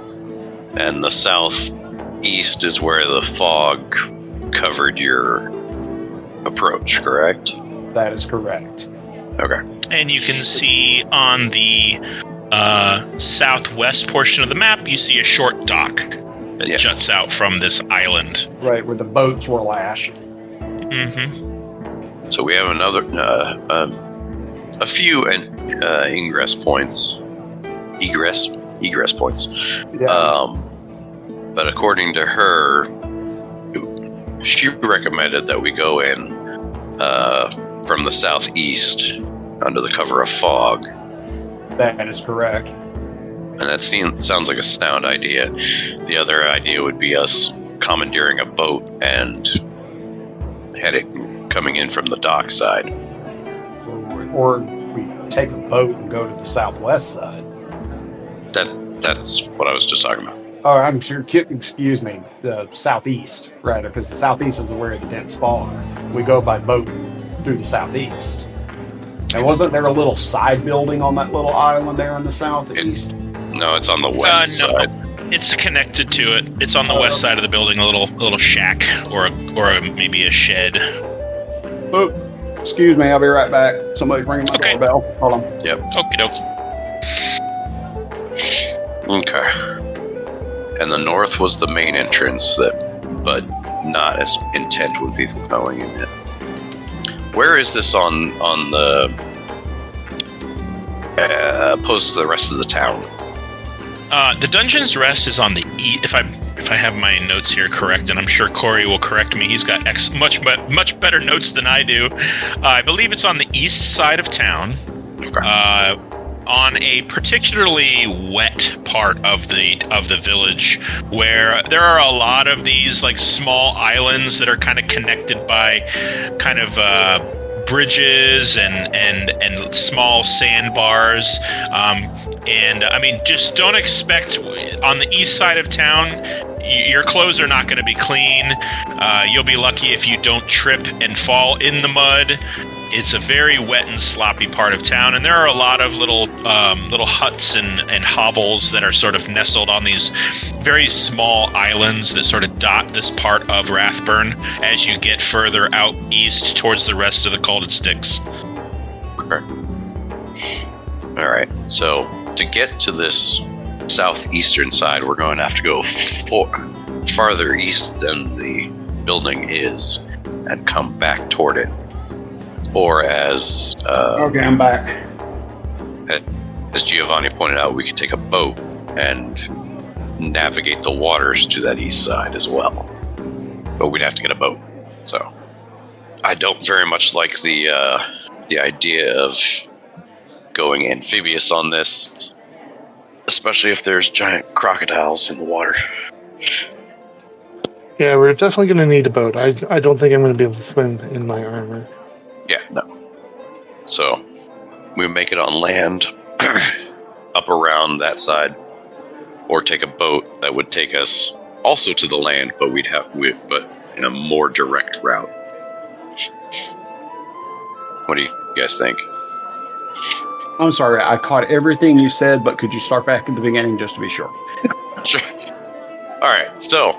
And the southeast is where the fog covered your approach, correct? That is correct. Okay. And you can see on the southwest portion of the map, you see a short dock that Yes. juts out from this island. Right, where the boats were lashed. Mm-hmm. So we have a few ingress points. Egress points. Yeah. But according to her, she recommended that we go in from the southeast under the cover of fog. That is correct. And that sounds like a sound idea. The other idea would be us commandeering a boat and coming in from the dock side. Or we take a boat and go to the southwest side. That's what I was just talking about. Oh, I'm sure. Excuse me. The southeast, right? Because the southeast is where the dense fog. We go by boat through the southeast. And wasn't there a little side building on that little island there in the southeast? No, it's on the west No. side. It's connected to it. It's on the west side of the building, a little shack or maybe a shed. Oh, excuse me. I'll be right back. Somebody's ringing my Okay. doorbell. Hold on. Yep. Okie doke. Okay. And the north was the main entrance, but not as intent would be going in it. Where is this on the opposed to the rest of the town? The Dungeon's Rest is on the if I have my notes here correct, and I'm sure Corey will correct me. He's got much better notes than I do. I believe it's on the east side of town. Okay. On a particularly wet part of the village, where there are a lot of these like small islands that are kind of connected by kind of bridges and small sandbars. And I mean, just don't expect on the east side of town. your clothes are not going to be clean. You'll be lucky if you don't trip and fall in the mud. It's a very wet and sloppy part of town, and there are a lot of little huts and hovels that are sort of nestled on these very small islands that sort of dot this part of Rathburn as you get further out east towards the rest of the Calded Sticks. Okay. All right. So to get to this southeastern side, we're going to have to go farther east than the building is and come back toward it. Or as Okay, I'm back. As Giovanni pointed out, we could take a boat and navigate the waters to that east side as well. But we'd have to get a boat. So I don't very much like the idea of going amphibious on this, especially if there's giant crocodiles in the water. Yeah, we're definitely going to need a boat. I don't think I'm going to be able to swim in my armor. Yeah, no. So we make it on land up around that side, or take a boat that would take us also to the land, but but in a more direct route. What do you guys think? I'm sorry, I caught everything you said, but could you start back at the beginning just to be sure? Sure. All right. So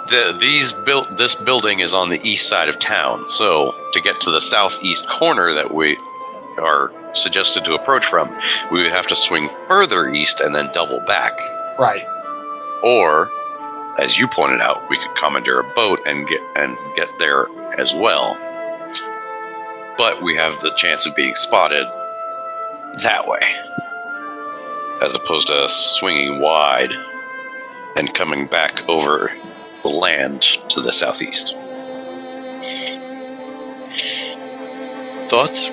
this building is on the east side of town. So to get to the southeast corner that we are suggested to approach from, we would have to swing further east and then double back. Right. Or, as you pointed out, we could commandeer a boat and get there as well. But we have the chance of being spotted that way, as opposed to swinging wide and coming back over the land to the southeast. Thoughts?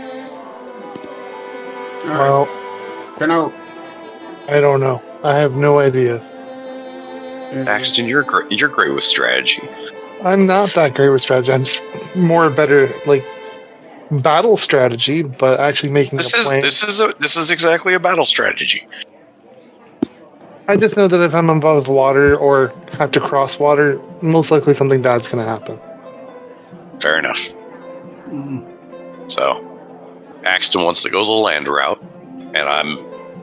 Well, I don't know. I have no idea. Axton, you're great with strategy. I'm not that great with strategy. I'm just more better, like, battle strategy, but actually making a plan. This is exactly a battle strategy. I just know that if I'm above water or have to cross water, most likely something bad's going to happen. Fair enough. So, Axton wants to go the land route, and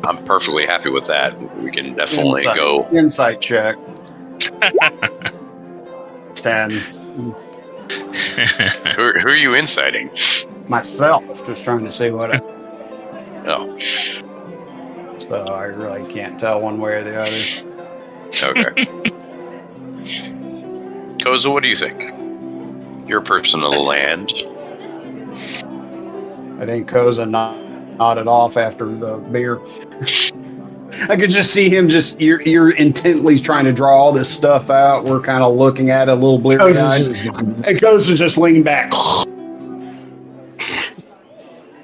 I'm perfectly happy with that. We can definitely go insight check. 10. Who are you inciting? Myself, just trying to see what I... Oh. So I really can't tell one way or the other. Okay. Koza, what do you think? You're a person of the land. I think Koza nodded off after the beer. I could just see him you're intently trying to draw all this stuff out. We're kind of looking at it a little bleary-eyed. And Koza's just leaning back.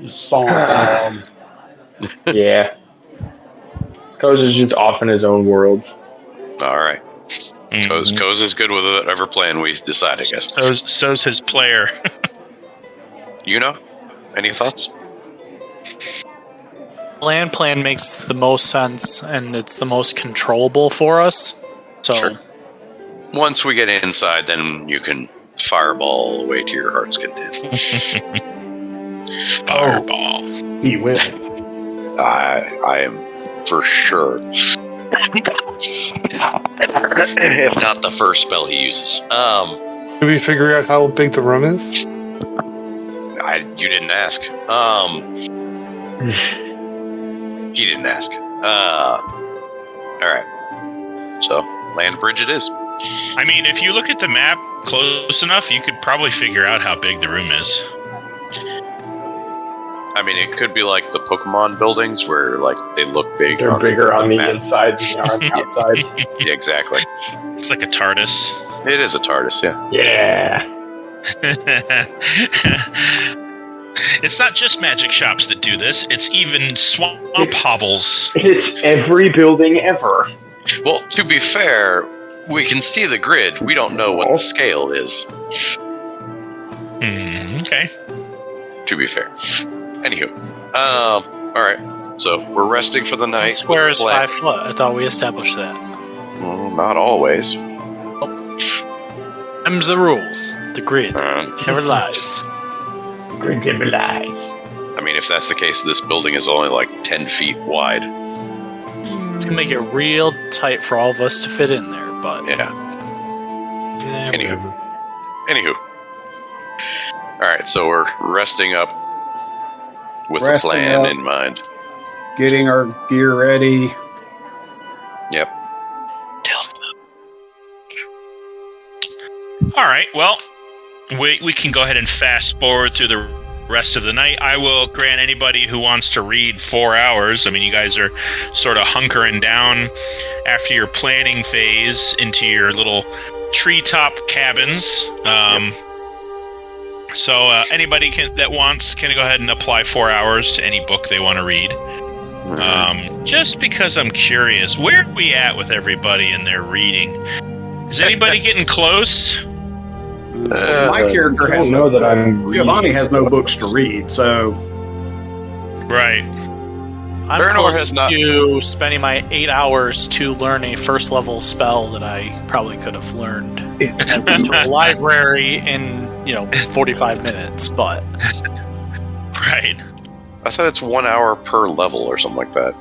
Just sawing around. Yeah. Koza's just off in his own world. All right. Koza's good with whatever plan we decide, I guess. So's his player. You know? Any thoughts? Land plan makes the most sense, and it's the most controllable for us. So, sure. Once we get inside, then you can fireball away to your heart's content. Fireball. He will. I am for sure. If not the first spell he uses. Did we figure out how big the room is? You didn't ask. He didn't ask. Alright. So, land bridge it is. I mean, if you look at the map close enough, you could probably figure out how big the room is. I mean, it could be like the Pokemon buildings where, like, they look big. They're bigger on the inside than they are on the outside. Yeah, exactly. It's like a TARDIS. It is a TARDIS, yeah. Yeah. It's not just magic shops that do this. It's even swamp hovels. It's every building ever. Well, to be fair, we can see the grid. We don't know what the scale is. Okay. To be fair. Anywho. Alright. So, we're resting for the night. Square is 5 foot. I thought we established that. Well, not always. Them's the rules. The grid never lies. Grid never lies. I mean, if that's the case, this building is only like 10 feet wide. It's gonna make it real tight for all of us to fit in there, but Yeah. Yeah, Anywho. whatever. Anywho. Alright, so we're resting up with a Resting plan up. in mind. Getting our gear ready. Yep. All right. Well, we can go ahead and fast forward through the rest of the night. I will grant anybody who wants to read 4 hours. I mean, you guys are sort of hunkering down after your planning phase into your little treetop cabins. So anybody that wants can go ahead and apply 4 hours to any book they want to read. Just because I'm curious, where are we at with everybody in their reading? Is anybody getting close? My character I has don't know that I'm Giovanni reading. has no books to read, so Right. I'm Bernor close has not- to spending my 8 hours to learn a first level spell that I probably could have learned to a library in 45 minutes, but Right. I thought it's 1 hour per level or something like that.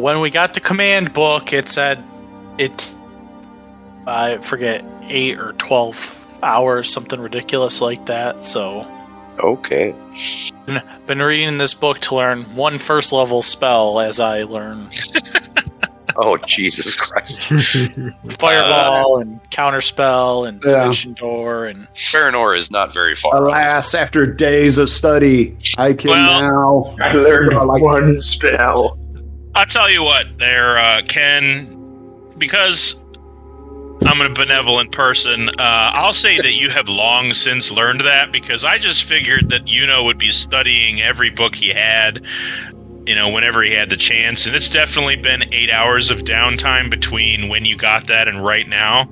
when we got the command book, it said I forget 8 or 12 hours, something ridiculous like that. So Okay. been reading this book to learn one first level spell as I learn Oh, Jesus Christ. fireball and counterspell and Yeah. dimension door and Baranor is not very far. alas, after days of study, I can Well- now. I learned like one spell. I'll tell you what, there, Ken, because I'm a benevolent person, I'll say that you have long since learned that, because I just figured that would be studying every book he had, whenever he had the chance, and it's definitely been 8 hours of downtime between when you got that and right now.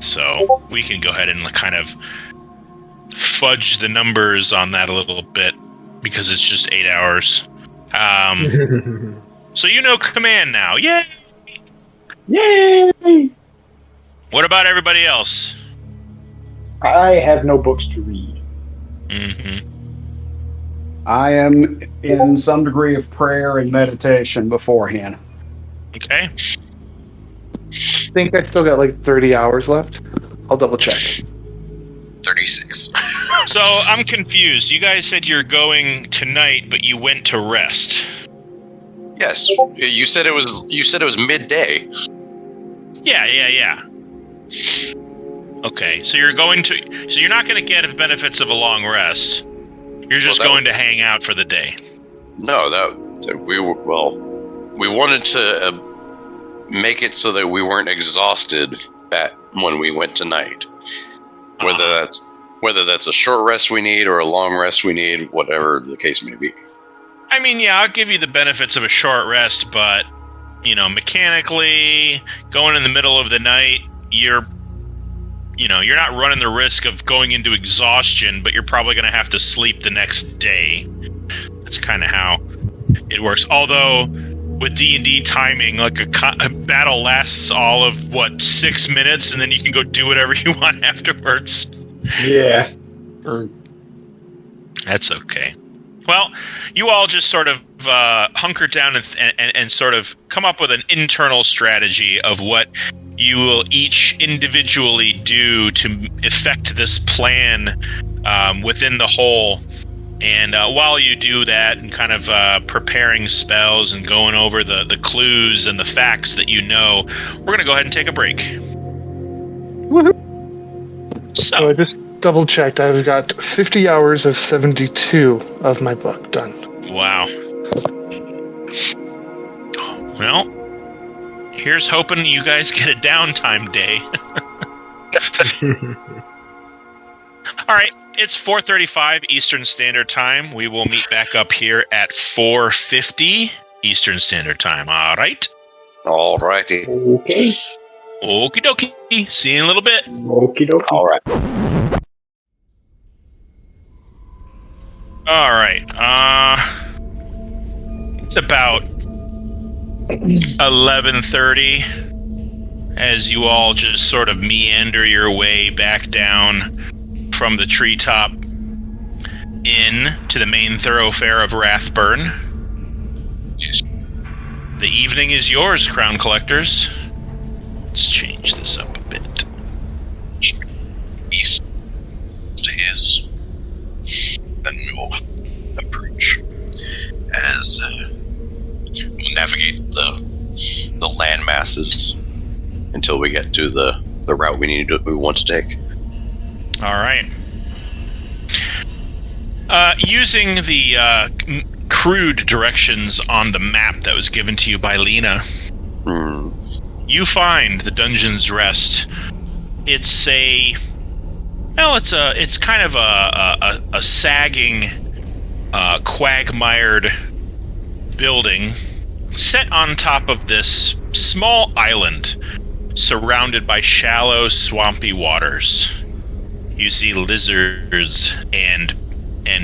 So we can go ahead and kind of fudge the numbers on that a little bit, because it's just 8 hours. So command now. Yay! Yay! What about everybody else? I have no books to read. Mm-hmm. I am in some degree of prayer and meditation beforehand. Okay. I think I still got like 30 hours left. I'll double check. 36. So I'm confused. You guys said you're going tonight, but you went to rest. Yes. You said it was midday. Yeah. Okay, so you're not going to get the benefits of a long rest. You're just Well, that going to hang out for the day. No, we wanted to make it so that we weren't exhausted when we went tonight. Whether that's a short rest we need or a long rest we need, whatever the case may be. I mean, yeah, I'll give you the benefits of a short rest, but mechanically, going in the middle of the night, you're not running the risk of going into exhaustion, but you're probably going to have to sleep the next day. That's kind of how it works. Although, with D&D timing, like a battle lasts all of, 6 minutes, and then you can go do whatever you want afterwards. Yeah. That's okay. Well, you all just sort of hunker down and sort of come up with an internal strategy of what you will each individually do to effect this plan within the whole. And while you do that and kind of preparing spells and going over the clues and the facts that we're going to go ahead and take a break. Woohoo! So So, I just double checked. I've got 50 hours of 72 of my book done. wow. Well, here's hoping you guys get a downtime day. All right, it's 4:35 Eastern Standard Time. We will meet back up here at 4:50 Eastern Standard Time. All right. All righty. Okay. Okie dokie. See you in a little bit. Okie dokie. All right. All right. It's about 11:30, as you all just sort of meander your way back down from the treetop in to the main thoroughfare of Rathburn. Yes. The evening is yours, Crown Collectors. Let's change this up a bit. East is. Then we will approach as we'll navigate the land masses until we get to the route we want to take. All right. Using the crude directions on the map that was given to you by Lena, you find the Dungeon's Rest. It's kind of a sagging, quagmired building set on top of this small island surrounded by shallow, swampy waters. You see lizards and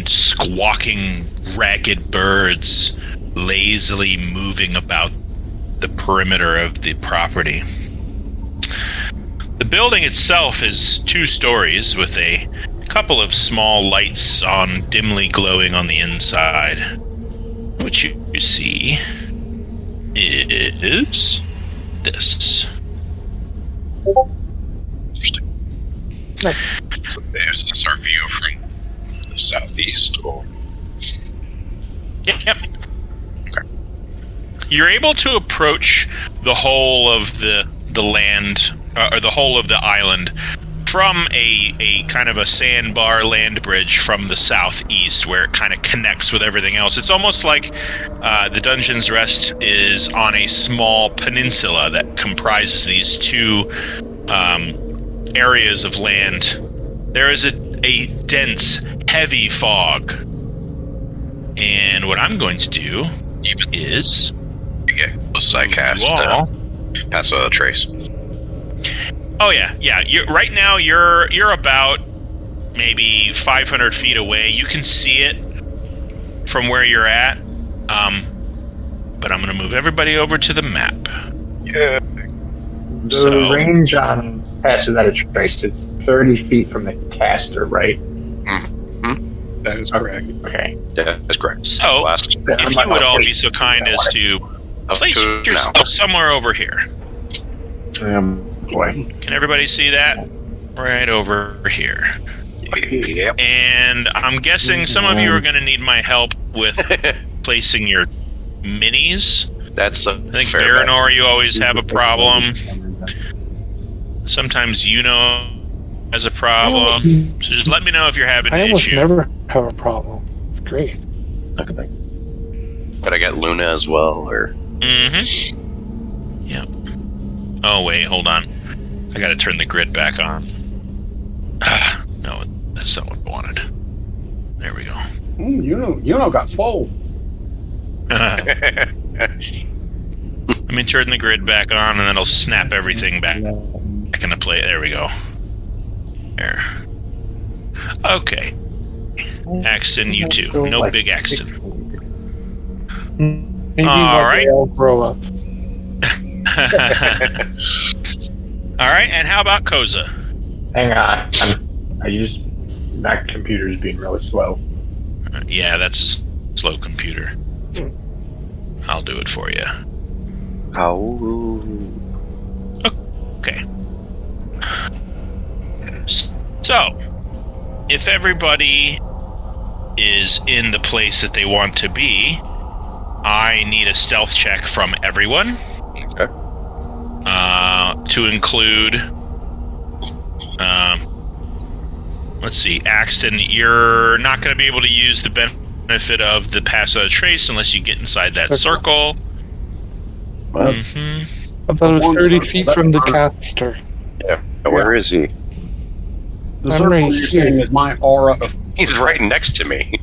squawking, ragged birds lazily moving about the perimeter of the property. The building itself is 2 stories with a couple of small lights on, dimly glowing on the inside. What you see is this. Interesting. So there's this our view from the southeast, or Yep. Okay. You're able to approach the whole of the land, or the whole of the island, from a kind of a sandbar land bridge from the southeast, where it kind of connects with everything else. It's almost like the Dungeon's Rest is on a small peninsula that comprises these 2 areas of land. There is a dense, heavy fog. And what I'm going to do is... I cast pass a trace. Oh yeah. Right now you're about maybe 500 feet away. You can see it from where you're at. But I'm going to move everybody over to the map. Yeah. The range on pass without a trace is 30 feet from the caster, right? That is correct. Okay. Yeah, that's correct. So, if you would all be so kind as to place yourself somewhere over here. Boy. Can everybody see that? Right over here. Yep. And I'm guessing some of you are going to need my help with placing your minis. That's I think Baranor, you always have a problem. Sometimes has a problem. So just let me know if you're having I an almost issue. never have a problem. Great. Okay. Could I get Luna as well, or? Mm-hmm. Yep. Oh wait, hold on. I gotta turn the grid back on. No, that's not what I wanted. There we go. You know, got swole. Let me turn the grid back on, and then it'll snap everything back into play. There we go. There. Okay. Axton, you too. No big Axton. Maybe all right. I'll grow up. All right, and how about Koza? Hang on. That computer's being really slow. Yeah, that's a slow computer. I'll do it for you. Oh. Okay. So, if everybody is in the place that they want to be, I need a stealth check from everyone. Okay. To include, let's see, Axton, you're not going to be able to use the benefit of the pass out of trace unless you get inside that circle. Well, Mm-hmm. I thought it was 30 feet from the caster. yeah. Where is he? The I'm circle right you're seeing is my aura of. He's right next to me.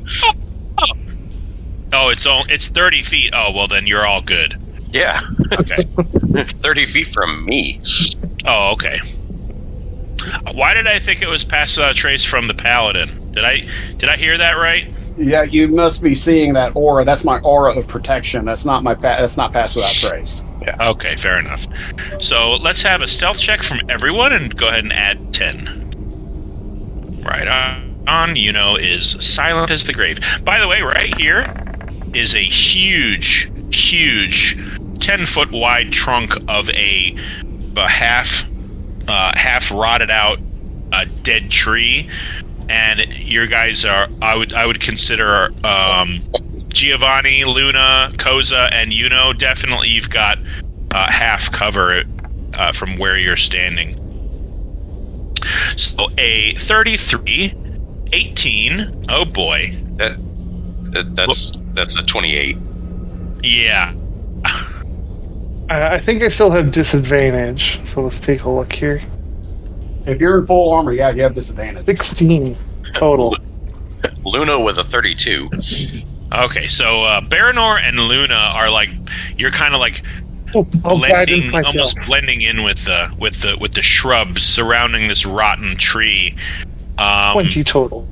Oh, it's 30 feet. Oh, well then you're all good. Yeah. Okay. 30 feet from me. Oh, okay. Why did I think it was pass trace from the paladin? Did I hear that right? Yeah, you must be seeing that aura. That's my aura of protection. That's not my. That's not pass without trace. Yeah. Okay, fair enough. So let's have a stealth check from everyone and go ahead and add 10. Right on. Is silent as the grave. By the way, right here is a huge 10-foot wide trunk of a half rotted out dead tree, and your guys are I would consider Giovanni, Luna, Koza, and definitely you've got half cover from where you're standing. So a 33, 18. Oh boy, that's a 28. Yeah. I think I still have disadvantage, so let's take a look here. If you're in full armor, yeah, you have disadvantage. 16 total. Luna with a 32. Okay, so Baranor and Luna are like, you're kind of like almost blending in with the shrubs surrounding this rotten tree. 20 total.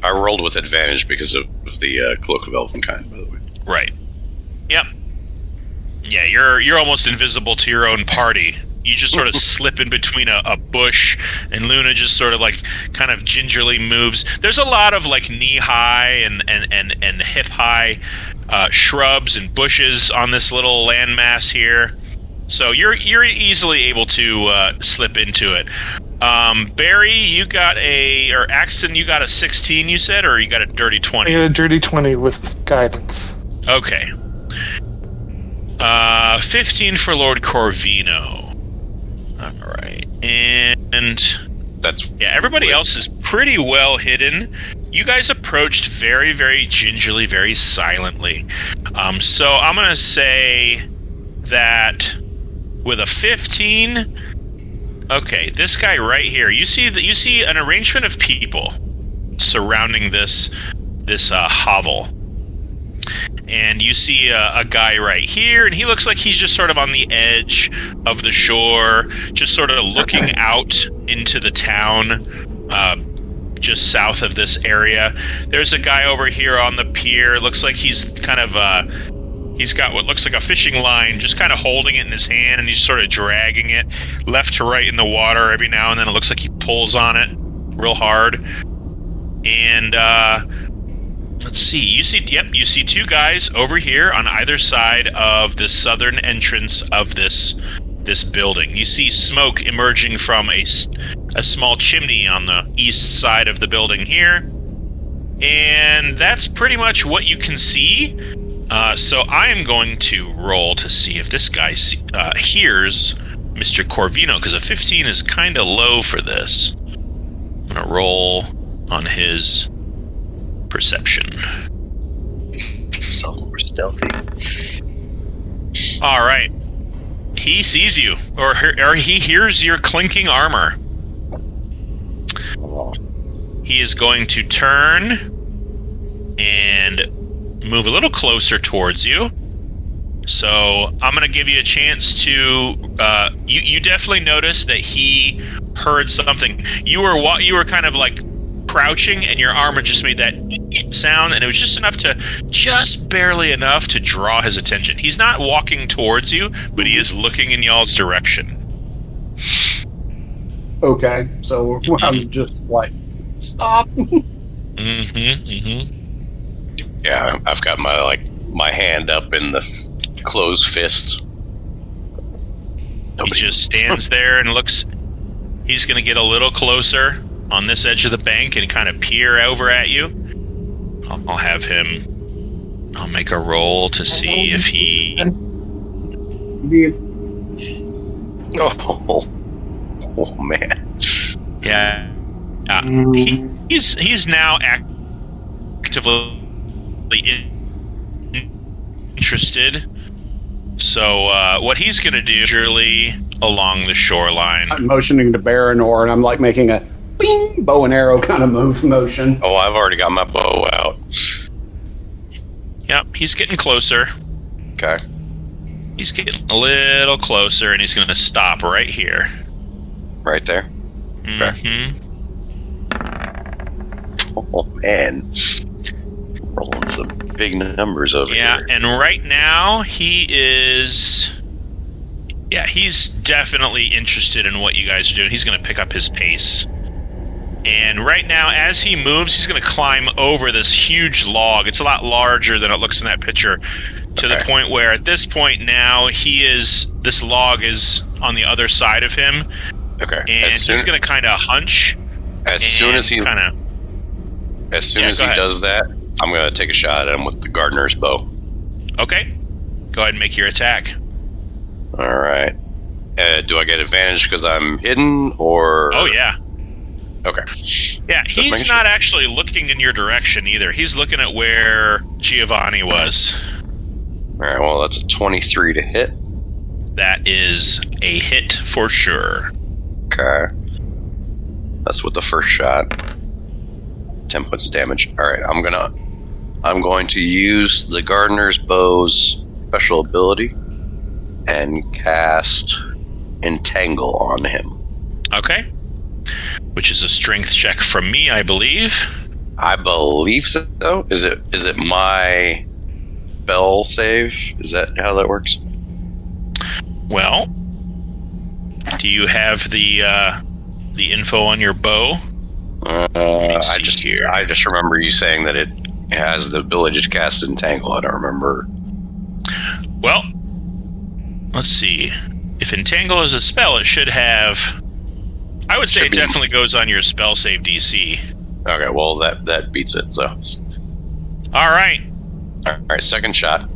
I rolled with advantage because of the Cloak of Elvenkind, by the way. Right. Yep. Yeah, you're almost invisible to your own party. You just sort of slip in between a bush, and Luna just sort of like kind of gingerly moves. There's a lot of like knee-high and hip-high shrubs and bushes on this little landmass here, so you're easily able to slip into it. Barry, you got or Axton, you got a 16, you said, or you got a dirty 20? I got a dirty 20 with guidance. Okay. 15 for Lord Corvino. All right, and everybody else is pretty well hidden. You guys approached very, very gingerly, very silently. So I'm gonna say that with a 15. Okay, this guy right here. You see an arrangement of people surrounding this hovel. And you see a guy right here, and he looks like he's just sort of on the edge of the shore, just sort of looking out into the town, just south of this area. There's a guy over here on the pier. Looks like he's kind of he's got what looks like a fishing line, just kind of holding it in his hand, and he's sort of dragging it left to right in the water. Every now and then it looks like he pulls on it real hard. And let's see. You see two guys over here on either side of the southern entrance of this building. You see smoke emerging from a small chimney on the east side of the building here. And that's pretty much what you can see. So I am going to roll to see if this guy hears Mr. Corvino, because a 15 is kind of low for this. I'm going to roll on his perception. So more stealthy. All right. He sees you, or he hears your clinking armor. He is going to turn and move a little closer towards you. So I'm going to give you a chance to. You definitely noticed that he heard something. You were kind of like crouching, and your armor just made that sound, and it was just barely enough to draw his attention. He's not walking towards you, but he is looking in y'all's direction. Okay, so I'm just like, stop. Yeah, I've got my hand up in the closed fist. He just stands there and looks. He's going to get a little closer on this edge of the bank and kind of peer over at you. I'll have him. I'll make a roll to see if he. Oh man. Yeah. He's now actively interested. So what he's going to do is usually along the shoreline. I'm motioning to Baranor, and I'm like making a bing, bow and arrow kind of motion. Oh, I've already got my bow out. Yep, he's getting closer. Okay. He's getting a little closer, and he's going to stop right here. Right there? Mm-hmm. Oh, man. Rolling some big numbers over here. Yeah, and right now he is... Yeah, he's definitely interested in what you guys are doing. He's going to pick up his pace. And right now, as he moves, he's going to climb over this huge log. It's a lot larger than it looks in that picture, to the point where at this point now, this log is on the other side of him. Okay. And he's going to kind of hunch. As soon as he does that, I'm going to take a shot at him with the gardener's bow. Okay. Go ahead and make your attack. All right. Do I get advantage because I'm hidden, or? Oh yeah. Okay. Yeah, he's not actually looking in your direction either. He's looking at where Giovanni was. All right. Well, that's a 23 to hit. That is a hit for sure. Okay. That's with the first shot. 10 points of damage. All right. I'm going to use the gardener's bow's special ability and cast Entangle on him. Okay. Which is a strength check from me, I believe. I believe so. Is it my spell save? Is that how that works? Well, do you have the info on your bow? I just remember you saying that it has the ability to cast Entangle. I don't remember. Well, let's see. If Entangle is a spell, it should have... I would say it definitely goes on your spell save DC. Okay, well, that beats it, so... Alright. Alright, second shot.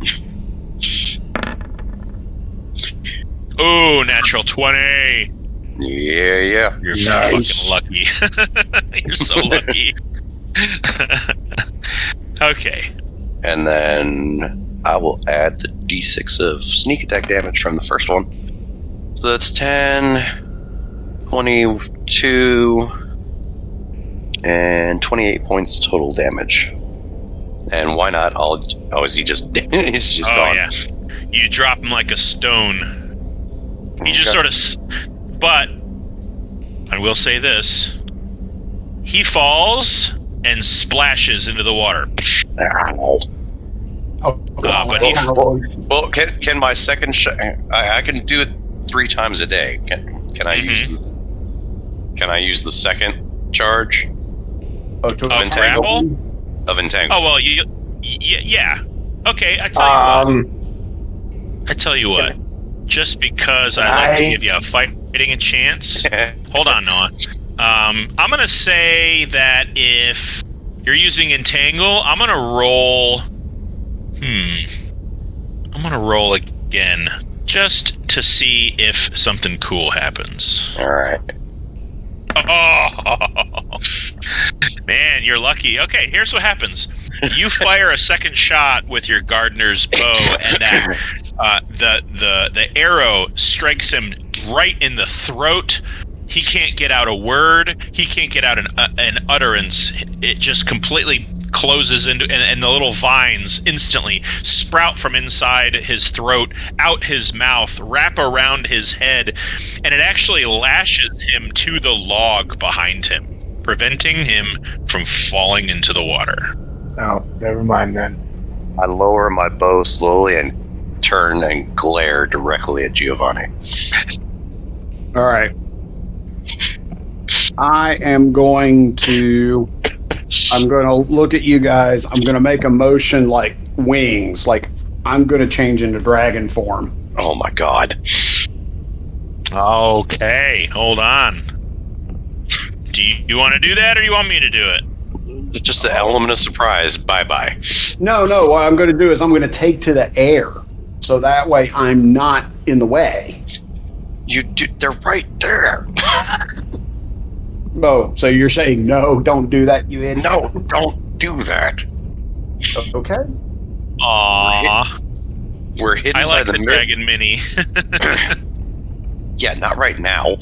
Ooh, natural 20! Yeah. You're fucking lucky. You're so lucky. Okay. And then I will add the d6 of sneak attack damage from the first one. So that's 10, 22, and 28 points total damage. And why not? Is he just... he's just gone. Yeah. You drop him like a stone. He just sort of... But, I will say this. He falls and splashes into the water. Ow. Well, can my second shot... I can do it 3 times a day. Can I use this? Can I use the second charge? Of Entangle? Of Entangle. Oh, well, yeah. Okay, I tell you what. Just because I like to give you a fighting chance. Hold on, Noah. I'm going to say that if you're using Entangle, I'm going to roll... I'm going to roll again. Just to see if something cool happens. Alright. Oh, man, you're lucky. Okay, here's what happens. You fire a second shot with your gardener's bow, and that the arrow strikes him right in the throat. He can't get out a word. He can't get out an utterance. It just completely closes into, and the little vines instantly sprout from inside his throat, out his mouth, wrap around his head, and it actually lashes him to the log behind him, preventing him from falling into the water. Oh, never mind then. I lower my bow slowly and turn and glare directly at Giovanni. All right. I am going to look at you guys. I'm going to make a motion like wings, like I'm going to change into dragon form. Oh my god. Okay, hold on. Do you want to do that, or you want me to do it? Just the element of surprise. Bye-bye. No, what I'm going to do is I'm going to take to the air, so that way I'm not in the way. They're right there. Oh, so you're saying no, don't do that, you idiot? No, don't do that. Okay. Aww. We're hidden I like by the Dragon Mini. Yeah, not right now.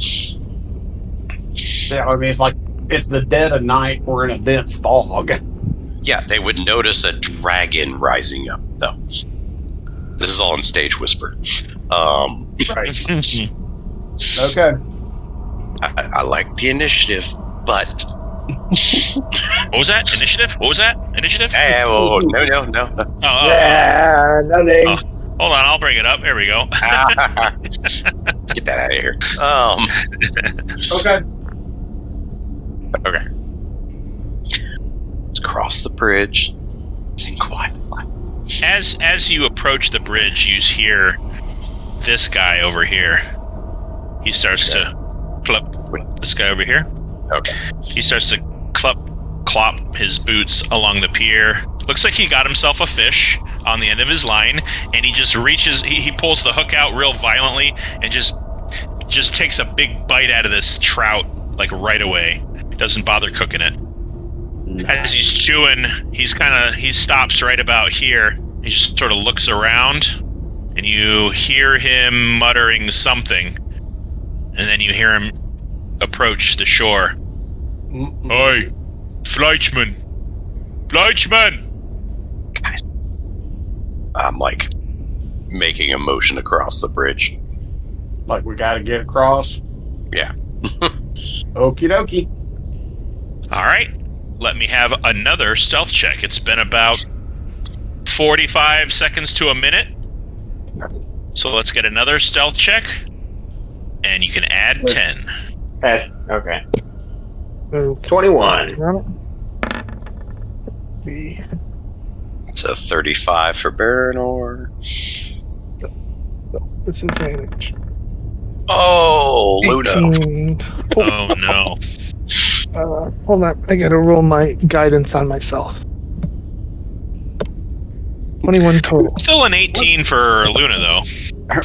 Yeah, I mean, it's the dead of night. We're in a dense fog. Yeah, they would notice a dragon rising up, though. This is all in stage whisper. Right. Okay. I like the initiative, but What was that? Initiative? What was that? Initiative? Hey, no. Yeah, nothing. Oh, hold on, I'll bring it up. There we go. Get that out of here. Okay. Okay. Let's cross the bridge. Sing quietly. As you approach the bridge, you hear this guy over here. He starts to clop. This guy over here. Okay. He starts to clop his boots along the pier. Looks like he got himself a fish on the end of his line, and he just reaches. He pulls the hook out real violently and just takes a big bite out of this trout like right away. Doesn't bother cooking it. As he's chewing, he stops right about here. He just sort of looks around, and you hear him muttering something, and then you hear him approach the shore. Oi, Fleischmann! Fleischmann! Guys, I'm like making a motion across the bridge. Like we got to get across. Yeah. Okie dokie. All right. Let me have another stealth check. It's been about 45 seconds to a minute. So let's get another stealth check. And you can add 10. Okay. 21. It's a 35 for Baranor. This is damage. Oh, Luna. 18. Oh, no. Hold on, I gotta roll my guidance on myself. 21 total. Still an 18 for Luna, though.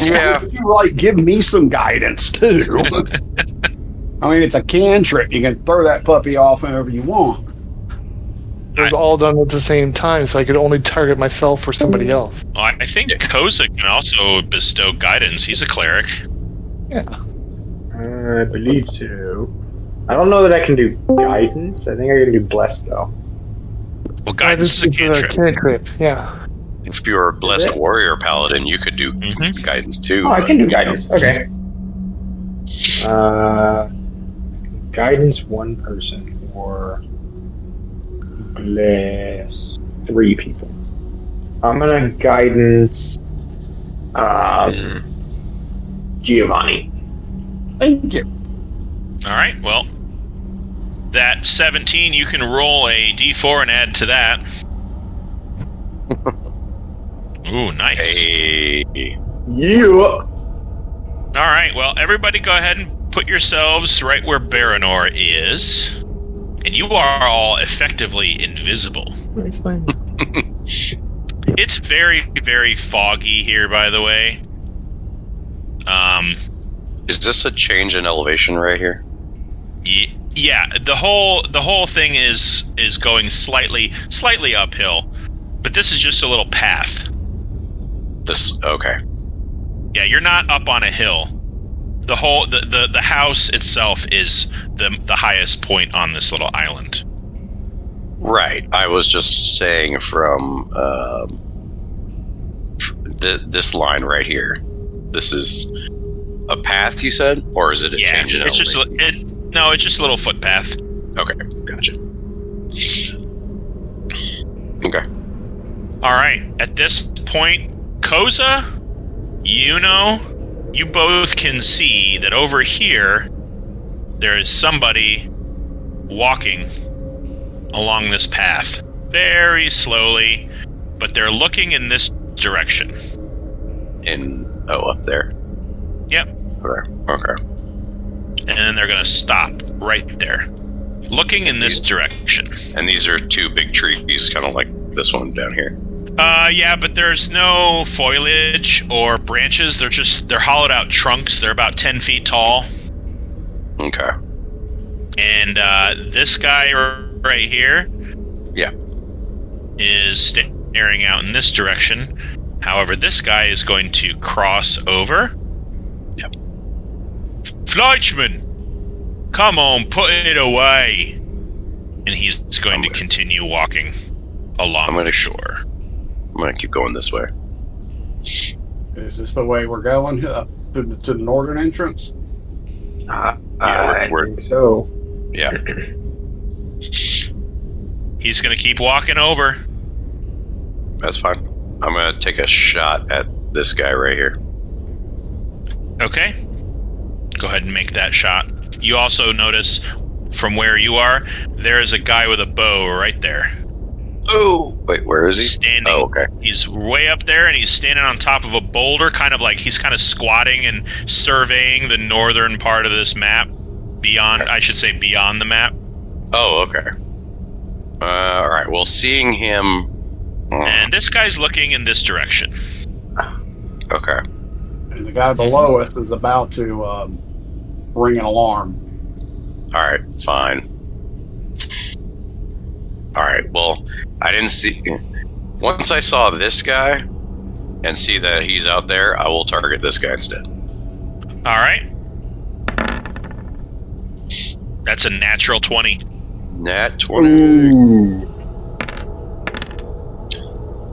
Yeah. You give me some guidance too. I mean, it's a cantrip. You can throw that puppy off whenever you want. It was all done at the same time, so I could only target myself or somebody else. Well, I think Koza can also bestow guidance. He's a cleric. Yeah. I believe so. I don't know that I can do guidance. I think I can do blessed though. Well, guidance is a cantrip. Cantrip, yeah. If you're a blessed warrior paladin, you could do guidance too. Oh, I can do guidance. Okay. Guidance one person or bless 3 people. I'm gonna guidance Giovanni. Thank you. All right, well, that 17, you can roll a d4 and add to that. Ooh, nice. Hey. Yeah. All right, well, everybody go ahead and put yourselves right where Baranor is. And you are all effectively invisible. Explain. It's very, very foggy here, by the way. Is this a change in elevation right here? Yeah, the whole thing is going slightly uphill, but this is just a little path. Okay. Yeah, you're not up on a hill. The house itself is the highest point on this little island. Right. I was just saying from this line right here. This is a path, you said, or is it a change in elevation? No, it's just a little footpath. Okay, gotcha. Okay. All right. At this point, Koza, you both can see that over here there is somebody walking along this path very slowly, but they're looking in this direction. Up there. Yep. Okay. And then they're gonna stop right there, looking in this direction. And these are 2 big trees, kind of like this one down here. Yeah, but there's no foliage or branches. They're hollowed out trunks. They're about 10 feet tall. Okay. And this guy right here, is staring out in this direction. However, this guy is going to cross over. Yep. Fleischmann, come on, put it away. And he's going to continue walking along the shore. I'm going to keep going this way. Is this the way we're going to the northern entrance? I think so. Yeah. He's going to keep walking over. That's fine. I'm going to take a shot at this guy right here. Okay. Go ahead and make that shot. You also notice from where you are, there is a guy with a bow right there. Oh, wait, where is he? Standing. Oh, okay. He's way up there, and he's standing on top of a boulder, kind of like he's kind of squatting and surveying the northern part of this map. Beyond, okay. I should say beyond the map. Oh, okay. All right, well, seeing him... And this guy's looking in this direction. Okay. And the guy below us is about to ring an alarm. All right, fine. All right, well, I didn't see... Once I saw this guy and see that he's out there, I will target this guy instead. All right. That's a natural 20. Nat 20. Ooh.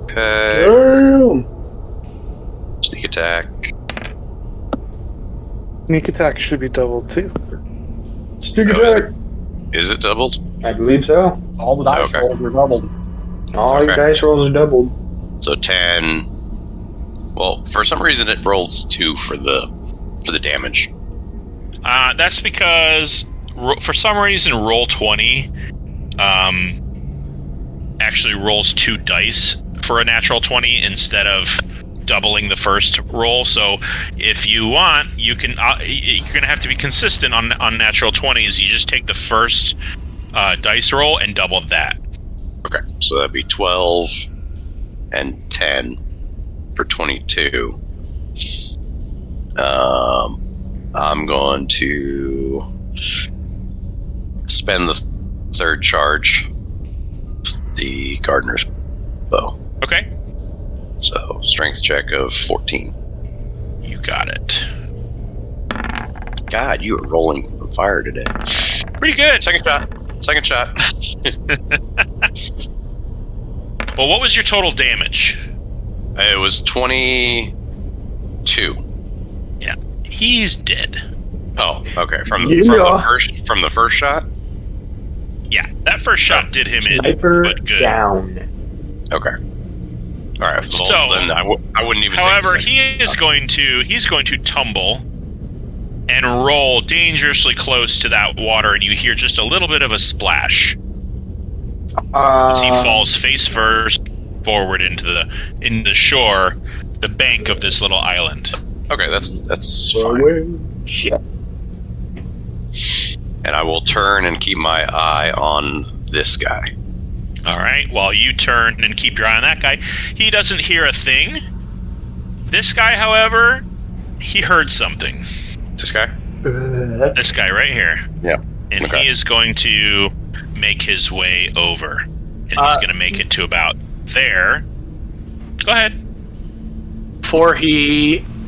Okay. Damn. Sneak attack. Sneak attack should be doubled too. Sneak Oh, attack. Is it doubled? I believe so. All the dice Okay. rolls are doubled. All Okay. your dice rolls are doubled. So 10. Well, for some reason it rolls 2 for the damage. That's because for some reason Roll20 actually rolls 2 dice for a natural 20 instead of doubling the first roll. So if you want, you can. You're going to have to be consistent on natural 20s. You just take the first dice roll and double that. Okay, so that'd be 12 and 10 for 22. I'm going to spend the third charge, the gardener's bow. Okay. So strength check of 14. You got it. God, you are rolling on fire today. Pretty good. Second shot. Well, what was your total damage? It was 22. Yeah, he's dead. Oh, okay. From Yeah. the first shot. Yeah, that first shot did him in, Sniper but good. down. Okay. All right. Well, So, then I wouldn't even. However, take he's going to tumble and roll dangerously close to that water, and you hear just a little bit of a splash as he falls face first forward into the shore, the bank of this little island. Okay, that's fine. Shit. And I will turn and keep my eye on this guy. All right. While you turn and keep your eye on that guy, he doesn't hear a thing. This guy, however, he heard something. This guy? This guy right here. Yeah. And Okay. he is going to make his way over. And he's going to make it to about there. Go ahead.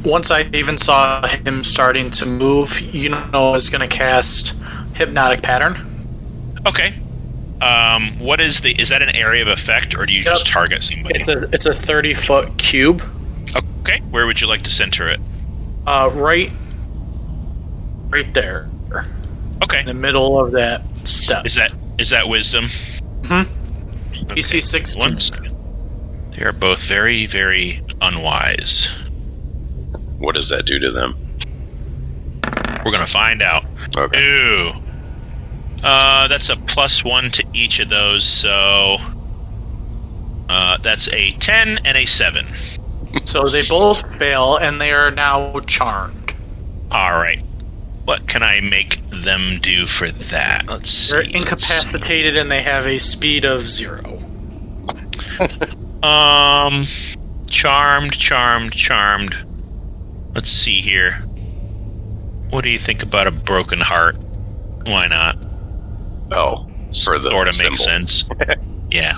Once I even saw him starting to move, I was going to cast Hypnotic Pattern. Okay. Is that an area of effect, or do you just target somebody? It's a 30-foot cube. Okay. Where would you like to center it? Right there. Okay. In the middle of that step. Is that wisdom? Mm-hmm. Okay. DC 16. 1 second. They are both very, very unwise. What does that do to them? We're gonna find out. Okay. Ooh. That's a +1 to each of those, so that's a 10 and a 7. So they both fail, and they are now charmed. All right. What can I make them do for that? Let's see. They're incapacitated, and they have a speed of 0. Charmed. Let's see here. What do you think about a broken heart? Why not? Oh, for the sort of symbol. makes sense. Yeah.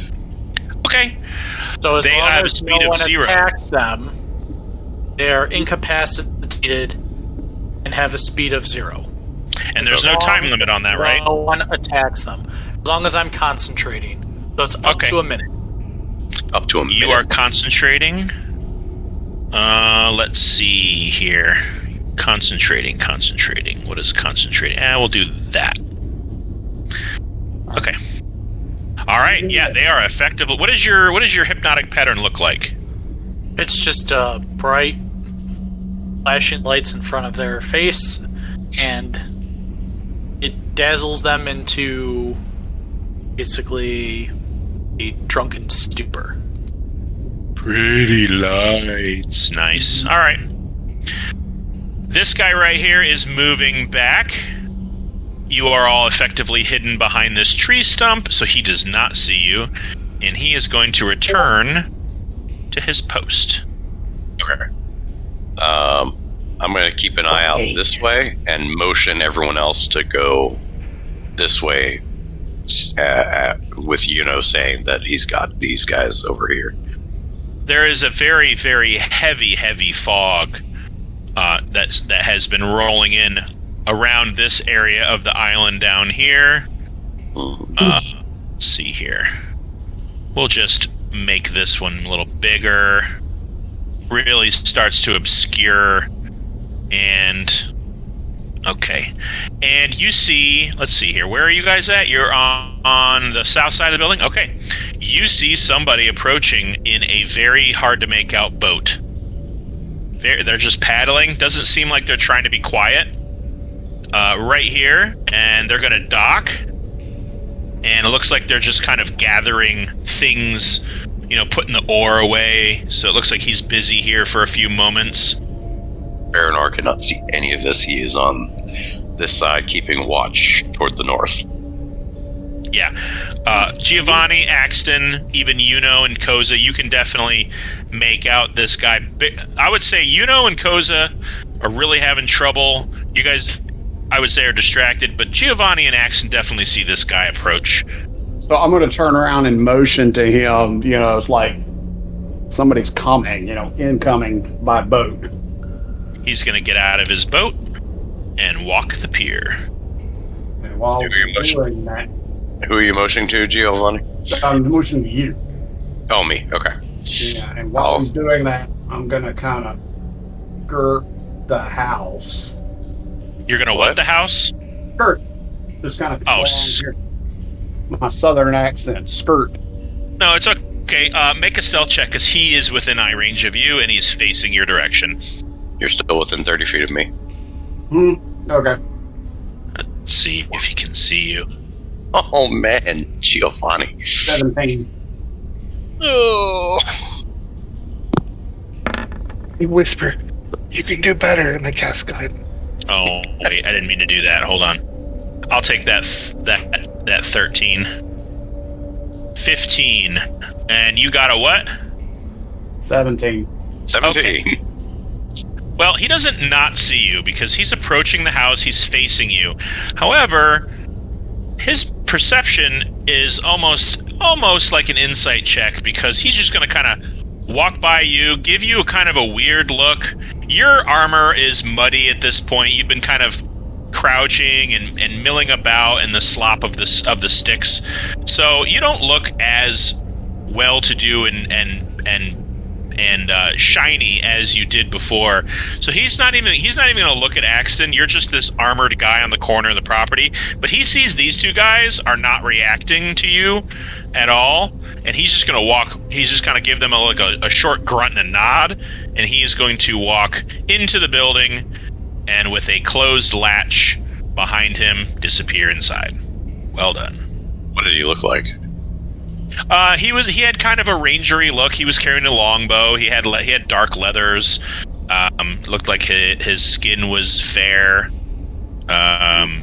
Okay. So as They long have a as speed no of one 0. attacks them, they're incapacitated and have a speed of 0. And there's no time limit on that, right? No one attacks them. As long as I'm concentrating. So it's up to a minute. Up to a minute. You are concentrating. Let's see here. Concentrating. What is concentrating? We'll do that. Okay. All right, yeah, they are effective. What does your hypnotic pattern look like? It's just bright flashing lights in front of their face, and it dazzles them into basically a drunken stupor. Pretty lights. Nice. All right. This guy right here is moving back. You are all effectively hidden behind this tree stump, so he does not see you, and he is going to return to his post. Okay. I'm going to keep an eye out this way and motion everyone else to go this way, with Yuno saying that he's got these guys over here. There is a very, very heavy fog that has been rolling in around this area of the island down here. Let's see here. We'll just make this one a little bigger. Really starts to obscure. And okay. And you see, let's see here. Where are you guys at? You're on the south side of the building? Okay. You see somebody approaching in a very hard to make out boat. They're just paddling. Doesn't seem like they're trying to be quiet. Right here, and they're going to dock. And it looks like they're just kind of gathering things, putting the oar away. So it looks like he's busy here for a few moments. Baranor cannot see any of this. He is on this side, keeping watch toward the north. Yeah. Giovanni, Axton, even Yuno and Koza, you can definitely make out this guy. I would say Yuno and Koza are really having trouble. You guys, I would say, are distracted, but Giovanni and Axton definitely see this guy approach. So I'm going to turn around and motion to him. It's like somebody's coming, incoming by boat. He's going to get out of his boat and walk the pier. And while we're doing that, who are you motioning to, Giovanni? I'm motioning to you. Oh, me. Okay. Yeah, and while he's doing that, I'm going to kind of skirt the house. You're going to what the house? Skirt. Just kind of my southern accent. Skirt. No, it's okay. Make a stealth check, because he is within eye range of you, and he's facing your direction. You're still within 30 feet of me. Okay. Let's see if he can see you. Oh, man. Giovanni. 17. Oh. He whispered, "You can do better," and I cast guide. Oh, wait, I didn't mean to do that. Hold on. I'll take that 13. 15. And you got a what? 17. 17. Okay. Well, he doesn't not see you because he's approaching the house. He's facing you. However, his perception is almost like an insight check, because he's just going to kind of walk by you, give you a kind of a weird look. Your armor is muddy at this point. You've been kind of crouching and milling about in the slop of the sticks, so you don't look as well-to-do and shiny as you did before. So he's not even going to look at Axton. You're just this armored guy on the corner of the property, but he sees these two guys are not reacting to you at all, and he's just going to walk. He's just going to give them a short grunt and a nod, and he is going to walk into the building, and with a closed latch behind him, disappear inside. Well done. What did he look like? He had kind of a rangery look. He was carrying a longbow. He had dark leathers. Looked like his skin was fair.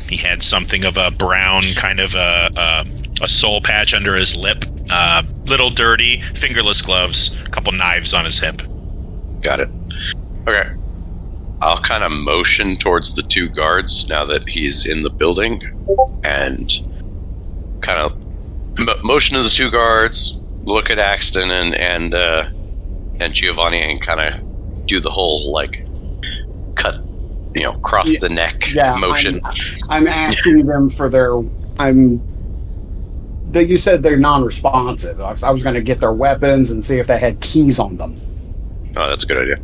He had something of a brown kind of a soul patch under his lip. Little dirty, fingerless gloves, a couple knives on his hip. Got it. Okay. I'll kind of motion towards the two guards now that he's in the building, and kind of motion to the two guards, look at Axton and Giovanni, and kind of do the whole cut, cross the neck motion. I'm asking them for you said they're non-responsive. I was going to get their weapons and see if they had keys on them. Oh, that's a good idea.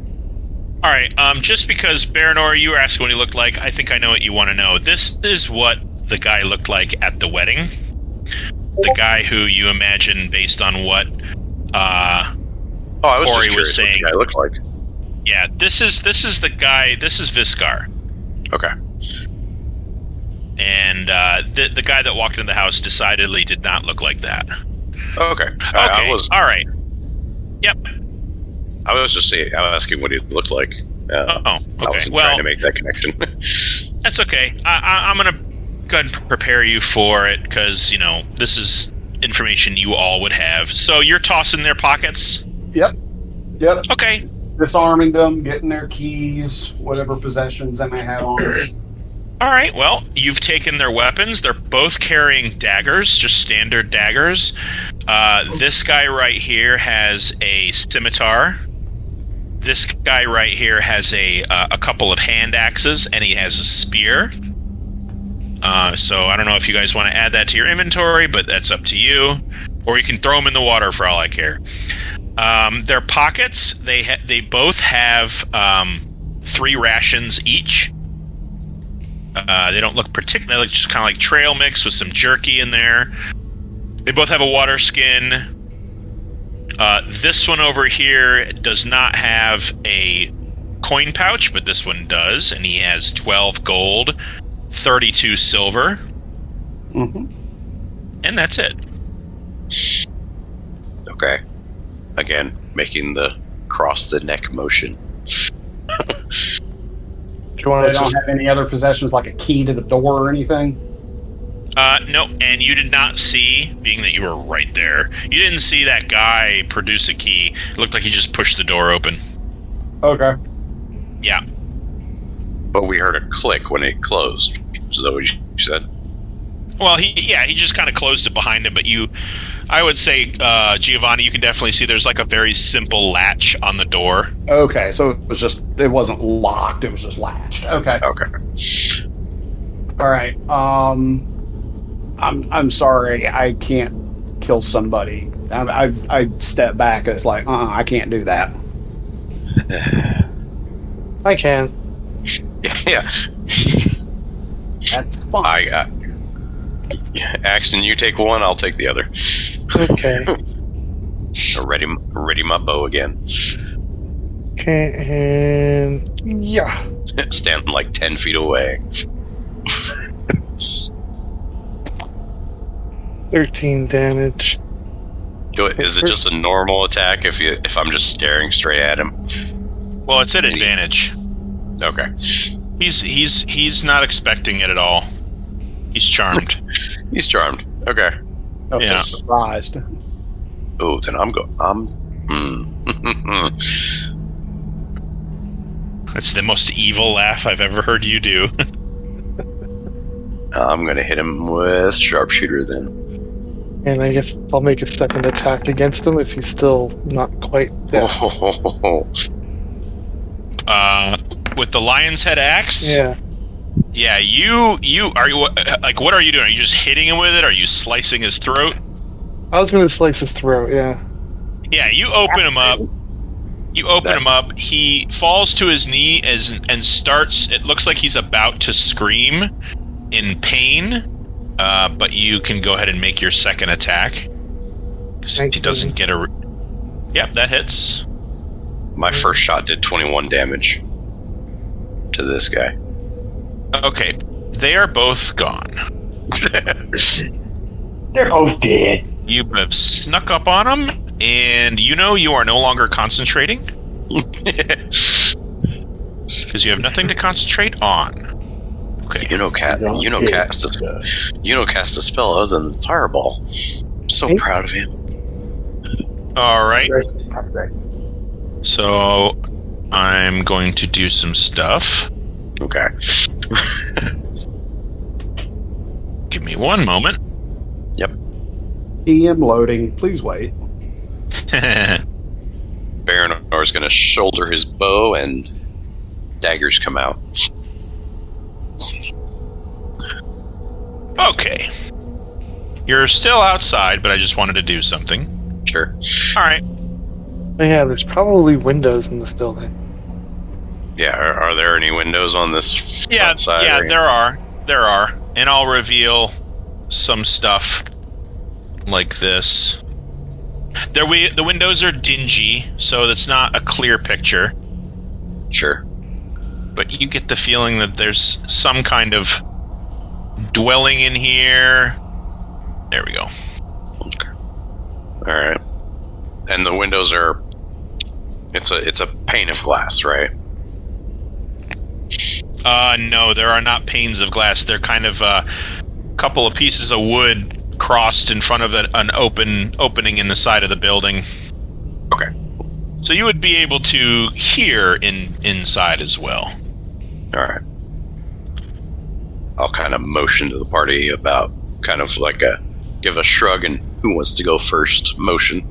All right, just because, Baranor, you were asking what he looked like, I think I know what you want to know. This is what the guy looked like at the wedding. the guy who you imagine, based on what I was Corey just curious was saying. what the guy looked like. Yeah, this is the guy. This is Viscar, Okay. and the guy that walked into the house decidedly did not look like that. Okay. Okay, all right. Yep. I was just asking what he looked like. Okay. I wasn't trying to make that connection. That's okay. I'm gonna go ahead and prepare you for it because this is information you all would have. So you're tossing their pockets. Yep. Okay. Disarming them, getting their keys, whatever possessions they may have on them. All right. Well, you've taken their weapons. They're both carrying daggers, just standard daggers. This guy right here has a scimitar. This guy right here has a couple of hand axes, and he has a spear. So I don't know if you guys want to add that to your inventory, but that's up to you. Or you can throw them in the water for all I care. Their pockets, they both have 3 rations each. They don't look particularly, they look just kind of like trail mix with some jerky in there. They both have a water skin. This one over here does not have a coin pouch, but this one does, and he has 12 gold, 32 silver. Mm-hmm. And that's it. Okay. Again, making the cross the neck motion. Do you want They to don't have any other possessions like a key to the door or anything? No, and you did not see, being that you were right there, you didn't see that guy produce a key. It looked like he just pushed the door open. Okay. Yeah. But we heard a click when it closed. Is that what you said? Well, he just kind of closed it behind him, but I would say, Giovanni, you can definitely see there's like a very simple latch on the door. Okay, so it wasn't locked, it was just latched. Okay. Okay. All right. I'm sorry, I can't kill somebody. I step back. It's like, I can't do that. I can. Yeah. That's fine. Axton, you take one, I'll take the other. Okay. Ready my bow again. Okay, and yeah. Stand like 10 feet away. 13 damage. Is it just a normal attack if I'm just staring straight at him? Well, it's at advantage. Okay. He's not expecting it at all. He's charmed. He's charmed. Okay. I'm Yeah. so surprised. Oh, then That's the most evil laugh I've ever heard you do. I'm gonna hit him with sharpshooter then. And I guess I'll make a second attack against him if he's still not quite dead. With the lion's head axe? Yeah. Yeah, you are you like what are you doing? Are you just hitting him with it? Are you slicing his throat? I was going to slice his throat, yeah. Yeah, you open him up. Him up. He falls to his knee and starts. It looks like he's about to scream in pain. But you can go ahead and make your second attack. He doesn't get a. Yep, that hits. My first shot did 21 damage to this guy. Okay, they are both gone. They're both dead. You have snuck up on them, and you are no longer concentrating. Because you have nothing to concentrate on. Okay. Cast a spell other than fireball. I'm so proud of him. All right. So I'm going to do some stuff. Okay. Give me one moment. Yep. EM loading. Please wait. Baronor's going to shoulder his bow and daggers come out. Okay. You're still outside, but I just wanted to do something. Sure. All right. Oh, yeah, there's probably windows in this building. Yeah, are there any windows on this front side? Yeah, there are. And I'll reveal some stuff like this. The windows are dingy, so that's not a clear picture. Sure. But you get the feeling that there's some kind of dwelling in here. There we go. Okay. All right. And the windows are. It's a pane of glass, right? No, there are not panes of glass. They're kind of a couple of pieces of wood crossed in front of an opening in the side of the building. Okay. So you would be able to hear inside as well. All right. I'll kind of motion to the party about kind of like give a shrug and who wants to go first motion.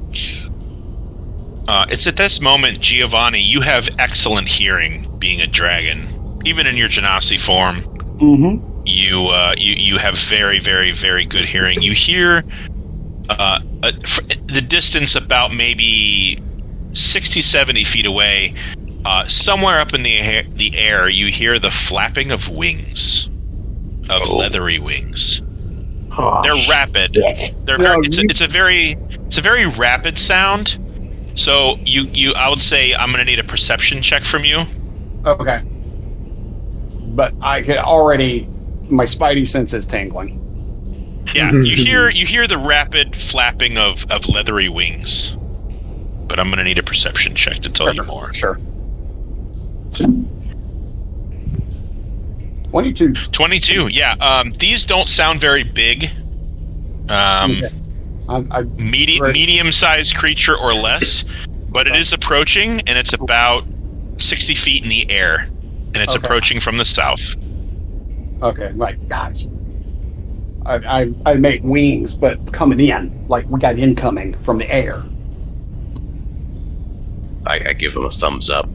It's at this moment, Giovanni, you have excellent hearing being a dragon. Even in your Genasi form, you have very, very, very good hearing. You hear the distance about maybe 60, 70 feet away, somewhere up in the air, you hear the flapping of wings, of leathery wings. Oh, They're rapid. It's a very rapid sound. So I would say I'm going to need a perception check from you. Okay. But I could already, my spidey sense is tingling. Yeah, you hear the rapid flapping of leathery wings. But I'm going to need a perception check to tell you more. Sure. 22. 22, yeah. These don't sound very big. Okay. Medium-sized creature or less, but it is approaching, and it's about 60 feet in the air, and it's approaching from the south. Okay, like, guys, I make wings, but coming in, like we got incoming from the air. I give him a thumbs up,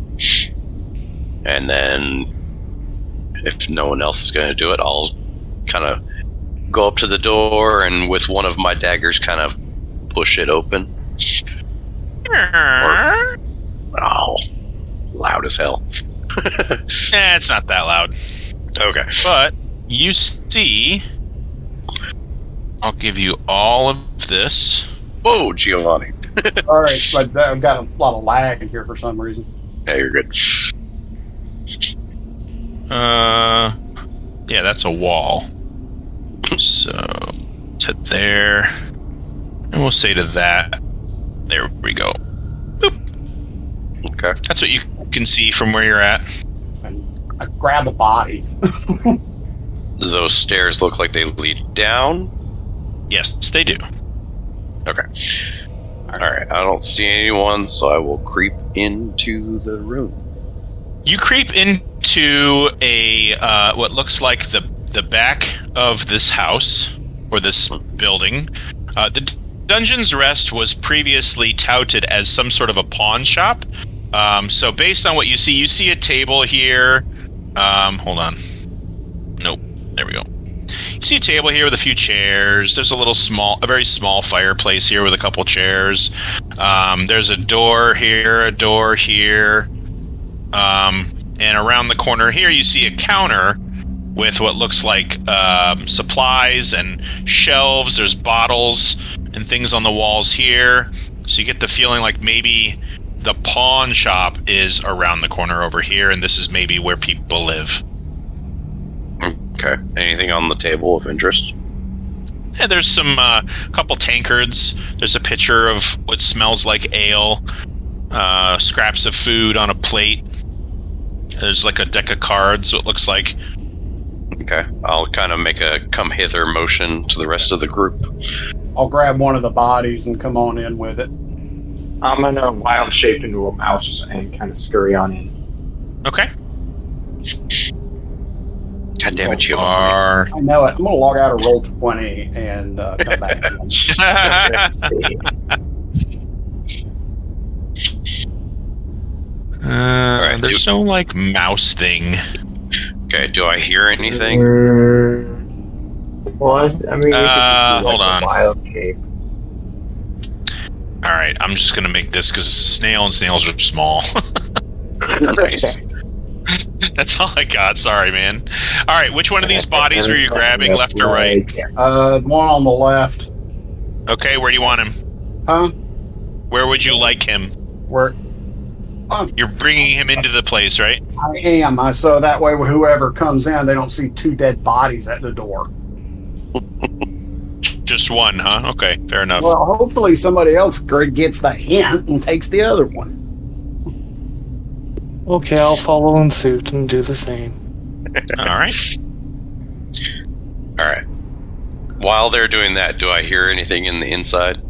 and then if no one else is going to do it, I'll kind of go up to the door and with one of my daggers kind of push it open. Loud as hell. It's not that loud. Okay. But you see, I'll give you all of this. Whoa, Giovanni. All right, but I've got a lot of lag in here for some reason. Yeah, you're good. Yeah, that's a wall. So, to there. And we'll say to that. There we go. Boop. Okay. That's what you can see from where you're at. And I grab a body. Does those stairs look like they lead down? Yes, they do. Okay. Alright, I don't see anyone, so I will creep into the room. You creep into a what looks like the back of this house, or this building. The Dungeon's Rest was previously touted as some sort of a pawn shop. So based on what you see a table here. Hold on. Nope. There we go. You see a table here with a few chairs. There's a very small fireplace here with a couple chairs. There's a door here, a door here. And around the corner here, you see a counter with what looks like supplies and shelves. There's bottles and things on the walls here. So you get the feeling like maybe the pawn shop is around the corner over here, and this is maybe where people live. Okay. Anything on the table of interest? Yeah, there's some couple tankards. There's a pitcher of what smells like ale. Scraps of food on a plate. There's like a deck of cards, it looks like. Okay. I'll kind of make a come hither motion to the rest of the group. I'll grab one of the bodies and come on in with it. I'm gonna wild shape into a mouse and kind of scurry on in. Okay. God damn it, You Giovanni. are... I know it. I'm gonna log out of roll 20 and come back in. Alright, there's no like mouse thing. Okay, do I hear anything? Well, I mean, we could just do, hold on. a wild shape. All right, I'm just gonna make this because it's a snail and snails are small. Nice. That's all I got. Sorry, man. All right, which one of these bodies were you grabbing, left or right? The one on the left. Okay, where do you want him? Huh? Where would you like him? Where? You're bringing him into the place, right? I am. So that way, whoever comes in, they don't see 2 dead bodies at the door. Just one, huh? Okay, fair enough. Well, hopefully somebody else gets the hint and takes the other one. Okay, I'll follow in suit and do the same. All right. All right. While they're doing that, do I hear anything in the inside?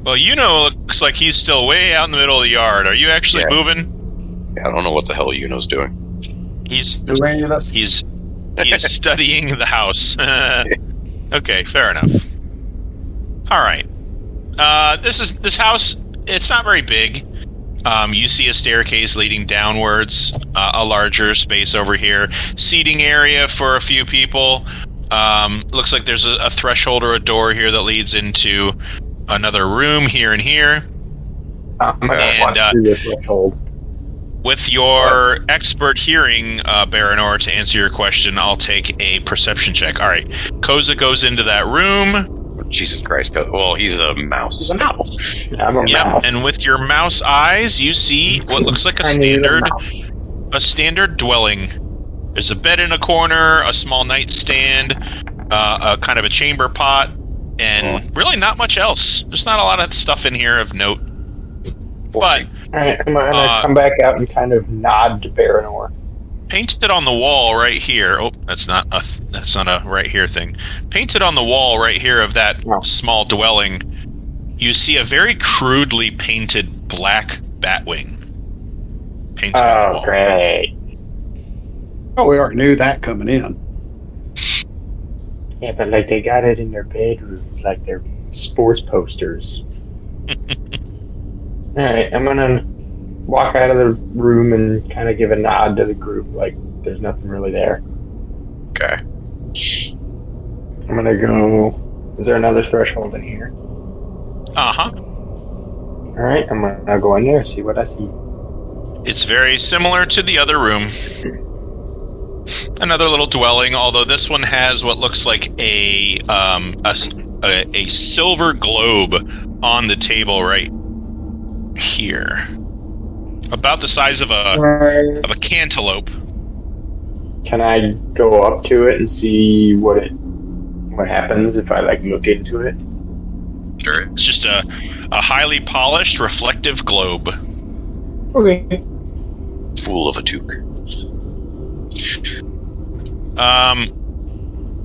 Well, it looks like he's still way out in the middle of the yard. Are you actually moving? I don't know what the hell Yuno's doing. He's He's studying the house. Okay, fair enough. All right. This house. It's not very big. You see a staircase leading downwards. A larger space over here. Seating area for a few people. Looks like there's a threshold or a door here that leads into another room here and here. I'm gonna watch through this threshold. With your expert hearing, Baranor, to answer your question, I'll take a perception check. All right. Koza goes into that room. Oh, Jesus Christ. Well, he's a mouse. He's a mouse. Yeah, I'm a mouse. And with your mouse eyes, you see what looks like a standard dwelling. There's a bed in a corner, a small nightstand, a kind of a chamber pot, and really not much else. There's not a lot of stuff in here of note. But Alright, I'm gonna come back out and kind of nod to Baranor. Painted on the wall right here. Oh, that's not a right here thing. Painted on the wall right here of that small dwelling, you see a very crudely painted black batwing. Painted on the wall. Great. Oh, we already knew that coming in. Yeah, but like they got it in their bedrooms, like they're sports posters. Alright, I'm gonna walk out of the room and kind of give a nod to the group, like there's nothing really there. Okay. I'm gonna go. Is there another threshold in here? Uh-huh. Alright, I'm gonna go in there and see what I see. It's very similar to the other room. Another little dwelling, although this one has what looks like a silver globe on the table right here, about the size of a cantaloupe. Can I go up to it and see what happens if I look into it? Sure. It's just a highly polished, reflective globe. Okay. Fool of a toque.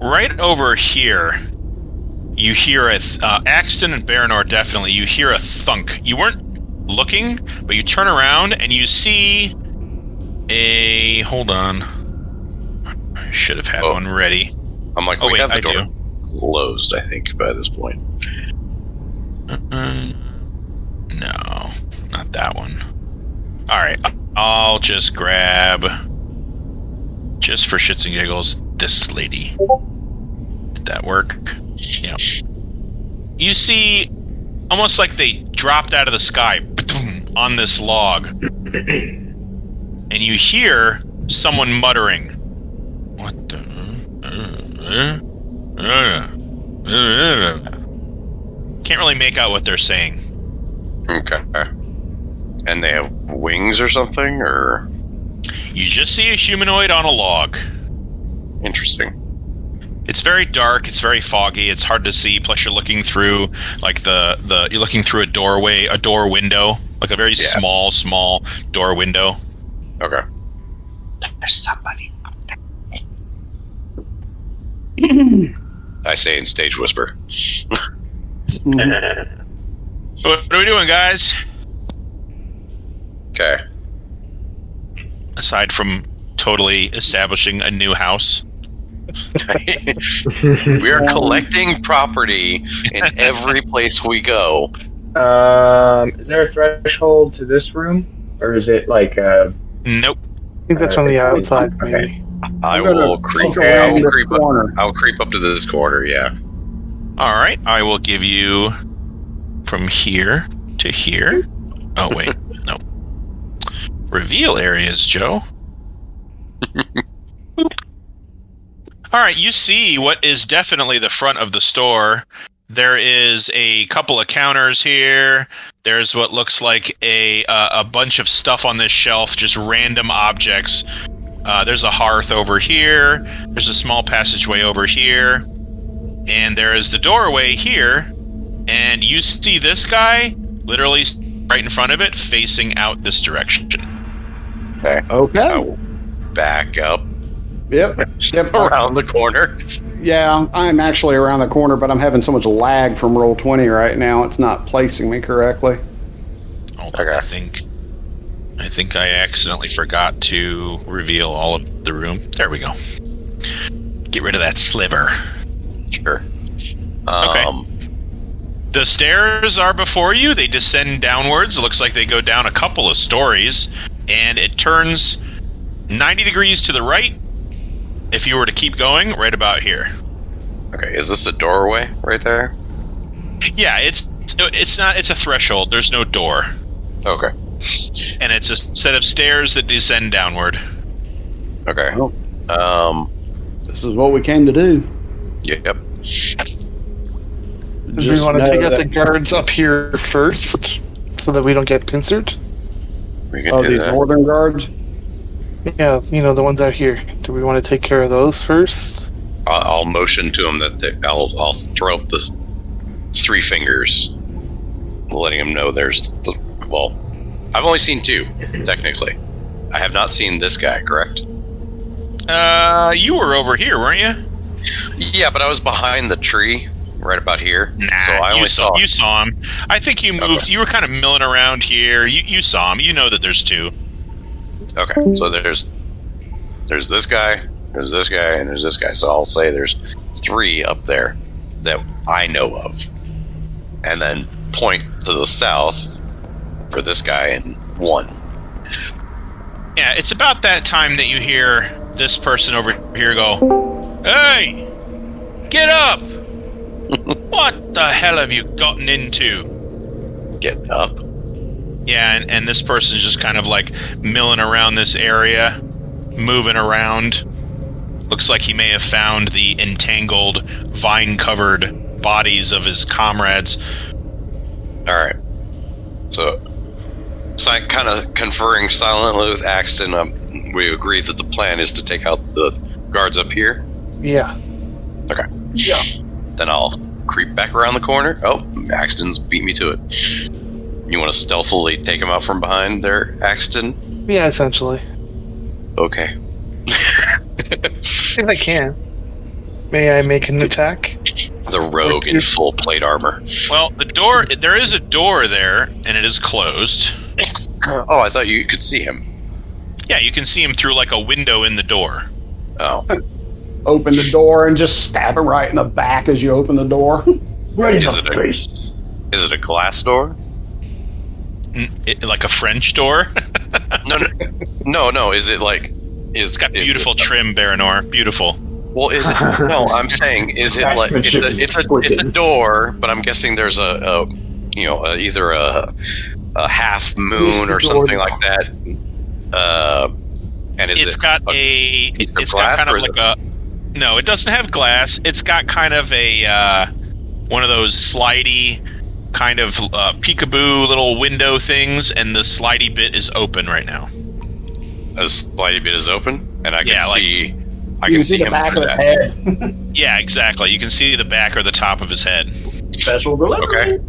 Right over here, you hear Axton and Baranor definitely. You hear a thunk. You weren't looking, but you turn around and you see a. Hold on. I should have had one ready. I'm like, we have the door closed, I think, by this point. No, not that one. Alright, I'll just grab, just for shits and giggles, this lady. Did that work? Yeah. You see, almost like they dropped out of the sky on this log. And you hear someone muttering. What the? Can't really make out what they're saying. Okay. And they have wings or something, or? You just see a humanoid on a log. Interesting. It's very dark, it's very foggy, it's hard to see, plus you're looking through, you're looking through a door window, like a very small door window. Okay. There's somebody up there. I say in stage whisper. What are we doing, guys? Okay. Aside from totally establishing a new house. We are collecting property in every place we go. Is there a threshold to this room? Or is it like a... Nope. I think that's on the outside, maybe. I will creep up to this corner, yeah. Alright, I will give you from here to here. Oh, wait. No. Reveal areas, Joe. Alright, you see what is definitely the front of the store. There is a couple of counters here. There's what looks like a bunch of stuff on this shelf, just random objects. There's a hearth over here. There's a small passageway over here. And there is the doorway here. And you see this guy literally right in front of it, facing out this direction. Okay. I will back up. Yep. Around the corner. Yeah, I'm actually around the corner, but I'm having so much lag from Roll20 right now, it's not placing me correctly. Hold on, I think I accidentally forgot to reveal all of the room. There we go. Get rid of that sliver. Sure. Okay. The stairs are before you. They descend downwards. It looks like they go down a couple of stories, and it turns 90 degrees to the right. If you were to keep going, right about here. Okay, is this a doorway right there? Yeah, it's not. It's a threshold. There's no door. Okay. And it's a set of stairs that descend downward. Okay. This is what we came to do. Yep. Do we want to take out the guards up here first, so that we don't get pincered? We can do these that. northern guards? Yeah, the ones out here. Do we want to take care of those first? I'll motion to him that I'll throw up the 3 fingers, letting him know there's well, I've only seen 2, technically. I have not seen this guy, correct? You were over here, weren't you? Yeah, but I was behind the tree, right about here. Nah, so I only you saw him. I think you moved. Okay. You were kind of milling around here. You saw him. You know that there's 2. Okay, so there's this guy, there's this guy, and there's this guy. So I'll say there's 3 up there that I know of, and then point to the south for this guy and 1. Yeah, it's about that time that you hear this person over here go, "Hey, get up! What the hell have you gotten into?" Get up. Yeah, and this person's just kind of like milling around this area, moving around. Looks like he may have found the entangled, vine-covered bodies of his comrades. Alright. So I kind of conferring silently with Axton. We agreed that the plan is to take out the guards up here? Yeah. Okay. Yeah. Then I'll creep back around the corner. Oh, Axton's beat me to it. You want to stealthily take him out from behind there, Axton? Yeah, essentially. Okay. If I can. May I make an attack? The rogue in full plate armor. Well, there is a door there, and it is closed. Oh, I thought you could see him. Yeah, you can see him through like a window in the door. Oh. Open the door and just stab him right in the back as you open the door. Right in Is the it face. Is it a glass door? Like a French door? No. Is it like? It's got beautiful trim, Baranor. Beautiful. Well, is it? No, I'm saying, is it like it's a door? But I'm guessing there's either a half moon or something like that. And it's got kind of like a. No, it doesn't have glass. It's got kind of a one of those slidey kind of peekaboo little window things, and the slidey bit is open right now. A slidey bit is open, and I can see. I You can see the him back through of his that. head. Yeah, exactly. You can see the back or the top of his head. Special delivery.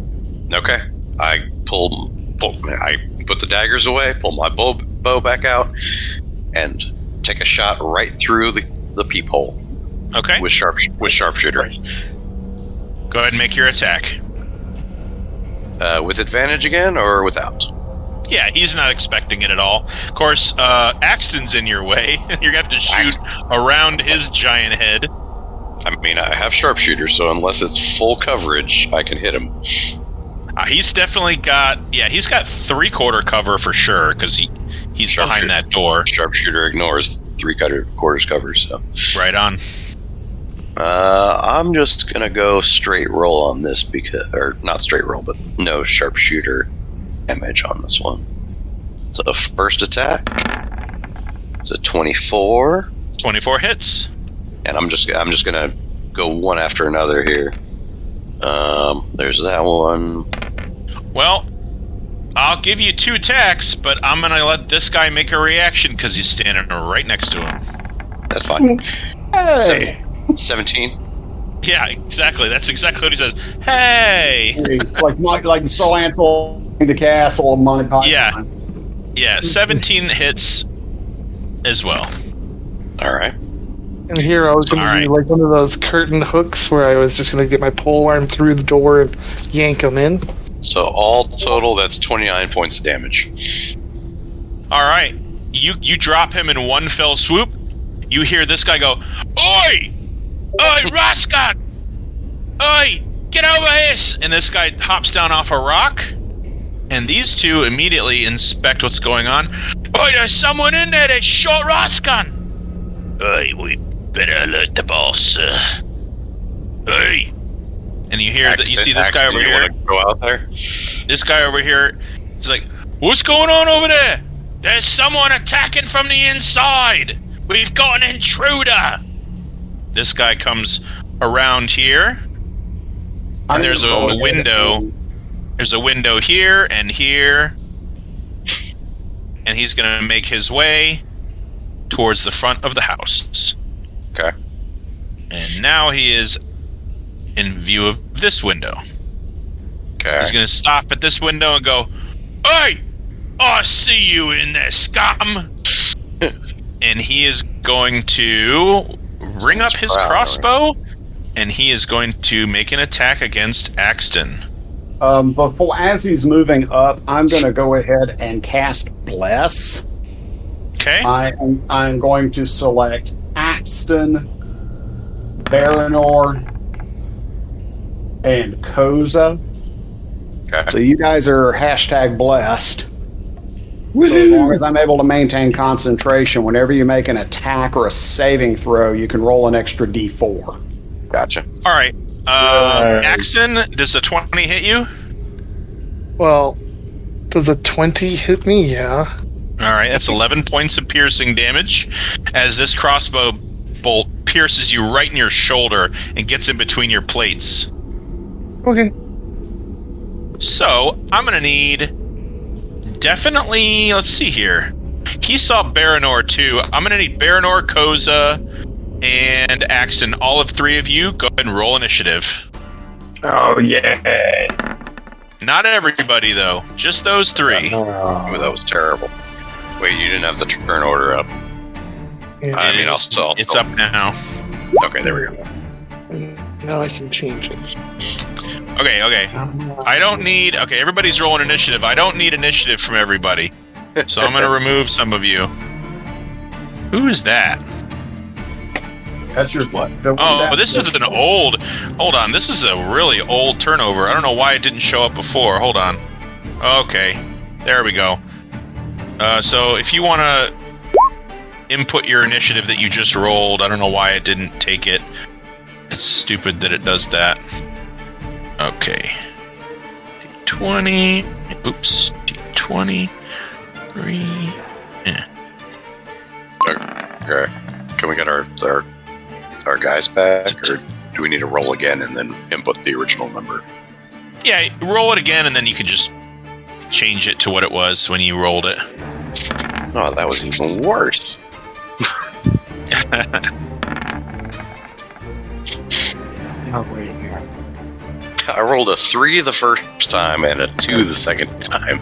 Okay. I put the daggers away, pull my bow back out, and take a shot right through the peephole. Okay. With sharpshooter. Go ahead and make your attack. With advantage again, or without? Yeah, he's not expecting it at all. Of course, Axton's in your way. You're going to have to shoot around his giant head. I mean, I have sharpshooter, so unless it's full coverage, I can hit him. He's definitely got... Yeah, he's got 3/4 cover for sure, because he's behind that door. Sharpshooter ignores 3/4 cover, so... Right on. I'm just going to go straight roll on this, or not straight roll, but no sharpshooter damage on this one. So first attack, it's a 24. 24 hits. And I'm just gonna go one after another here. There's that one. Well, I'll give you 2 attacks, but I'm gonna let this guy make a reaction because he's standing right next to him. That's fine. Hey! 17. Yeah, exactly. That's exactly what he says. Hey! like Cilantro in the castle of Monty Python. Yeah. Yeah, 17 hits as well. All right. And here I was going to do like one of those curtain hooks where I was just going to get my pole arm through the door and yank him in. So all total, that's 29 points of damage. All right. You drop him in one fell swoop. You hear this guy go, "Oi! Oi, Raskat! Oi, get over here!" And this guy hops down off a rock. And these two immediately inspect what's going on. "Oi, there's someone in there that shot Raskat!" "Oi, we better alert the boss, sir." "Oi!" And you hear that. You see this guy over here. Want to go out there? This guy over here is like, "What's going on over there? There's someone attacking from the inside. We've got an intruder." This guy comes around here, and there's a window. There's a window here and here, and he's going to make his way towards the front of the house. Okay. And now he is in view of this window. Okay. He's going to stop at this window and go, "Hey, I see you in there, scum." And he is going to bring up his crossbow, and he is going to make an attack against Axton. As he's moving up, I'm going to go ahead and cast Bless. Okay. I'm going to select Axton, Baranor, and Koza. Okay. So you guys are #blessed. So as long as I'm able to maintain concentration, whenever you make an attack or a saving throw, you can roll an extra D4. Gotcha. All right. Axton, does a 20 hit you? Well, does a 20 hit me? Yeah. All right, that's 11 points of piercing damage as this crossbow bolt pierces you right in your shoulder and gets in between your plates. Okay. So, I'm going to need definitely, let's see here. He saw Baranor too. I'm going to need Baranor, Koza, and Axton. All of 3 of you, go ahead and roll initiative. Oh, yeah. Not everybody, though. Just those 3. Oh, that was terrible. Wait, you didn't have the turn order up. Yeah. It's up now. Okay, there we go. Now I can change it. Okay. I don't need... Okay, everybody's rolling initiative. I don't need initiative from everybody. So I'm going to remove some of you. Who is that? That's your what? This is an old... Hold on, this is a really old turnover. I don't know why it didn't show up before. Hold on. Okay, there we go. So if you want to input your initiative that you just rolled, I don't know why it didn't take it. It's stupid that it does that. Okay. D20. Oops. D20. 3. Yeah. Okay. Can we get our guys back, or do we need to roll again and then input the original number? Yeah, roll it again, and then you can just change it to what it was when you rolled it. Oh, that was even worse. I rolled a 3 the first time and a 2 the second time.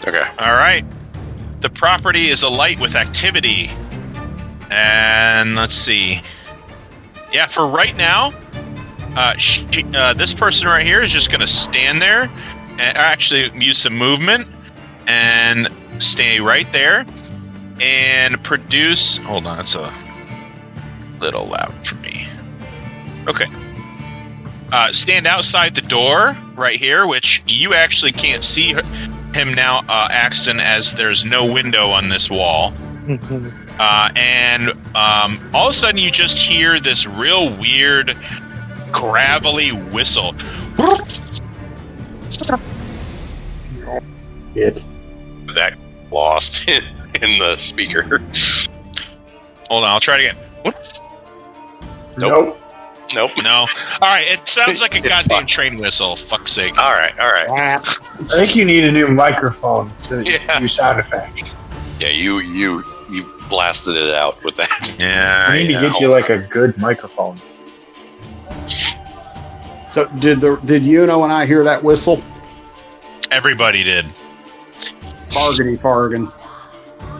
Okay. All right. The property is alight with activity. And let's see. Yeah, for right now, this person right here is just going to stand there and actually use some movement and stay right there and produce... Hold on, it's a little loud for me. Okay. Stand outside the door right here, which you actually can't see him now, Axton, as there's no window on this wall. And all of a sudden you just hear this real weird gravelly whistle. That lost in the speaker. Hold on, I'll try it again. Nope. Nope. No. All right. It sounds like a It's goddamn fine. train whistle. Fuck's sake. All right. I think you need a new microphone to Yeah. use sound effects. Yeah, you blasted it out with that. Yeah. I need to get you like a good microphone. So did Yuno and I hear that whistle? Everybody did. Bargany.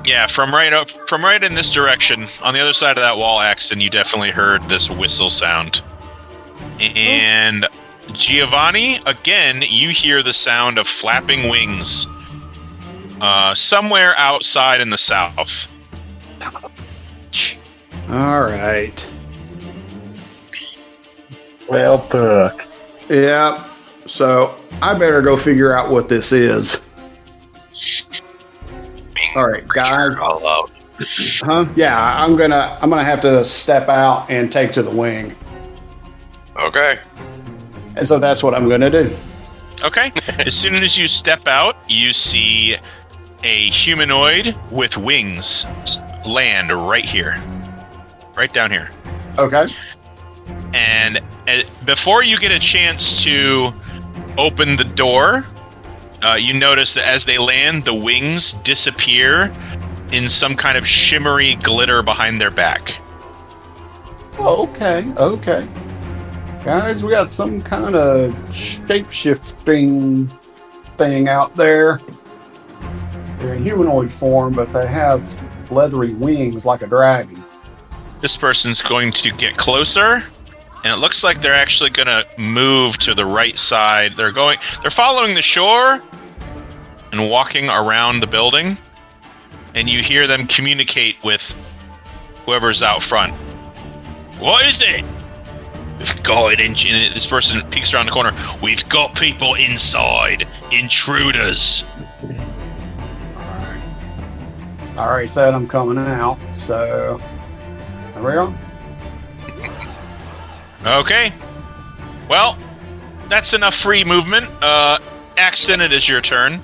Yeah, from right in this direction, on the other side of that wall, Axton, you definitely heard this whistle sound. And Giovanni, again, you hear the sound of flapping wings somewhere outside in the south. All right. Well, fuck. Yeah. So I better go figure out what this is. All right, guys. All out. Huh? Yeah, I'm gonna have to step out and take to the wing, Okay. and so that's what I'm gonna do. Okay. As soon as you step out, you see a humanoid with wings land right here. Right down here. Okay. And before you get a chance to open the door, you notice that as they land, the wings disappear in some kind of shimmery glitter behind their back. Oh, okay. Guys, we got some kind of shape-shifting thing out there. They're in humanoid form, but they have leathery wings like a dragon. This person's going to get closer, and it looks like they're actually going to move to the right side. They're following the shore and walking around the building, and you hear them communicate with whoever's out front. What is it? We've got it. And this person peeks around the corner. We've got people inside. Intruders. I already said I'm coming out, so there we go. Okay. Well, that's enough free movement. Axton, it is your turn.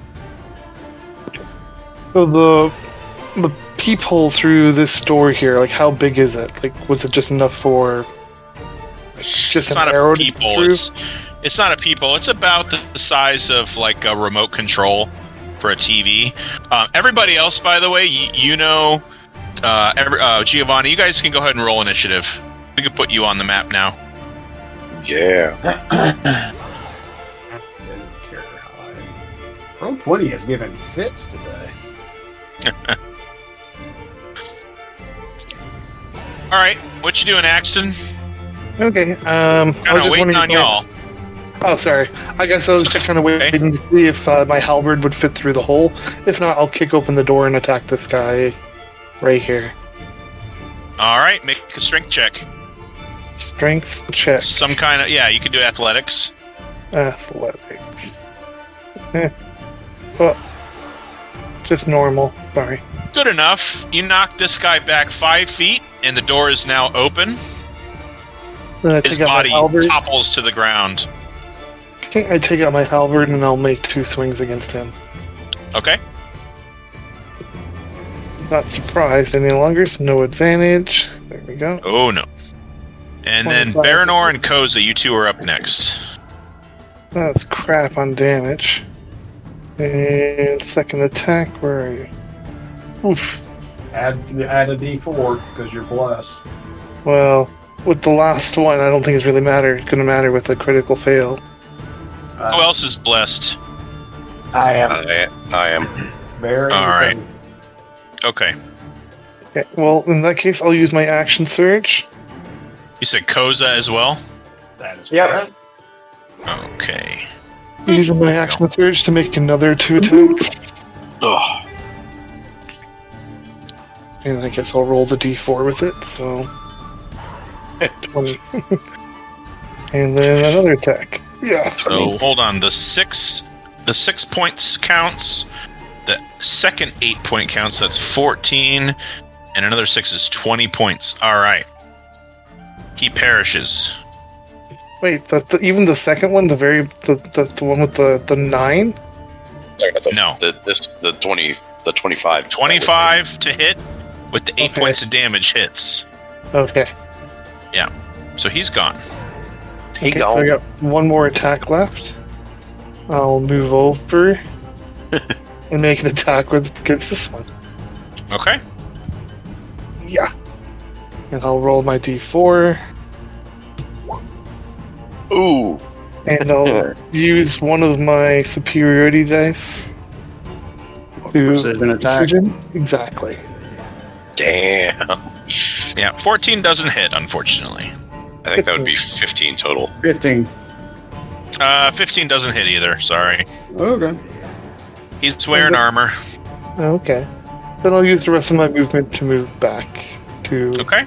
So the peephole through this door here, like how big is it? Like, was it just enough for just It's an not arrow a to peephole. through? It's not a peephole. It's about the size of like a remote control for a TV. Everybody else, by the way, Giovanni, you guys can go ahead and roll initiative. We can put you on the map now. Yeah. Roll 20 is giving fits today. All right, what you doing, Axton? Okay. I was Kind of just waiting wondering on y'all. Oh, sorry. I guess I was just kind of waiting to see if my halberd would fit through the hole. If not, I'll kick open the door and attack this guy right here. All right, make a strength check. Strength check. Some kind of you can do athletics. Athletics. Well, just normal. Sorry. Good enough. You knock this guy back 5 feet, and the door is now open. Then I His take out my body halberd. topples to the ground. Okay, I take out my halberd and I'll make 2 swings against him. Okay. Not surprised any longer, so no advantage. There we go. Oh no. And then 25. Baranor and Koza, you two are up next. That's crap on damage. And second attack, where are you? Oof. Add a D4 because you're blessed. Well, with the last one, I don't think it's really going to matter with a critical fail. Who else is blessed? I am. I am. Very All right. good. Okay. Okay, well, in that case, I'll use my action surge. You said Koza as well? That is Yep. correct. Okay. Using my action surge to make another 2 attacks. Ugh. And I guess I'll roll the d4 with it, so... 20. And then another attack. Yeah. So hold on. The 6 points counts. The second 8-point counts. That's 14. And another 6 is 20 points. All right. He perishes. Wait, even the second one, the one with the 9? No. The 25. 25 to hit with the 8 Okay. points of damage hits. Okay. Yeah. So he's gone. He So I gone. got one more attack left. I'll move over and make an attack against this one. Okay. Yeah. And I'll roll my d4, Ooh. and I'll use one of my superiority dice to Precision attack. precision. Exactly. Damn. Yeah, 14 doesn't hit, unfortunately. I think that would be 15 total. 15. 15 doesn't hit either, sorry. Okay. He's wearing armor. Okay. Then I'll use the rest of my movement to move back to. Okay.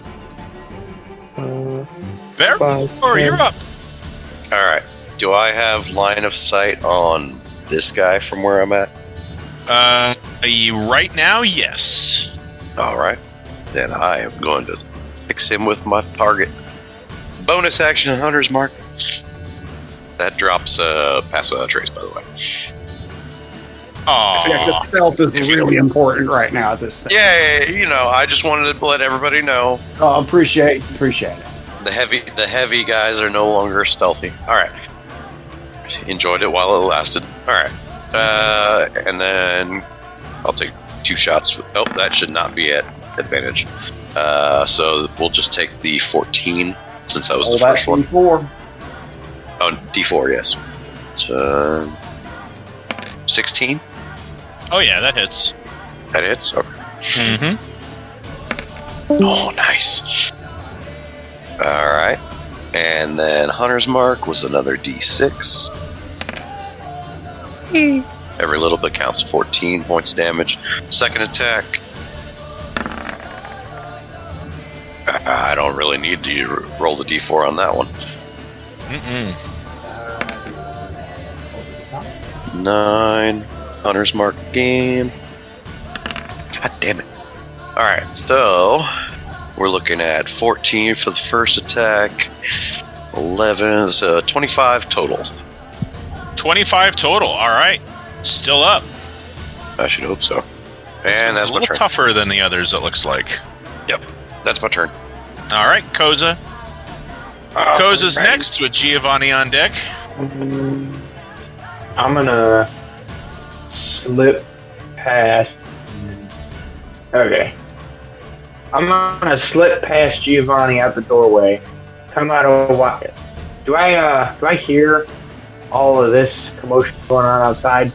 There. 5, Or 10. you're up. All right. Do I have line of sight on this guy from where I'm at? Right now, yes. All right. Then I am going to fix him with my target. Bonus action, Hunter's Mark. That drops pass without trace, by the way. Aww. Stealth is really important right now at this thing. Yeah, I just wanted to let everybody know. Oh, appreciate it. The heavy guys are no longer stealthy. All right. Enjoyed it while it lasted. All right. And then I'll take 2 shots. Oh, that should not be at advantage. So we'll just take the 14 since that was the first one. D4. Oh, D4, yes. 16. Oh, yeah, that hits. That hits. Okay. Mm-hmm. Oh, nice. All right. And then Hunter's Mark was another D6. Every little bit counts. 14 points of damage. Second attack. I don't really need to roll the D4 on that one. Mm-mm. 9. Hunter's Mark again. God damn it. Alright, so we're looking at 14 for the first attack. 11, so 25 total. 25 total. All right. Still up. I should hope so. This And one's that's a my little turn. tougher than the others, it looks like. Yep, that's my turn. All right, Koza. Koza's next with Giovanni on deck. I'm gonna slip past. Okay. I'm gonna slip past Giovanni out the doorway. Come out of what? Do I hear all of this commotion going on outside?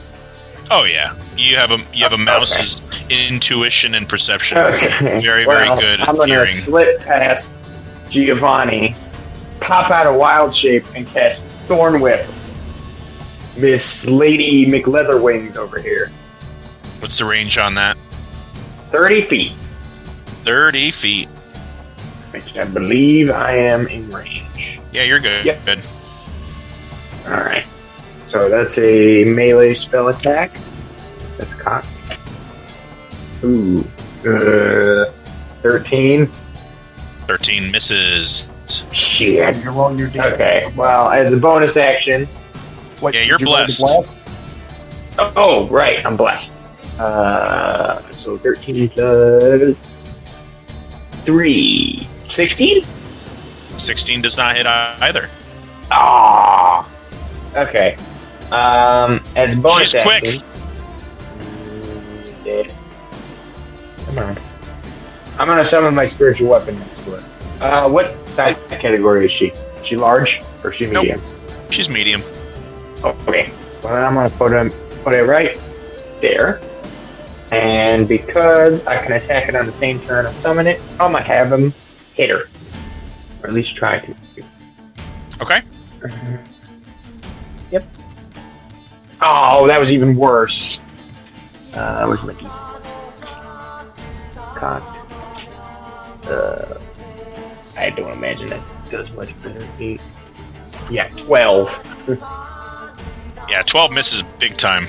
Oh yeah, you have a mouse's intuition and perception. Okay. Very Well, good I'm gonna hearing. slip past Giovanni, pop out of wild shape, and cast Thorn Whip. Miss Lady McLeatherwings over here. What's the range on that? 30 feet, 30 feet. which I believe I am in range. Yeah, you're good. Yep. Good. Alright. So that's a melee spell attack. That's cocked. Ooh. 13. 13 misses. Shit. You roll your D4. Okay, well, as a bonus action. Wait, Yeah, did you're you roll the blessed. Oh, right, I'm blessed. So 13 plus 3. 16? 16 does not hit either. Ah. Okay. As a bonus She's quick. action. Dead. Come on. I'm gonna summon my spiritual weapon next to her. What size category is she? Is she large or is she Nope. medium? She's medium. Oh, okay. Well, then I'm gonna put it right there. And because I can attack it on the same turn as summon it, I'm gonna have him hit her. Or at least try to. Okay. Yep. Oh, that was even worse. Where's my D? Cocked. I don't imagine that does much better. 8. Yeah, 12. Yeah, 12 misses big time.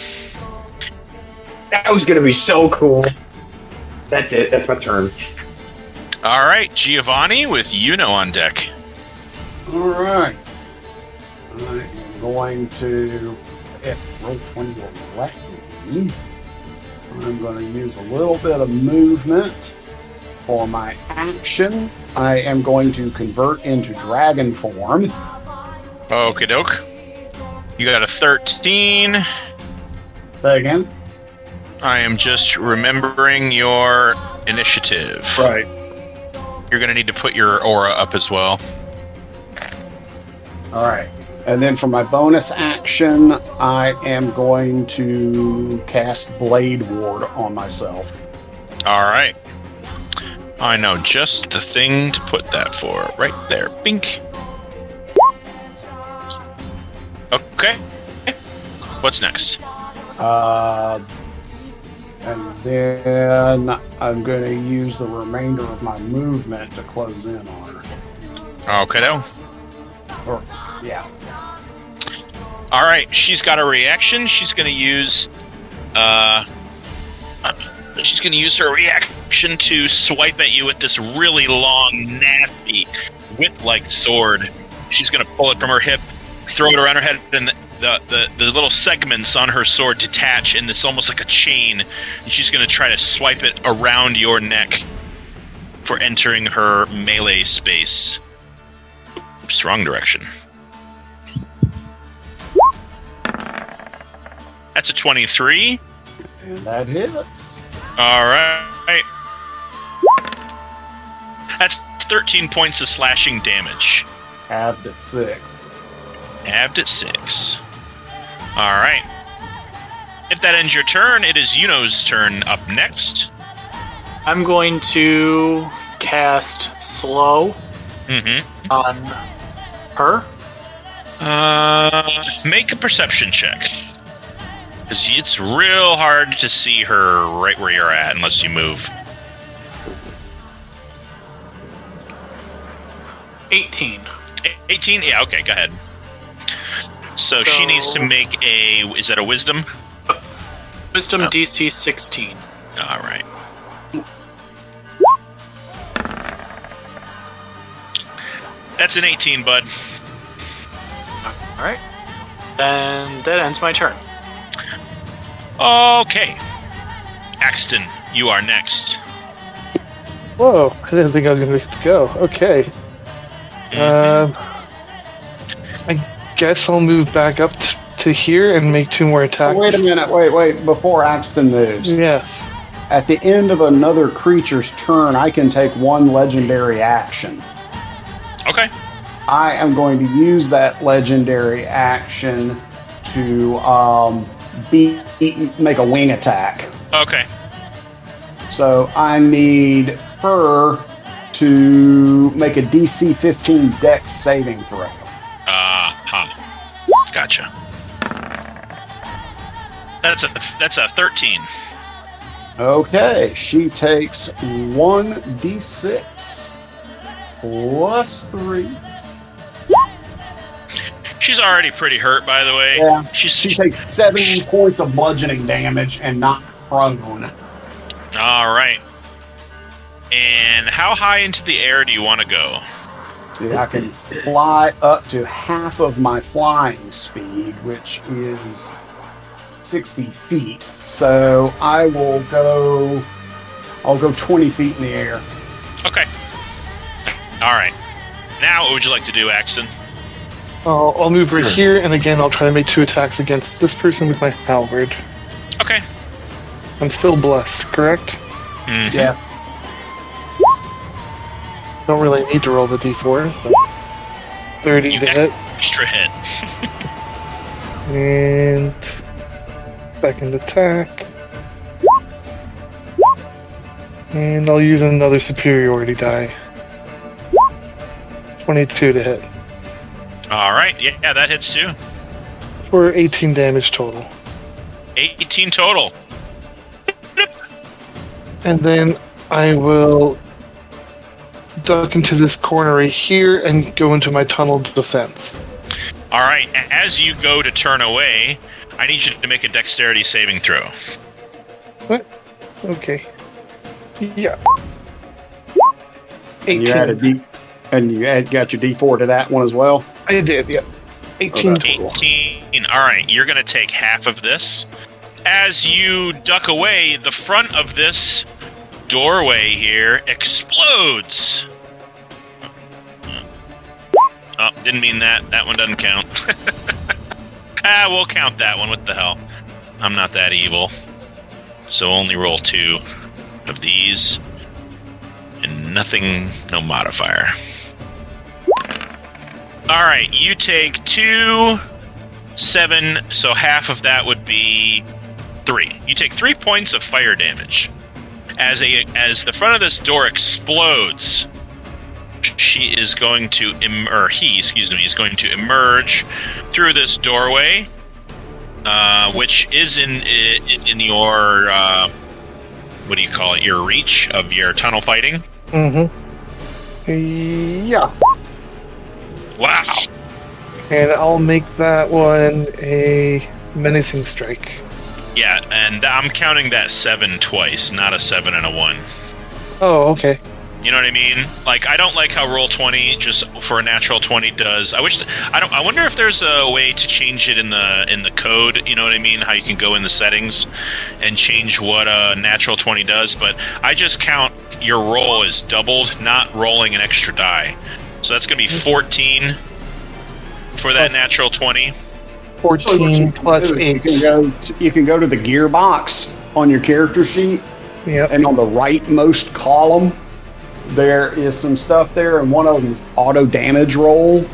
That was gonna be so cool. That's it. That's my turn. All right, Giovanni with Yuno on deck. All right. I am going to, if roll 20 will let me, I'm going to use a little bit of movement for my action I am going to convert into dragon form. Okie doke. You got a 13. Say again? I am just remembering your initiative. Right. You're going to need to put your aura up as well. All right. And then for my bonus action, I am going to cast Blade Ward on myself. All right. I know just the thing to put that for. Right there. Bink. Okay. What's next? And then I'm going to use the remainder of my movement to close in on her. Okay, though. Or, yeah. All right. She's got a reaction. She's going to use. She's going to use her reaction to swipe at you with this really long, nasty, whip-like sword. She's going to pull it from her hip, throw it around her head, and the little segments on her sword detach, and it's almost like a chain. And she's going to try to swipe it around your neck for entering her melee space. Oops, wrong direction. That's a 23. And that hits. All right. That's 13 points of slashing damage. Halved at 6. Halved at 6. All right. If that ends your turn, it is Yuno's turn up next. I'm going to cast Slow on her. Make a perception check. Because it's real hard to see her right where you're at unless you move. 18. 18? Yeah, okay, go ahead. So she needs to make a... Is that a wisdom? Wisdom DC 16. All right. That's an 18, bud. All right. And that ends my turn. Okay. Axton, you are next. Whoa, I didn't think I was going to go. Okay. I guess I'll move back up to here and make 2 more attacks. Oh, wait a minute. Wait. Before Axton moves. Yes. At the end of another creature's turn, I can take 1 legendary action. Okay. I am going to use that legendary action to make a wing attack. Okay. So I need her to make a DC 15 Dex saving throw. Gotcha. That's a 13. Okay, she takes 1d6 plus 3. She's already pretty hurt, by the way. Yeah, she takes 7 points of bludgeoning damage and not prone. All right. And how high into the air do you want to go? See, I can fly up to half of my flying speed, which is 60 feet. So I will go. I'll go 20 feet in the air. Okay. All right. Now, what would you like to do, Axton? I'll move right here, and again, I'll try to make 2 attacks against this person with my halberd. Okay. I'm still blessed, correct? Mm-hmm. Yeah. Don't really need to roll the d4. But 30 to hit. Extra hit. And second attack. And I'll use another superiority die. 22 to hit. All right. Yeah, that hits too. For 18 damage total. 18 total. And then I will duck into this corner right here and go into my tunnel defense. All right. As you go to turn away, I need you to make a dexterity saving throw. What? Okay. Yeah. 18. You added got your D4 to that one as well? I did, yeah. 18 total. 18. All right. You're going to take half of this. As you duck away, the front of this doorway here explodes. Didn't mean that. That one doesn't count. We'll count that one. What the hell? I'm not that evil. So only roll 2 of these. And nothing, no modifier. Alright, you take 2, 7, so half of that would be 3. You take 3 points of fire damage. As the front of this door explodes, he is going to emerge through this doorway, which is in your what do you call it? Your reach of your tunnel fighting. Mm-hmm. Yeah. Wow. And I'll make that one a menacing strike. Yeah, and I'm counting that 7 twice, not a 7 and a 1. Oh, okay. You know what I mean? Like, I don't like how Roll20 just for a natural 20 does. I wonder if there's a way to change it in the code. You know what I mean? How you can go in the settings and change what a natural 20 does. But I just count your roll as doubled, not rolling an extra die. So that's going to be 14 for that natural 20. 14 plus 8. You can go to the gearbox on your character sheet. Yep. And on the rightmost column, there is some stuff there, and one of them is auto damage roll.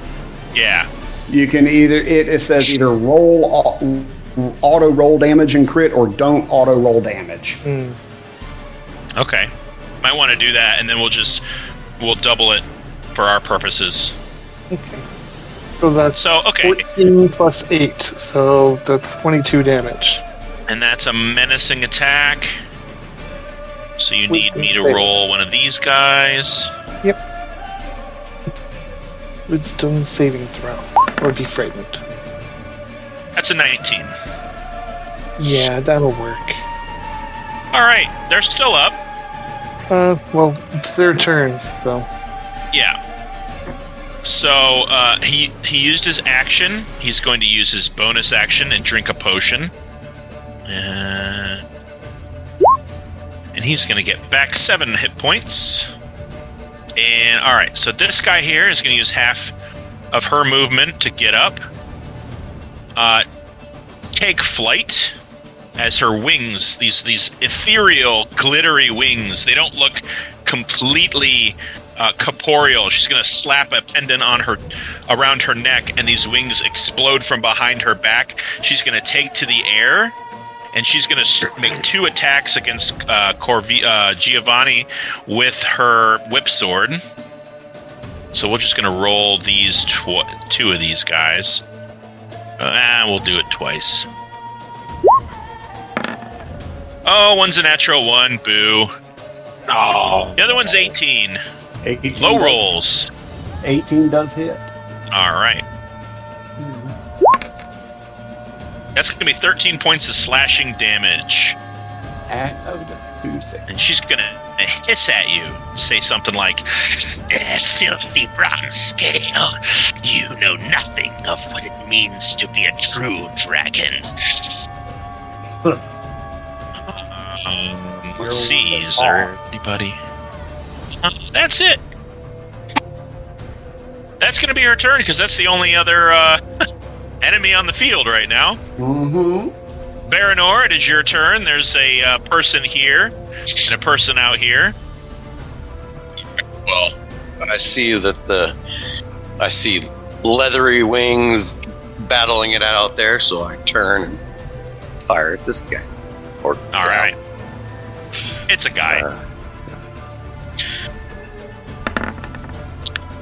Yeah. You can it says either auto roll damage and crit, or don't auto roll damage. Okay. Might want to do that, and then we'll double it for our purposes. Okay. So that's 14 plus 8, so that's 22 damage. And that's a menacing attack. So you need me to roll one of these guys. Yep. Wisdom saving throw. Or be frightened. That's a 19. Yeah, that'll work. Alright, they're still up. Well, it's their turn, so. Yeah. So, he used his action. He's going to use his bonus action and drink a potion. And he's going to get back 7 hit points. And, alright, so this guy here is going to use half of her movement to get up. Take flight as her wings, these ethereal, glittery wings, they don't look completely corporeal. She's going to slap a pendant on around her neck, and these wings explode from behind her back. She's going to take to the air, and she's going to make 2 attacks against Giovanni with her whip sword. So we're just going to roll these 2 of these guys. We'll do it twice. Oh, one's a natural 1. Boo. Oh. The other one's 18. 18 Low rolls. 18 does hit. All right. That's going to be 13 points of slashing damage. And she's going to hiss at you. Say something like, filthy bronze scale. You know nothing of what it means to be a true dragon. Let's see, is there anybody? That's it. That's going to be her turn, because that's the only other enemy on the field right now. Mm-hmm. Baranor, it is your turn. There's a person here and a person out here. Well, I see I see leathery wings battling it out there, so I turn and fire at this guy. All right. It's a guy.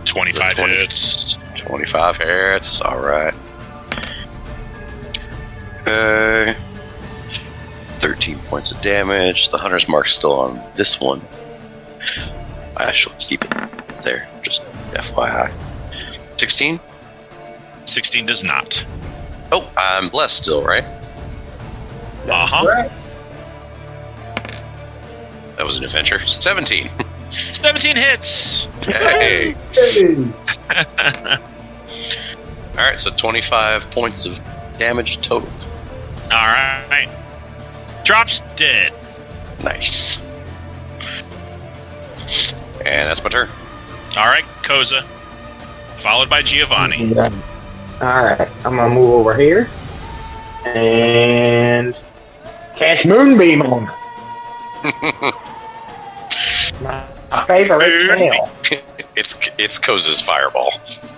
25 hits. 25 hits. All right. Okay. 13 points of damage. The hunter's mark's still on this one. I shall keep it there. Just FYI. 16? 16 does not. Oh, I'm blessed still, right? Uh-huh. Right. That was an adventure. 17. 17 hits. Hey. All right, so 25 points of damage total. All right. Drops dead. Nice. And that's my turn. All right, Koza. followed by Giovanni. Alright, I'm gonna move over here. And cast Moonbeam on her. My favorite spell. It's Koza's fireball.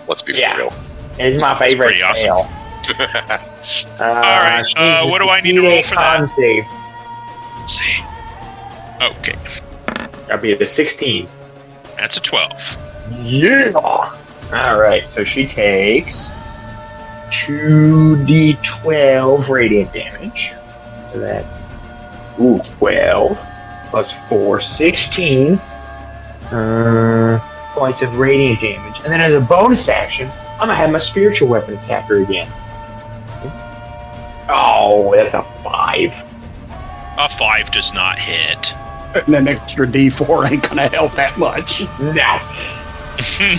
Let's be for real. It's my favorite pretty awesome. spell. Alright, what do I need to roll for that? Save. Let's see. Okay. That'll be a 16. That's a 12. Yeah! Alright, so she takes 2d12 radiant damage. So that's 12 plus 4, 16 points of radiant damage. And then as a bonus action, I'm gonna have my spiritual weapon attack her again. Oh, that's a 5. A 5 does not hit. And an extra D4 ain't gonna help that much. No.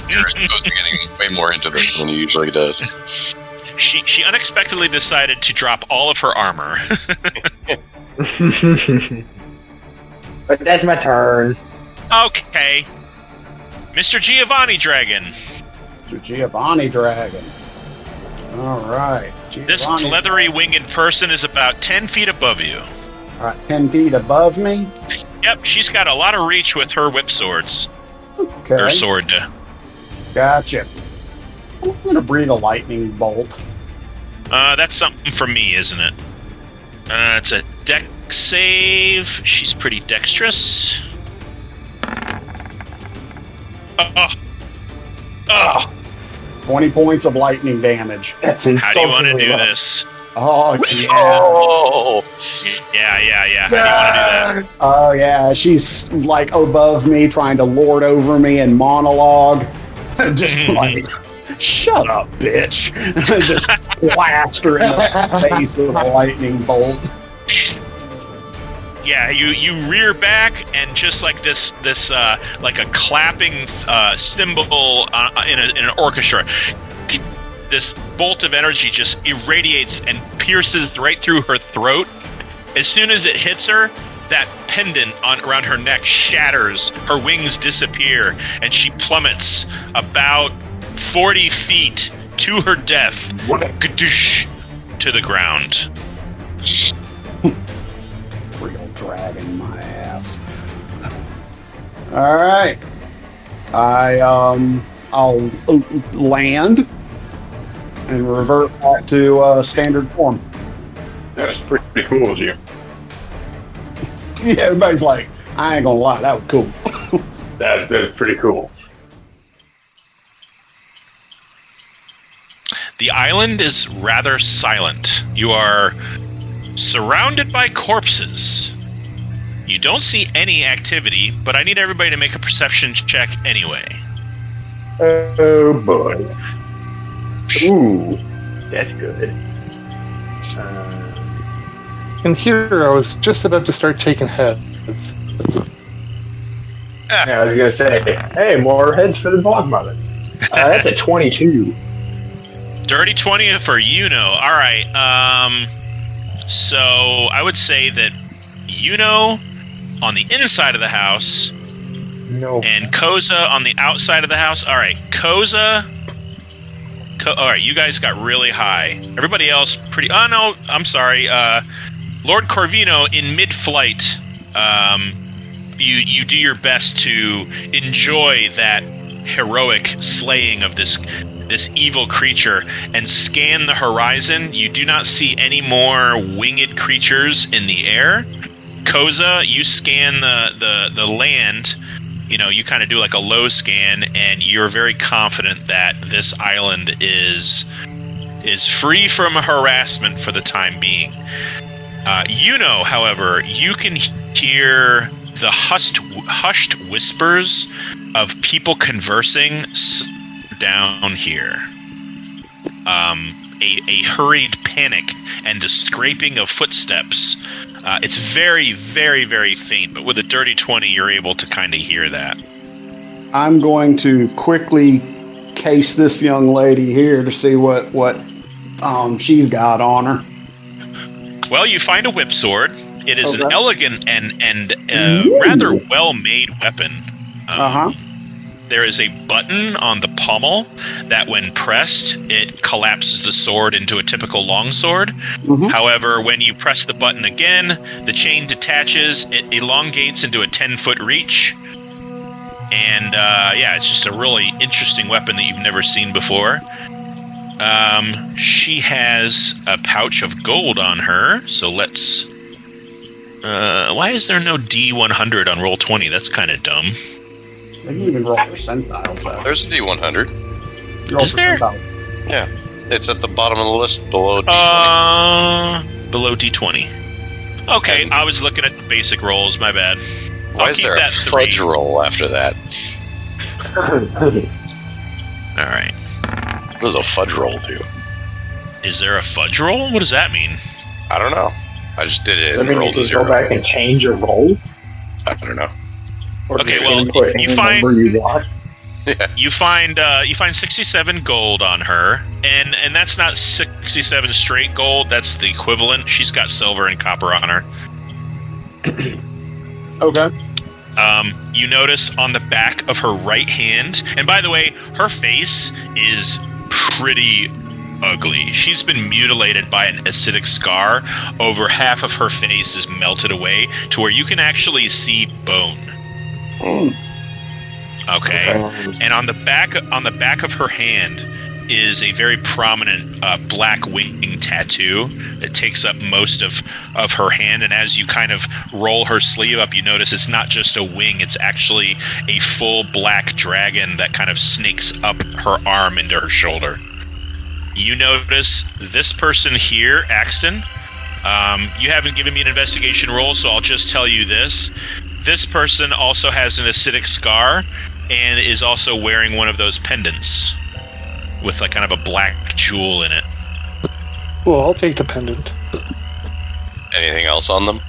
You're supposed to be getting way more into this than he usually does. She unexpectedly decided to drop all of her armor. But that's my turn. Okay. Mr. Giovanni Dragon. Mr. Giovanni Dragon. Alright. This leathery winged person is about 10 feet above you. Alright, 10 feet above me. Yep, she's got a lot of reach with her whip swords. Okay. Her sword. Gotcha. I'm gonna breathe a lightning bolt. That's something for me, isn't it? It's a dex save. She's pretty dexterous. Oh. 20 points of lightning damage. That's How do you want to do low. this? Oh, yeah. Oh! Yeah. How do you want to do that? Oh, yeah. She's like above me, trying to lord over me and monologue. Just like, shut up, bitch. Just blast her in the face with a lightning bolt. Yeah, you rear back and just like this like a clapping cymbal in an orchestra. This bolt of energy just irradiates and pierces right through her throat. As soon as it hits her, that pendant around her neck shatters, her wings disappear, and she plummets about 40 feet to her death, to the ground. Real dragon, my ass. All right, I'll land and revert back to standard form. That's pretty cool, Jim. Yeah, everybody's like, I ain't gonna lie, that was cool. That's pretty cool. The island is rather silent. You are surrounded by corpses. You don't see any activity, but I need everybody to make a perception check anyway. Oh boy. Ooh, that's good. And here I was just about to start taking heads. Yeah, I was gonna say, hey, more heads for the Bogmother. That's a 22. Dirty 20 for Yuno. All right. So I would say that Yuno on the inside of the house, No. and Koza on the outside of the house. All right, Koza. All right, you guys got really high. Everybody else pretty. Oh no, I'm sorry. Lord Corvino in mid-flight. You do your best to enjoy that heroic slaying of this evil creature and scan the horizon. You do not see any more winged creatures in the air. Koza, you scan the land. You know, you kind of do like a low scan, and you're very confident that this island is free from harassment for the time being. However, you can hear the hushed whispers of people conversing down here. A hurried panic and the scraping of footsteps. It's very, very, very faint, but with a dirty 20, you're able to kind of hear that. I'm going to quickly case this young lady here to see what she's got on her. Well, you find a whip sword. It is Okay. an elegant and rather well-made weapon. there is a button on the pommel that when pressed, it collapses the sword into a typical longsword. Mm-hmm. However, when you press the button again, the chain detaches, it elongates into a 10-foot reach. And it's just a really interesting weapon that you've never seen before. She has a pouch of gold on her, so let's... why is there no D100 on Roll20? That's kind of dumb. They can even roll percentiles out. There's a D100. Roll Is there? percentile. Yeah. It's at the bottom of the list below D20. Below D20. Okay, I was looking at the basic rolls, my bad. Why is there a fudge roll after that? Alright. What does a fudge roll do? Is there a fudge roll? What does that mean? I don't know. I just did it I and mean, rolled you a can zero. go back and change your roll. I don't know. Or Okay, just well, input you any find- number you want. Yeah. You find 67 gold on her, and that's not 67 straight gold, that's the equivalent. She's got silver and copper on her. Okay. You notice on the back of her right hand, and by the way, her face is pretty ugly. She's been mutilated by an acidic scar. Over half of her face is melted away to where you can actually see bone. Okay. And on the back of her hand is a very prominent black wing tattoo that takes up most of her hand, and as you kind of roll her sleeve up, you notice it's not just a wing, it's actually a full black dragon that kind of snakes up her arm into her shoulder. You notice this person here, Axton. You haven't given me an investigation roll, so I'll just tell you this. This person also has an acidic scar and is also wearing one of those pendants with like kind of a black jewel in it. Well, I'll take the pendant. Anything else on them?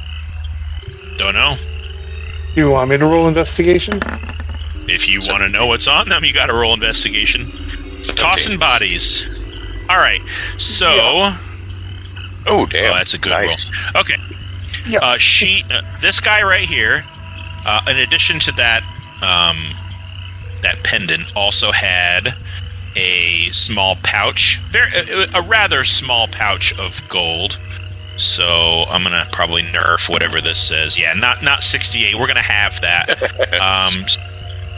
Don't know. You want me to roll investigation? If you want to know what's on them, you got to roll investigation. Tossing bodies. All right. So. Yeah. Oh, damn. Oh, that's a good nice. roll. Okay. Yeah. This guy right here, in addition to that, that pendant, also had a small pouch, a rather small pouch of gold. So I'm gonna probably nerf whatever this says. Yeah, not 68. We're gonna have that.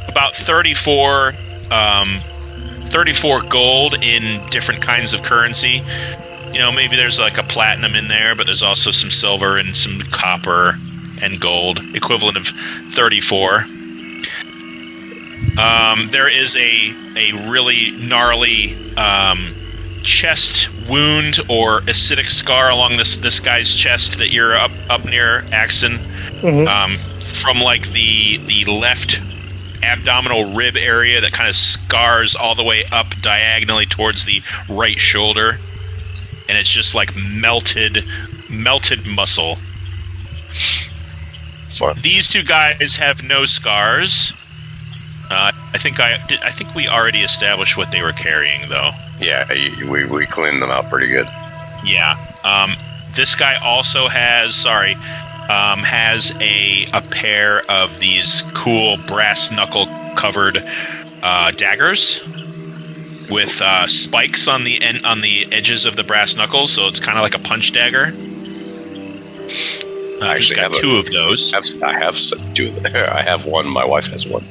About 34 gold in different kinds of currency. You know, maybe there's like a platinum in there, but there's also some silver and some copper and gold, equivalent of 34. There is a really gnarly chest wound or acidic scar along this guy's chest that you're up near Axon. Mm-hmm. From like the left abdominal rib area that kind of scars all the way up diagonally towards the right shoulder. And it's just like melted muscle. Fun. These two guys have no scars. I think we already established what they were carrying, though. Yeah, we cleaned them out pretty good. Yeah. This guy also has a pair of these cool brass knuckle covered daggers with spikes on the edges of the brass knuckles, so it's kind of like a punch dagger. He's got two of those. I have two. I have one. My wife has one.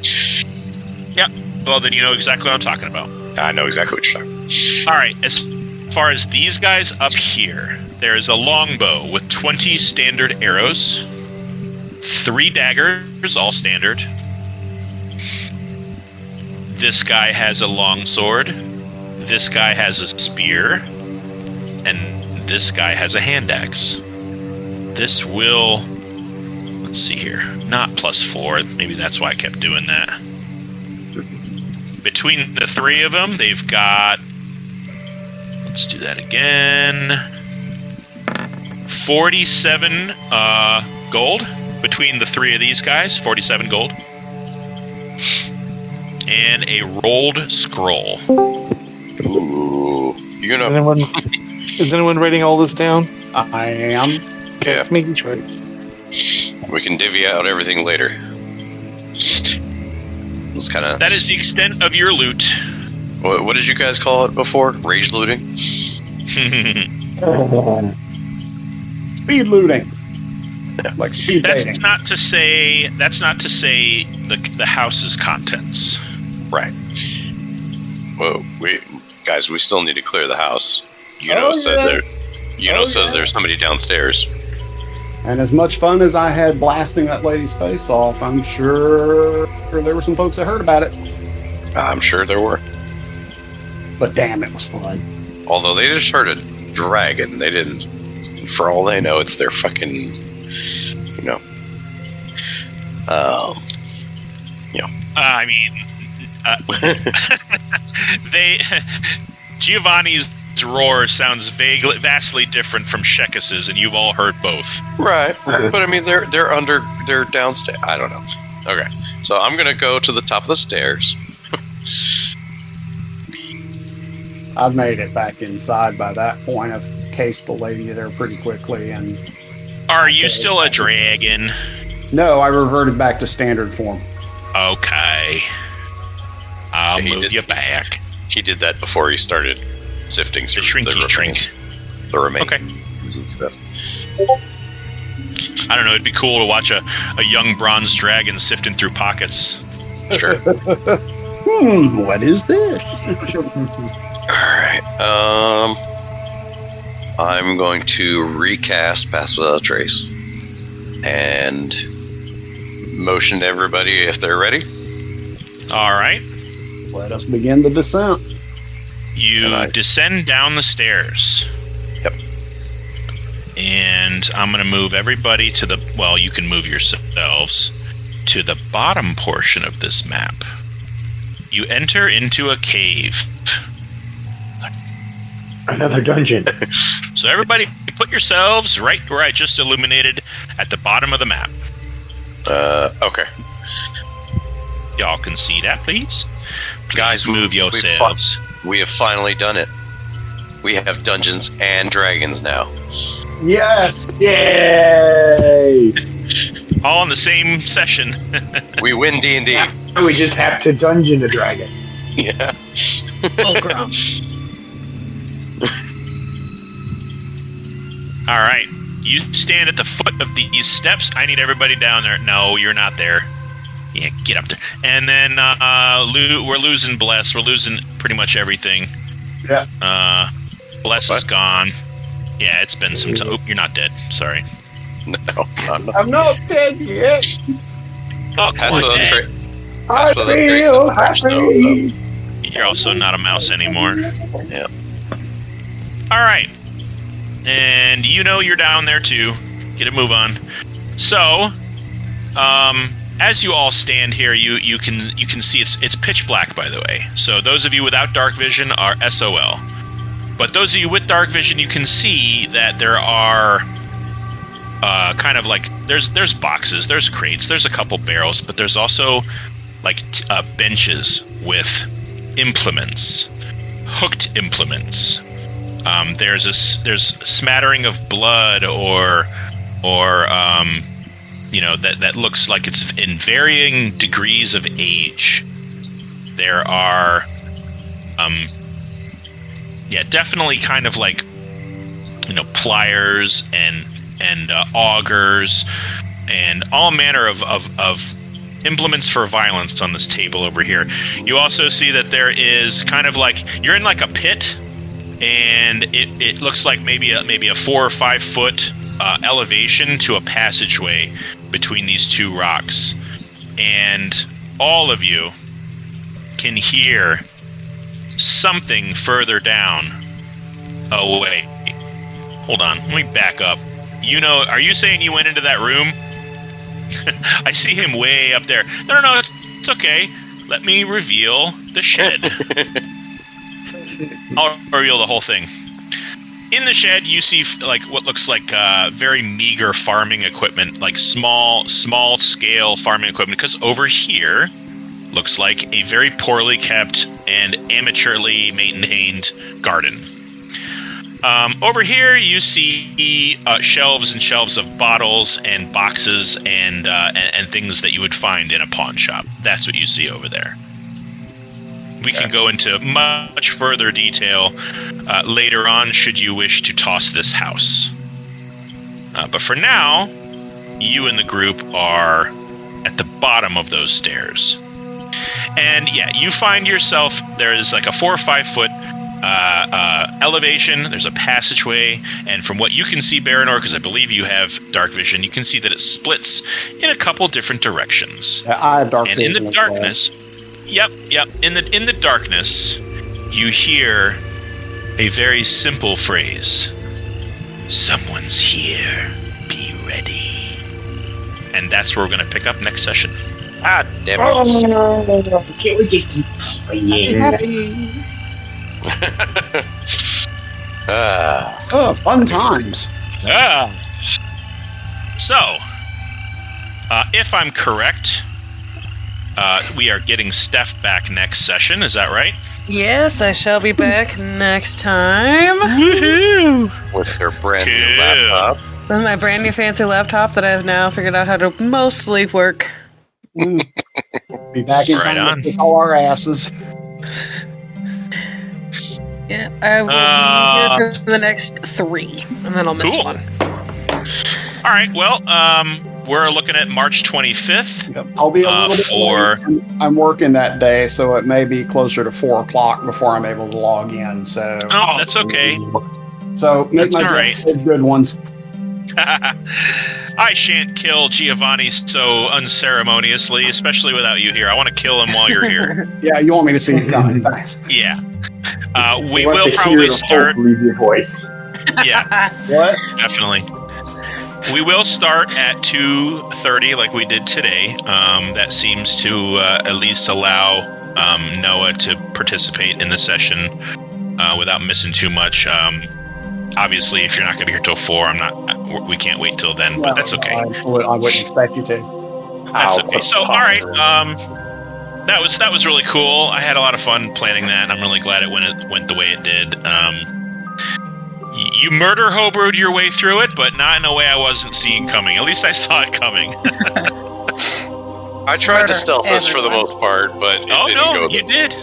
Yeah. Well, then you know exactly what I'm talking about. I know exactly what you're talking about. All right. As far as these guys up here, there is a longbow with 20 standard arrows, 3 daggers, all standard. This guy has a longsword. This guy has a spear. And this guy has a hand axe. This will... Let's see here. Not +4. Maybe that's why I kept doing that. Between the 3 of them, they've got... Let's do that again. 47 gold. Between the 3 of these guys, 47 gold. And a rolled scroll. Ooh. You know. Is anyone writing all this down? I am. Okay, Yeah. making sure. We can divvy out everything later. It's kind of that is the extent of your loot. What did you guys call it before? Rage looting? Speed looting. Like speed dating. That's not to say the house's contents. Right. Whoa, guys, we still need to clear the house. Says there's somebody downstairs. And as much fun as I had blasting that lady's face off, I'm sure there were some folks that heard about it. I'm sure there were. But damn, it was fun. Although they just heard a dragon, they didn't. For all they know, it's their fucking, Giovanni's roar sounds vastly different from Shekis's, and you've all heard both. Right, but I mean, they're downstairs. I don't know. Okay, so I'm gonna go to the top of the stairs. I've made it back inside by that point. I've cased the lady there pretty quickly, and... Are you still a dragon? No, I reverted back to standard form. Okay. I'll move you back. He did that before he started sifting through the remains and stuff. I don't know, it'd be cool to watch a young bronze dragon sifting through pockets. Sure. What is this? Alright, I'm going to recast Pass Without a Trace and motion to everybody if they're ready. Alright. Let us begin the descent. You descend down the stairs. Yep. And I'm going to move everybody to you can move yourselves to the bottom portion of this map. You enter into a cave. Another dungeon. So everybody put yourselves right where I just illuminated at the bottom of the map. Okay. Y'all can see that, please? Guys, move yourselves. We have finally done it. We have Dungeons and Dragons now. Yes! Yay! All in the same session. We win D&D. We just have to dungeon a dragon. Yeah. Fulcrum. All right. You stand at the foot of these steps. I need everybody down there. No, you're not there. Yeah, get up there. And then we're losing Bless. We're losing pretty much everything. Yeah. Bless is gone. Yeah, it's been some time. Oh, you're not dead. Sorry. No, I'm not. I'm not dead yet. Oh, come on, Ed. I feel happy. You're also not a mouse anymore. Yeah. All right. And you're down there too. Get a move on. So, as you all stand here, you can see it's pitch black, by the way. So those of you without dark vision are SOL. But those of you with dark vision, you can see that there are kind of like there's boxes, there's crates, there's a couple barrels, but there's also like benches with implements, hooked implements. There's a smattering of blood or that looks like it's in varying degrees of age. There are definitely kind of like pliers and augers and all manner of implements for violence on this table over here. You also see that there is kind of like you're in like a pit, and it looks like maybe a 4 or 5 foot elevation to a passageway between these two rocks, and all of you can hear something further down. Oh wait, hold on, let me back up. Are you saying you went into that room? I see him way up there. No, it's okay. Let me reveal the shed. I'll reveal the whole thing. In the shed, you see like what looks like very meager farming equipment, like small scale farming equipment. Because over here looks like a very poorly kept and amateurly maintained garden. Over here, you see shelves and shelves of bottles and boxes and things that you would find in a pawn shop. That's what you see over there. We can go into much further detail later on should you wish to toss this house. But for now, you and the group are at the bottom of those stairs. And yeah, you find yourself, there is like a 4 or 5 foot elevation, there's a passageway, and from what you can see, Baranor, because I believe you have dark vision, you can see that it splits in a couple different directions. I have dark and vision. in the darkness, yep, in the darkness, you hear a very simple phrase. Someone's here. Be ready. And that's where we're going to pick up next session. Ah, damn it. Can't we just keep playing? Fun times. So, if I'm correct, we are getting Steph back next session. Is that right? Yes, I shall be back next time. Woohoo! With her brand new laptop. With my brand new fancy laptop that I have now figured out how to mostly work. Be back in Right time on. to kick all our asses. Yeah, I will be here for the next 3, and then I'll miss Cool. one. All right, well, we're looking at March 25th. Yep. I'll be a little bit for- late. I'm working that day, so it may be closer to 4 o'clock before I'm able to log in. So, Oh, that's okay. so make That's my all right. good ones. I shan't kill Giovanni so unceremoniously, especially without you here. I want to kill him while you're here. Yeah, you want me to see it coming? Thanks. Yeah. We I want will to hear probably the start. hope leave your voice. Yeah, What? definitely. We will start at 2:30 like we did today. That seems to at least allow Noah to participate in the session without missing too much. Obviously, if you're not going to be here till 4, we can't wait till then, but that's okay. I wouldn't expect you to. That's Ow, okay. So, all right. That was really cool. I had a lot of fun planning that, and I'm really glad it went the way it did. You murder hoboed your way through it, but not in a way I wasn't seeing coming. At least I saw it coming. I tried Murder to stealth this for the everyone. most part, but it Oh didn't go no, there. you did.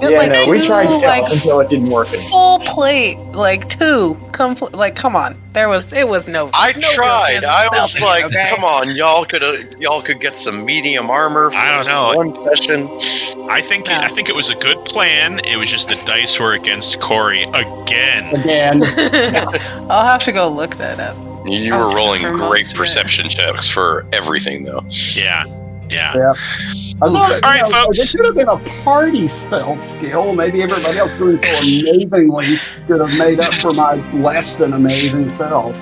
Yeah, no, we tried stealth until it didn't work. Full plate, like 2. Come on. It was no. I no real tried. chance of I was stealthing, like, okay? "Come on, y'all could get some medium armor for I don't just know. one session." I think it was a good plan. It was just the dice were against Corey again. Again. I'll have to go look that up. You I was were looking rolling for most great of it. perception checks for everything, though. Yeah. Yeah. I thought, All right, folks. It should have been a party stealth skill. Maybe everybody else doing so amazingly could have made up for my less than amazing stealth.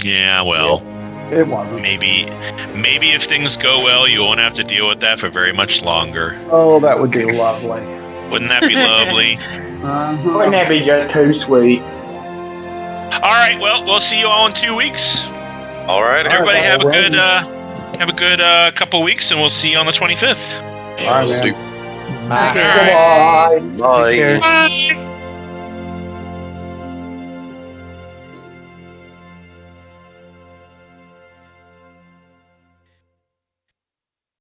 Yeah. Well, It wasn't. maybe if things go well, you won't have to deal with that for very much longer. Oh, that would be lovely. Wouldn't that be lovely? Wouldn't that be just too sweet? All right. Well, we'll see you all in 2 weeks. All right, Everybody have a alright. good couple weeks, and we'll see you on the 25th. All right, man. Super. Okay. Goodbye. Bye. Take care. Bye.